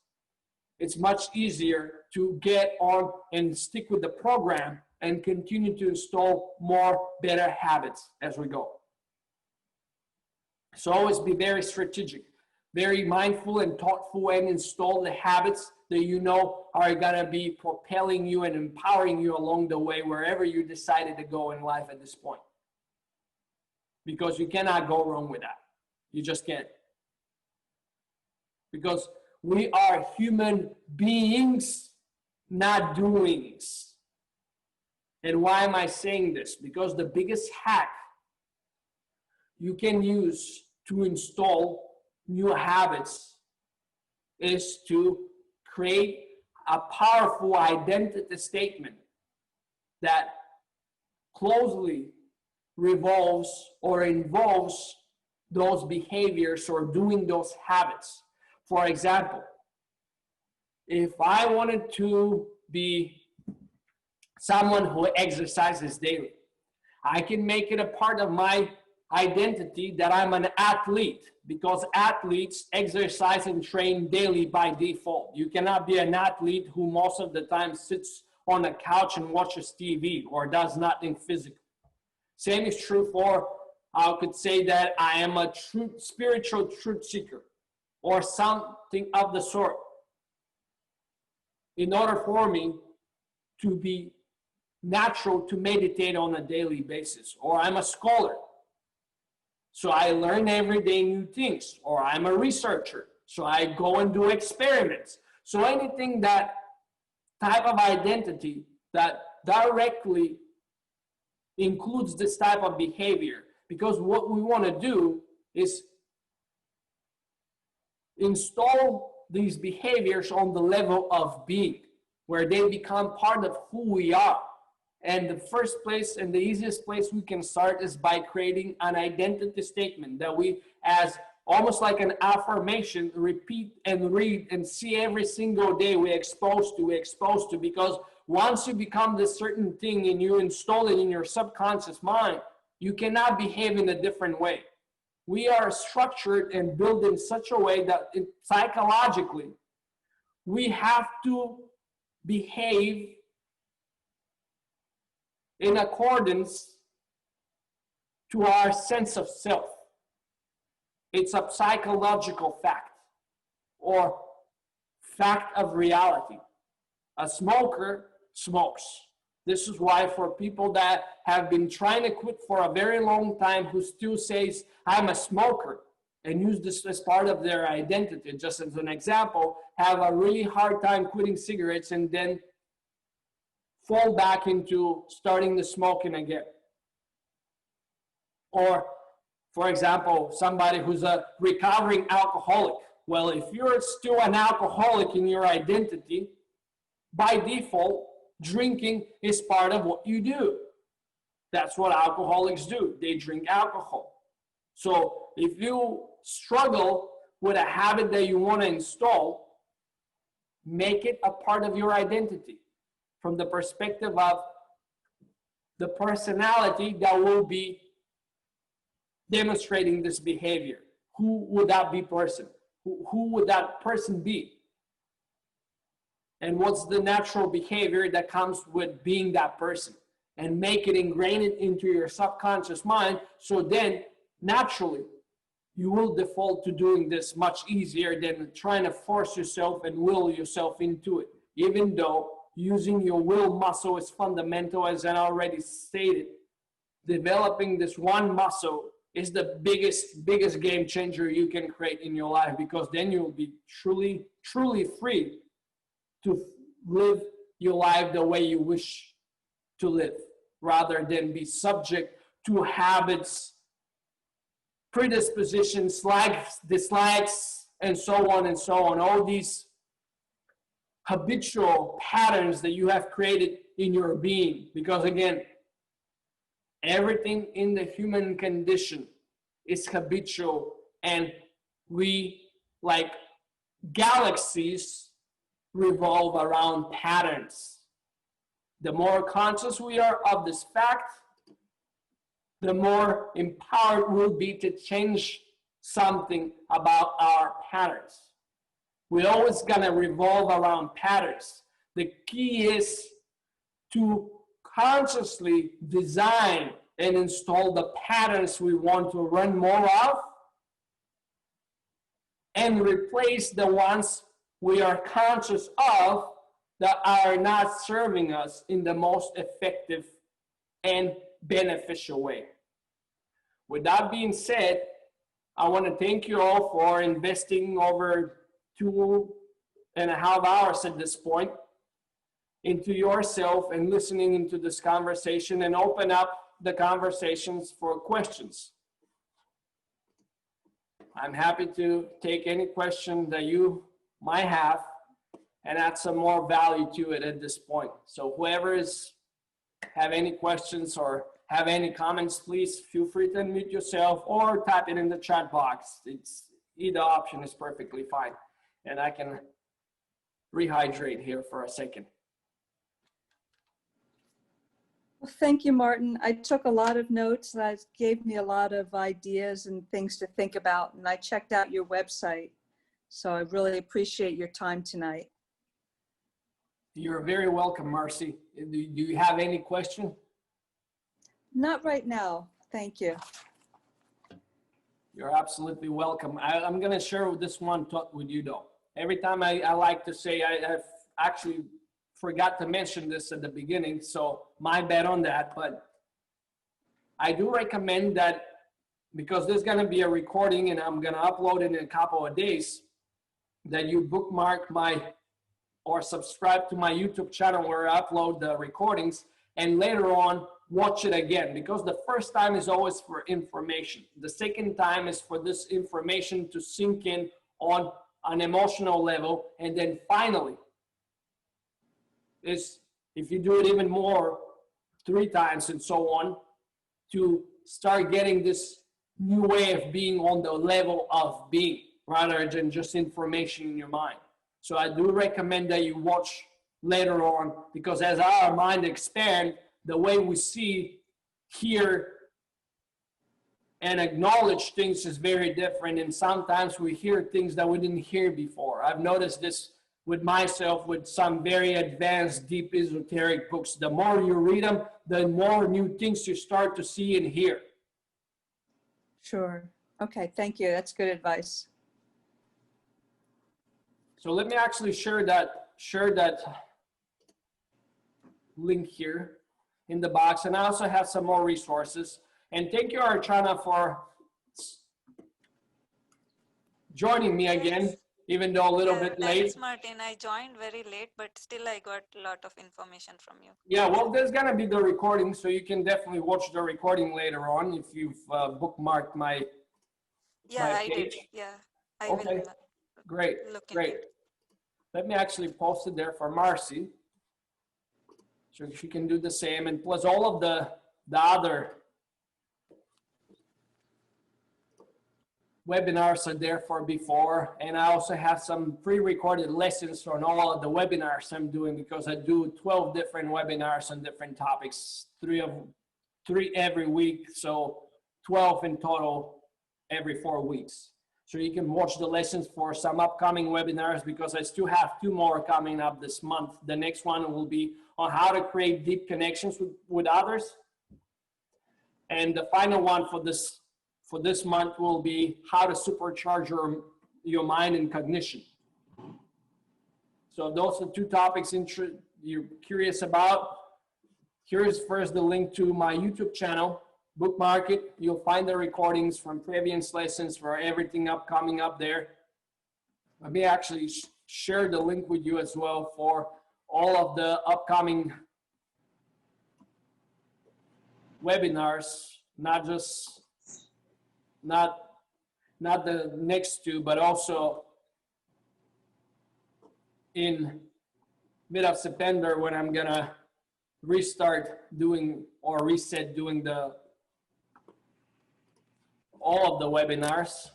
it's much easier to get on and stick with the program and continue to install more better habits as we go. So always be very strategic, very mindful and thoughtful, and install the habits that you know are going to be propelling you and empowering you along the way wherever you decided to go in life at this point. Because you cannot go wrong with that. You just can't. Because we are human beings, not doings. And why am I saying this? Because the biggest hack you can use to install new habits is to create a powerful identity statement that closely revolves or involves those behaviors or doing those habits. For example, if I wanted to be someone who exercises daily, I can make it a part of my identity that I'm an athlete, because athletes exercise and train daily by default. You cannot be an athlete who most of the time sits on a couch and watches TV or does nothing physical. Same is true for, I could say that I am a spiritual truth seeker or something of the sort. In order for me to be natural to meditate on a daily basis, or I'm a scholar, so I learn every day new things, or I'm a researcher, so I go and do experiments. So anything that type of identity that directly includes this type of behavior, because what we want to do is install these behaviors on the level of being, where they become part of who we are. And the first place and the easiest place we can start is by creating an identity statement that we, as almost like an affirmation, repeat and read and see every single day we're exposed to, because once you become this certain thing and you install it in your subconscious mind, you cannot behave in a different way. We are structured and built in such a way that psychologically, we have to behave in accordance to our sense of self. It's a psychological fact or fact of reality. A smoker smokes. This is why for people that have been trying to quit for a very long time, who still says, I'm a smoker, and use this as part of their identity, just as an example, have a really hard time quitting cigarettes and then fall back into starting the smoking again. Or, for example, somebody who's a recovering alcoholic. Well, if you're still an alcoholic in your identity, by default, drinking is part of what you do. That's what alcoholics do. They drink alcohol. So if you struggle with a habit that you want to install, make it a part of your identity from the perspective of the personality that will be demonstrating this behavior. Who would that be person? Who would that person be? And what's the natural behavior that comes with being that person? And make it ingrained into your subconscious mind, so then naturally you will default to doing this much easier than trying to force yourself and will yourself into it, even though using your will muscle is fundamental, as I already stated. Developing this one muscle is the biggest game changer you can create in your life, because then you'll be truly free to live your life the way you wish to live, rather than be subject to habits, predispositions, likes, dislikes, and so on and so on. All these habitual patterns that you have created in your being. Because again, everything in the human condition is habitual, and we, like galaxies, revolve around patterns. The more conscious we are of this fact, the more empowered we'll be to change something about our patterns. We're always gonna revolve around patterns. The key is to consciously design and install the patterns we want to run more of, and replace the ones we are conscious of that are not serving us in the most effective and beneficial way. With that being said, I want to thank you all for investing over 2.5 hours at this point into yourself and listening into this conversation, and open up the conversations for questions. I'm happy to take any question that you might have and add some more value to it at this point. So whoever have any questions or have any comments, please feel free to unmute yourself or type it in the chat box. Either option is perfectly fine. And I can rehydrate here for a second. Well, thank you, Martin. I took a lot of notes. That gave me a lot of ideas and things to think about. And I checked out your website. So I really appreciate your time tonight. You're very welcome, Marcy. Do you have any question? Not right now. Thank you. You're absolutely welcome. I'm going to share this one thought with you, though. Every time I like to say, I've actually forgot to mention this at the beginning, so my bad on that. But I do recommend that, because there's going to be a recording and I'm going to upload it in a couple of days, that you bookmark or subscribe to my YouTube channel where I upload the recordings, and later on watch it again, because the first time is always for information. The second time is for this information to sink in on an emotional level, and then finally is, if you do it even more, 3 times and so on, to start getting this new way of being on the level of being, rather than just information in your mind. So I do recommend that you watch later on, because as our mind expands, the way we see, hear, and acknowledge things is very different. And sometimes we hear things that we didn't hear before. I've noticed this with myself, with some very advanced, deep esoteric books. The more you read them, the more new things you start to see and hear. Sure. Okay, thank you. That's good advice. So let me actually share that link here in the box. And I also have some more resources. And thank you, Archana, for joining me again, even though a little bit late. Thanks, Martin. I joined very late, but still I got a lot of information from you. Yeah, well, there's going to be the recording, so you can definitely watch the recording later on if you've bookmarked my I page. did. Yeah, I Okay. will. Great, great. Let me actually post it there for Marcy, so she can do the same, and plus all of the other webinars are there for before. And I also have some pre-recorded lessons on all of the webinars I'm doing, because I do 12 different webinars on different topics, three every week, so 12 in total every 4 weeks. So you can watch the lessons for some upcoming webinars, because I still have 2 more coming up this month. The next one will be on how to create deep connections with others. And the final one for this month will be how to supercharge your mind and cognition. So those are 2 topics you're curious about, here's first the link to my YouTube channel, bookmark it. You'll find the recordings from previous lessons for everything coming up there. Let me actually share the link with you as well for all of the upcoming webinars, not the next two, but also in mid of September when I'm gonna restart doing or reset doing all of the webinars.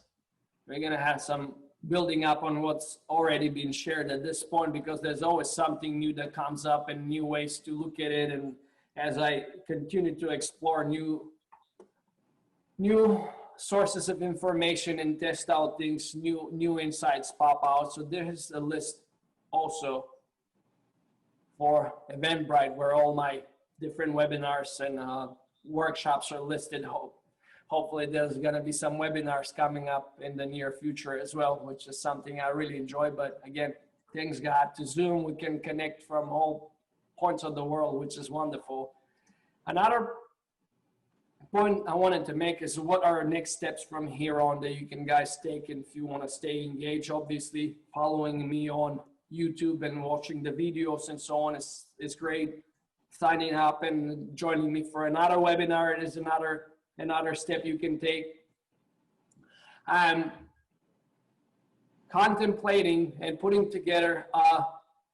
We're gonna have some building up on what's already been shared at this point, because there's always something new that comes up and new ways to look at it. And as I continue to explore new sources of information and test out things, new insights pop out. So there's a list also for Eventbrite where all my different webinars and workshops are listed. Hopefully there's going to be some webinars coming up in the near future as well, which is something I really enjoy. But again, things got to Zoom. We can connect from all points of the world, which is wonderful. Another point I wanted to make is what are our next steps from here on that you can guys take, and if you want to stay engaged. Obviously following me on YouTube and watching the videos and so on is great. Signing up and joining me for another webinar is another step you can take. I'm contemplating and putting together a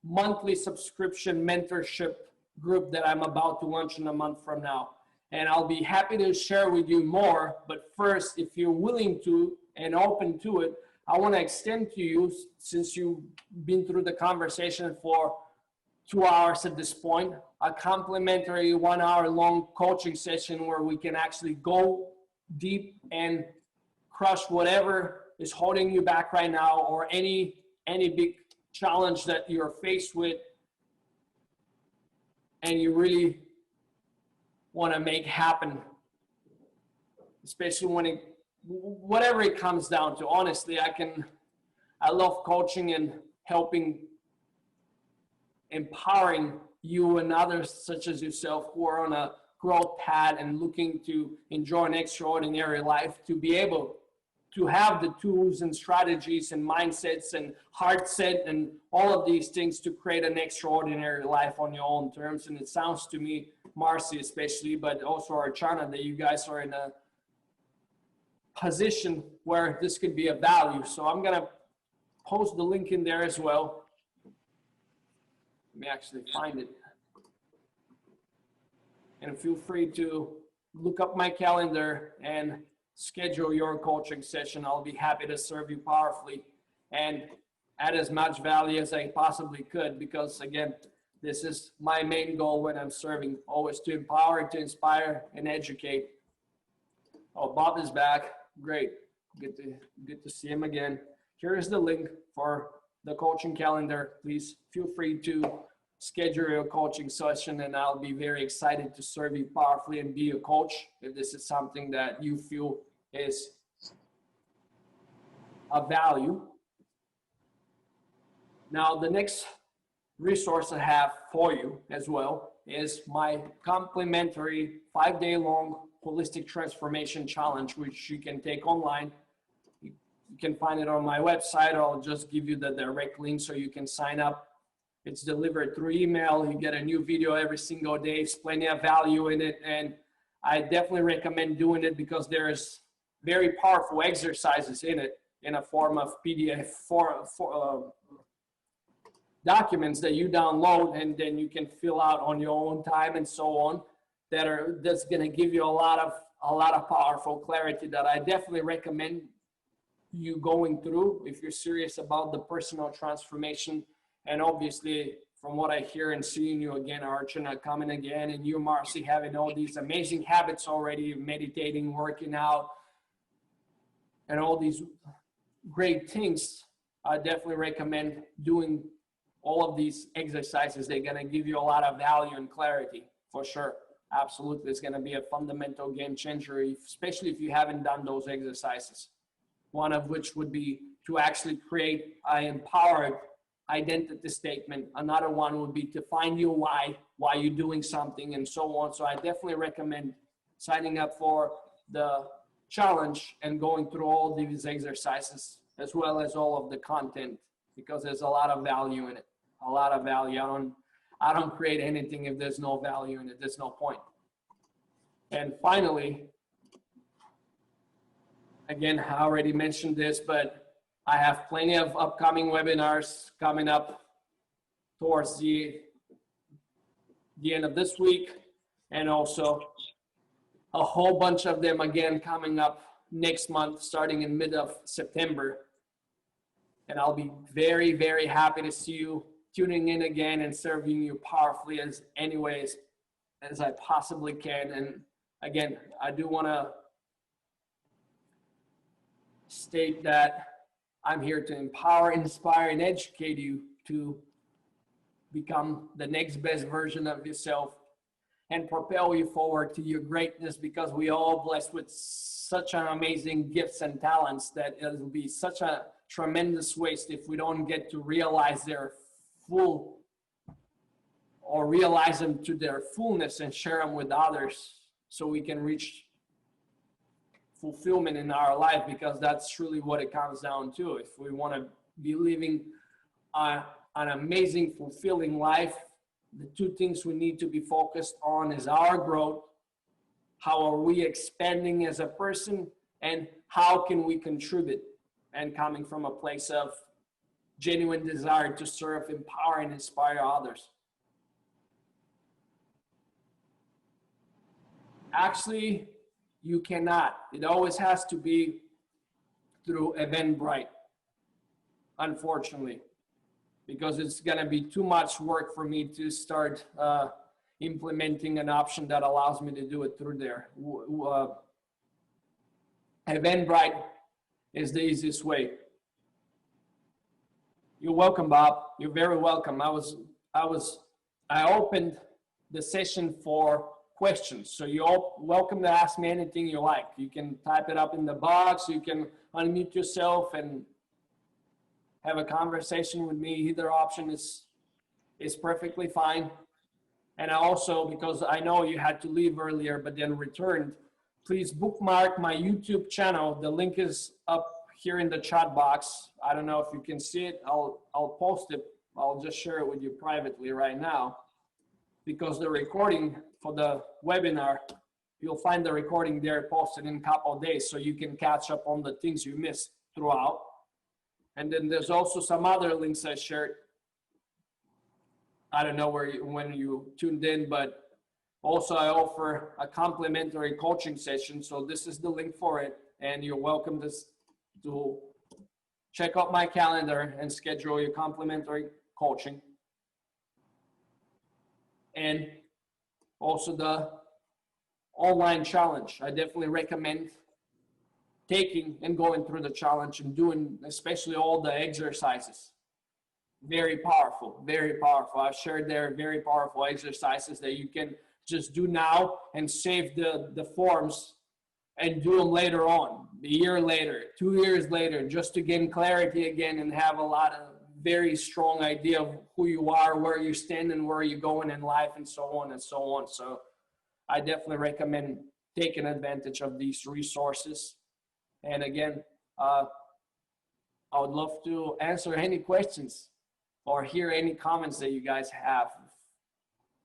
monthly subscription mentorship group that I'm about to launch in a month from now. And I'll be happy to share with you more. But first, if you're willing to and open to it, I want to extend to you, since you've been through the conversation for 2 hours at this point, a complimentary 1 hour long coaching session where we can actually go deep and crush whatever is holding you back right now, or any big challenge that you're faced with and you really want to make happen, especially when whatever it comes down to. Honestly, I love coaching and helping, empowering you and others such as yourself who are on a growth path and looking to enjoy an extraordinary life, to be able to have the tools and strategies and mindsets and heart set and all of these things to create an extraordinary life on your own terms. And it sounds to me, Marcy especially, but also Archana, that you guys are in a position where this could be of value. So I'm gonna post the link in there as well. Let me actually find it. And feel free to look up my calendar and schedule your coaching session. I'll be happy to serve you powerfully and add as much value as I possibly could, because again, this is my main goal when I'm serving, always to empower, to inspire, and educate. Oh, Bob is back. Great. Good to see him again. Here is the link for the coaching calendar. Please feel free to schedule your coaching session, and I'll be very excited to serve you powerfully and be a coach if this is something that you feel is of value. Now, the next resource I have for you as well is my complimentary 5-day-long holistic transformation challenge, which you can take online. You can find it on my website, or I'll just give you the direct link so you can sign up. It's delivered through email. You get a new video every single day. There's plenty of value in it, and I definitely recommend doing it because there's very powerful exercises in it in a form of PDF documents that you download, and then you can fill out on your own time and so on. That's going to give you a lot of powerful clarity that I definitely recommend you going through if you're serious about the personal transformation. And obviously, from what I hear and seeing you again, Archana, coming again, and you, Marcy, having all these amazing habits already, meditating, working out, and all these great things, I definitely recommend doing all of these exercises. They're going to give you a lot of value and clarity, for sure. Absolutely. It's going to be a fundamental game changer, especially if you haven't done those exercises. One of which would be to actually create an empowered identity statement. Another one would be to find your why you're doing something, and so on. So I definitely recommend signing up for the challenge and going through all these exercises as well as all of the content, because there's a lot of value in it. A lot of value. I don't create anything if there's no value in it. There's no point. And finally, again, I already mentioned this, but I have plenty of upcoming webinars coming up towards the end of this week, and also a whole bunch of them again coming up next month, starting in mid of September. And I'll be very, very happy to see you tuning in again and serving you powerfully as anyways as I possibly can. And again, I do want to state that I'm here to empower, inspire, and educate you to become the next best version of yourself and propel you forward to your greatness, because we are all blessed with such an amazing gifts and talents that it will be such a tremendous waste if we don't get to realize their full, or realize them to their fullness and share them with others, so we can reach fulfillment in our life, because that's truly what it comes down to. If we want to be living an amazing, fulfilling life, the two things we need to be focused on is our growth. How are we expanding as a person, and how can we contribute, and coming from a place of genuine desire to serve, empower, and inspire others. Actually, you cannot. It always has to be through Eventbrite, unfortunately, because it's going to be too much work for me to start implementing an option that allows me to do it through there. Eventbrite is the easiest way. You're welcome, Bob. You're very welcome. I opened the session for questions, so you're all welcome to ask me anything you like. You can type it up in the box. You can unmute yourself and have a conversation with me. Either option is perfectly fine. And I also, because I know you had to leave earlier but then returned, please bookmark my YouTube channel. The link is up here in the chat box. I don't know if you can see it. I'll post it. I'll just share it with you privately right now, because the recording for the webinar, you'll find the recording there posted in a couple of days, so you can catch up on the things you missed throughout. And then there's also some other links I shared. I don't know when you tuned in, but also I offer a complimentary coaching session. So this is the link for it, and you're welcome to check out my calendar and schedule your complimentary coaching. And also the online challenge. I definitely recommend taking and going through the challenge and doing especially all the exercises. Very powerful, very powerful. I've shared there very powerful exercises that you can just do now and save the forms and do them later on, a year later, 2 years later, just to gain clarity again and have a lot of very strong idea of who you are, where you stand, and where you're going in life, and so on and so on. So I definitely recommend taking advantage of these resources. And again, I would love to answer any questions or hear any comments that you guys have.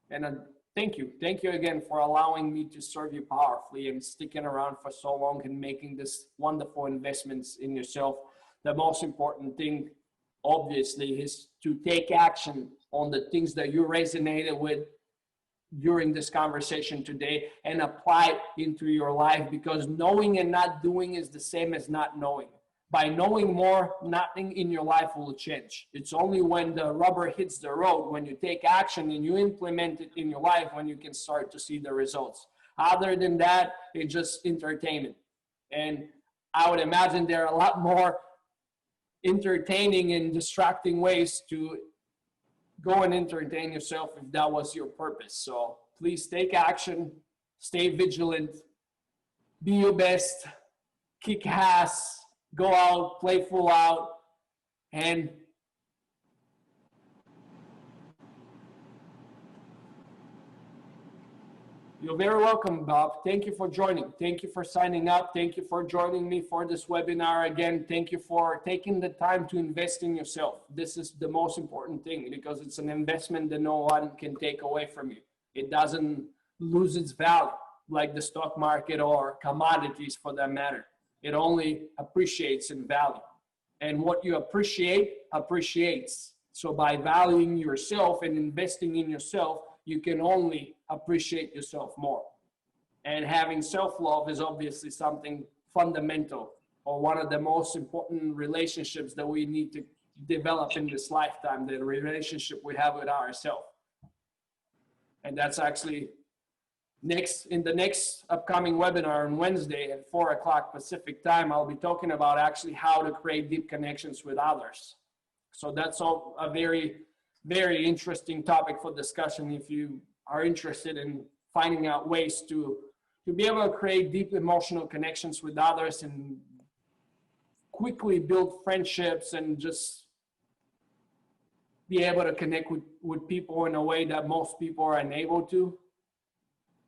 And thank you again for allowing me to serve you powerfully and sticking around for so long and making this wonderful investments in yourself. The most important thing, obviously, is to take action on the things that you resonated with during this conversation today and apply it into your life, because knowing and not doing is the same as not knowing. By knowing more, nothing in your life will change. It's only when the rubber hits the road, when you take action and you implement it in your life, when you can start to see the results. Other than that, it's just entertainment. And I would imagine there are a lot more entertaining and distracting ways to go and entertain yourself if that was your purpose. So please take action, stay vigilant, be your best, kick ass, go out, play full out, and You're very welcome, Bob. Thank you for joining. Thank you for signing up. Thank you for joining me for this webinar. Again, thank you for taking the time to invest in yourself. This is the most important thing because it's an investment that no one can take away from you. It doesn't lose its value like the stock market or commodities for that matter. It only appreciates in value. And what you appreciate, appreciates. So by valuing yourself and investing in yourself, you can only appreciate yourself more. And having self-love is obviously something fundamental, or one of the most important relationships that we need to develop in this lifetime, the relationship we have with ourselves. And that's actually in the next upcoming webinar on Wednesday at 4 o'clock Pacific time, I'll be talking about actually how to create deep connections with others. So that's all a very, very interesting topic for discussion if you are interested in finding out ways to be able to create deep emotional connections with others and quickly build friendships and just be able to connect with people in a way that most people are unable to.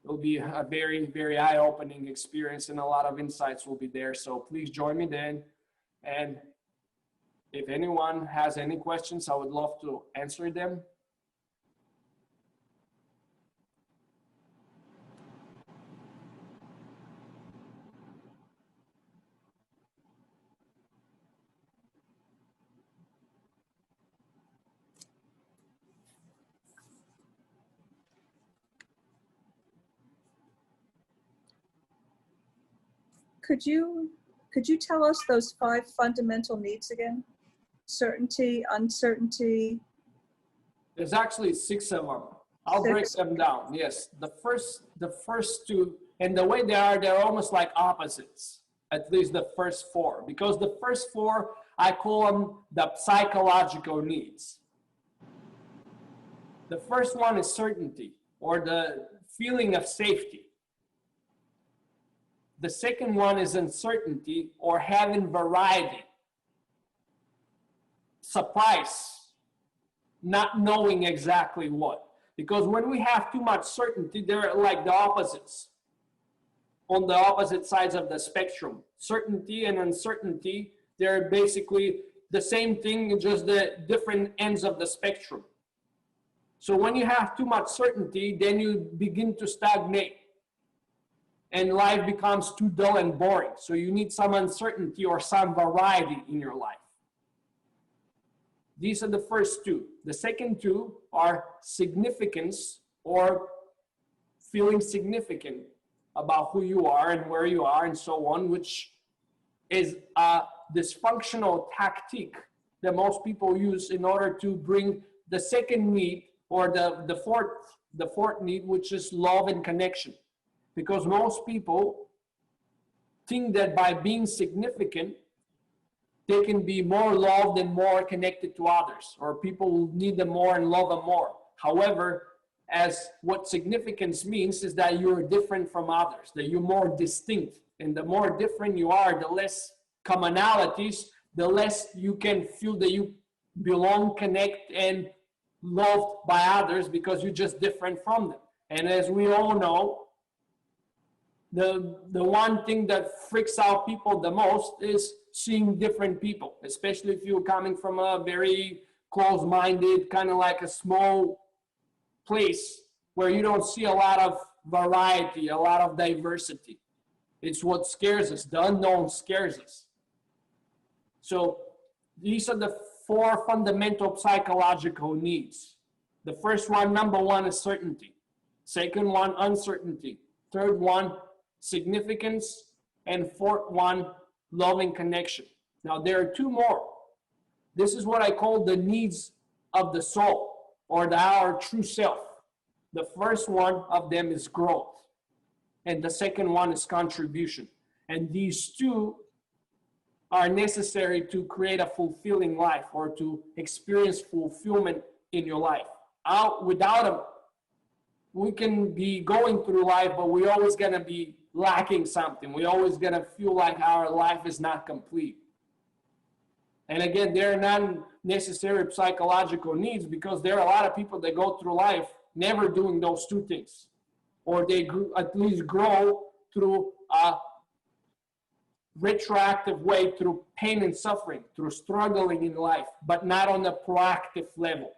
It'll be a very, very eye-opening experience and a lot of insights will be there. So please join me then. And if anyone has any questions, I would love to answer them. Could you tell us those 5 fundamental needs again? Certainty, uncertainty. There's actually 6 of them. I'll break them down. Yes, the first 2, and the way they're almost like opposites. At least the first 4, because the first 4 I call them the psychological needs. The first one is certainty, or the feeling of safety. The second one is uncertainty, or having variety. Surprise, not knowing exactly what. Because when we have too much certainty, they're like the opposites. On the opposite sides of the spectrum. Certainty and uncertainty, they're basically the same thing, just the different ends of the spectrum. So when you have too much certainty, then you begin to stagnate. And life becomes too dull and boring. So you need some uncertainty or some variety in your life. These are the first 2. The second 2 are significance, or feeling significant about who you are and where you are and so on, which is a dysfunctional tactic that most people use in order to bring the second need, or the fourth need, which is love and connection. Because most people think that by being significant, they can be more loved and more connected to others, or people will need them more and love them more. However, as what significance means is that you're different from others, that you're more distinct. And the more different you are, the less commonalities, the less you can feel that you belong, connect, and loved by others because you're just different from them. And as we all know, the one thing that freaks out people the most is seeing different people, especially if you're coming from a very close-minded, kind of like a small place where you don't see a lot of variety, a lot of diversity. It's what scares us. The unknown scares us. So these are the 4 fundamental psychological needs. The first one, number 1, is certainty. Second one, uncertainty. Third one, significance. And fourth one, loving connection. Now there are 2 more. This is what I call the needs of the soul, or our true self. The first one of them is growth, and the second one is contribution. And these 2 are necessary to create a fulfilling life, or to experience fulfillment in your life. Without them, we can be going through life, but we're always going to be lacking something. We're always going to feel like our life is not complete. And again, they're not necessary psychological needs, because there are a lot of people that go through life never doing those 2 things. or they at least grow through a retroactive way, through pain and suffering, through struggling in life, but not on a proactive level.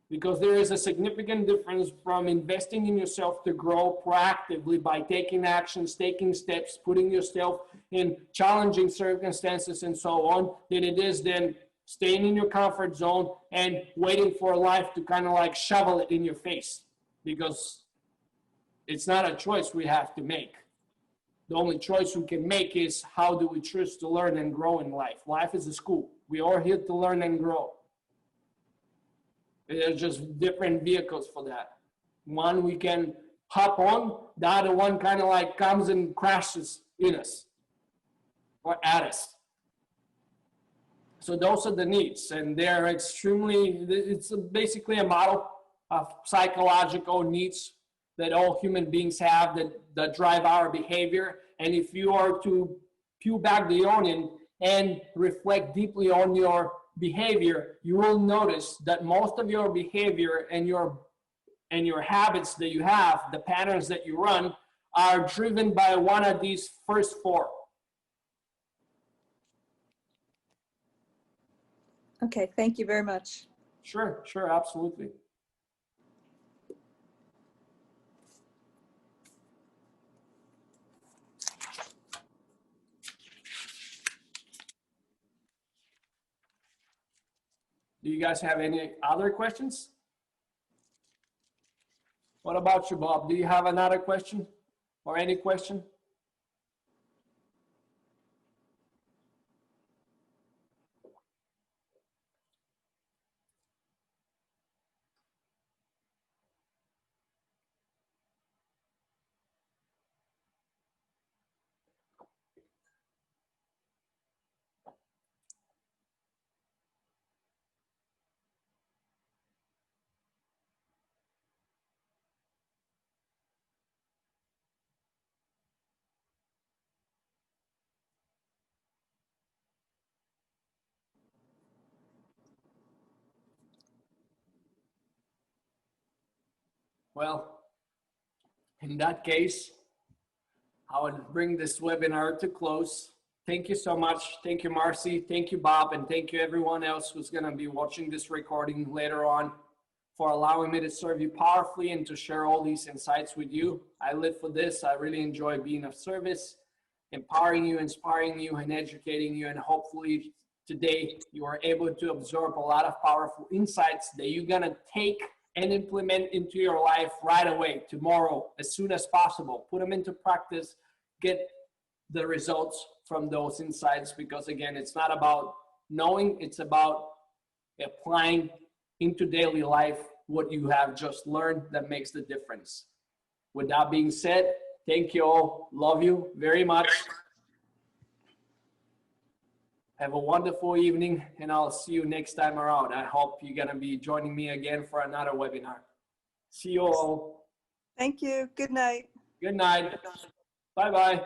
Because there is a significant difference from investing in yourself to grow proactively by taking actions, taking steps, putting yourself in challenging circumstances and so on, than it is then staying in your comfort zone and waiting for life to kind of like shovel it in your face. Because it's not a choice we have to make. The only choice we can make is how do we choose to learn and grow in life. Life is a school. We are here to learn and grow. There's just different vehicles for that. One we can hop on, the other one kind of like comes and crashes in us or at us. So those are the needs, and they're extremely, it's basically a model of psychological needs that all human beings have that drive our behavior. And if you are to peel back the onion and reflect deeply on your behavior, you will notice that most of your behavior and your habits that you have, the patterns that you run, are driven by one of these first four. Okay, thank you very much. Sure, absolutely. Do you guys have any other questions? What about you, Bob? Do you have another question or any question? Well, in that case, I would bring this webinar to close. Thank you so much. Thank you, Marcy. Thank you, Bob. And thank you everyone else who's going to be watching this recording later on, for allowing me to serve you powerfully and to share all these insights with you. I live for this. I really enjoy being of service, empowering you, inspiring you, and educating you. And hopefully today you are able to absorb a lot of powerful insights that you're going to take and implement into your life right away, tomorrow, as soon as possible. Put them into practice, get the results from those insights, because again, it's not about knowing, it's about applying into daily life what you have just learned that makes the difference. With that being said, thank you all. Love you very much. Have a wonderful evening, and I'll see you next time around. I hope you're going to be joining me again for another webinar. See you all. Thank you. Good night. Good night. Bye-bye.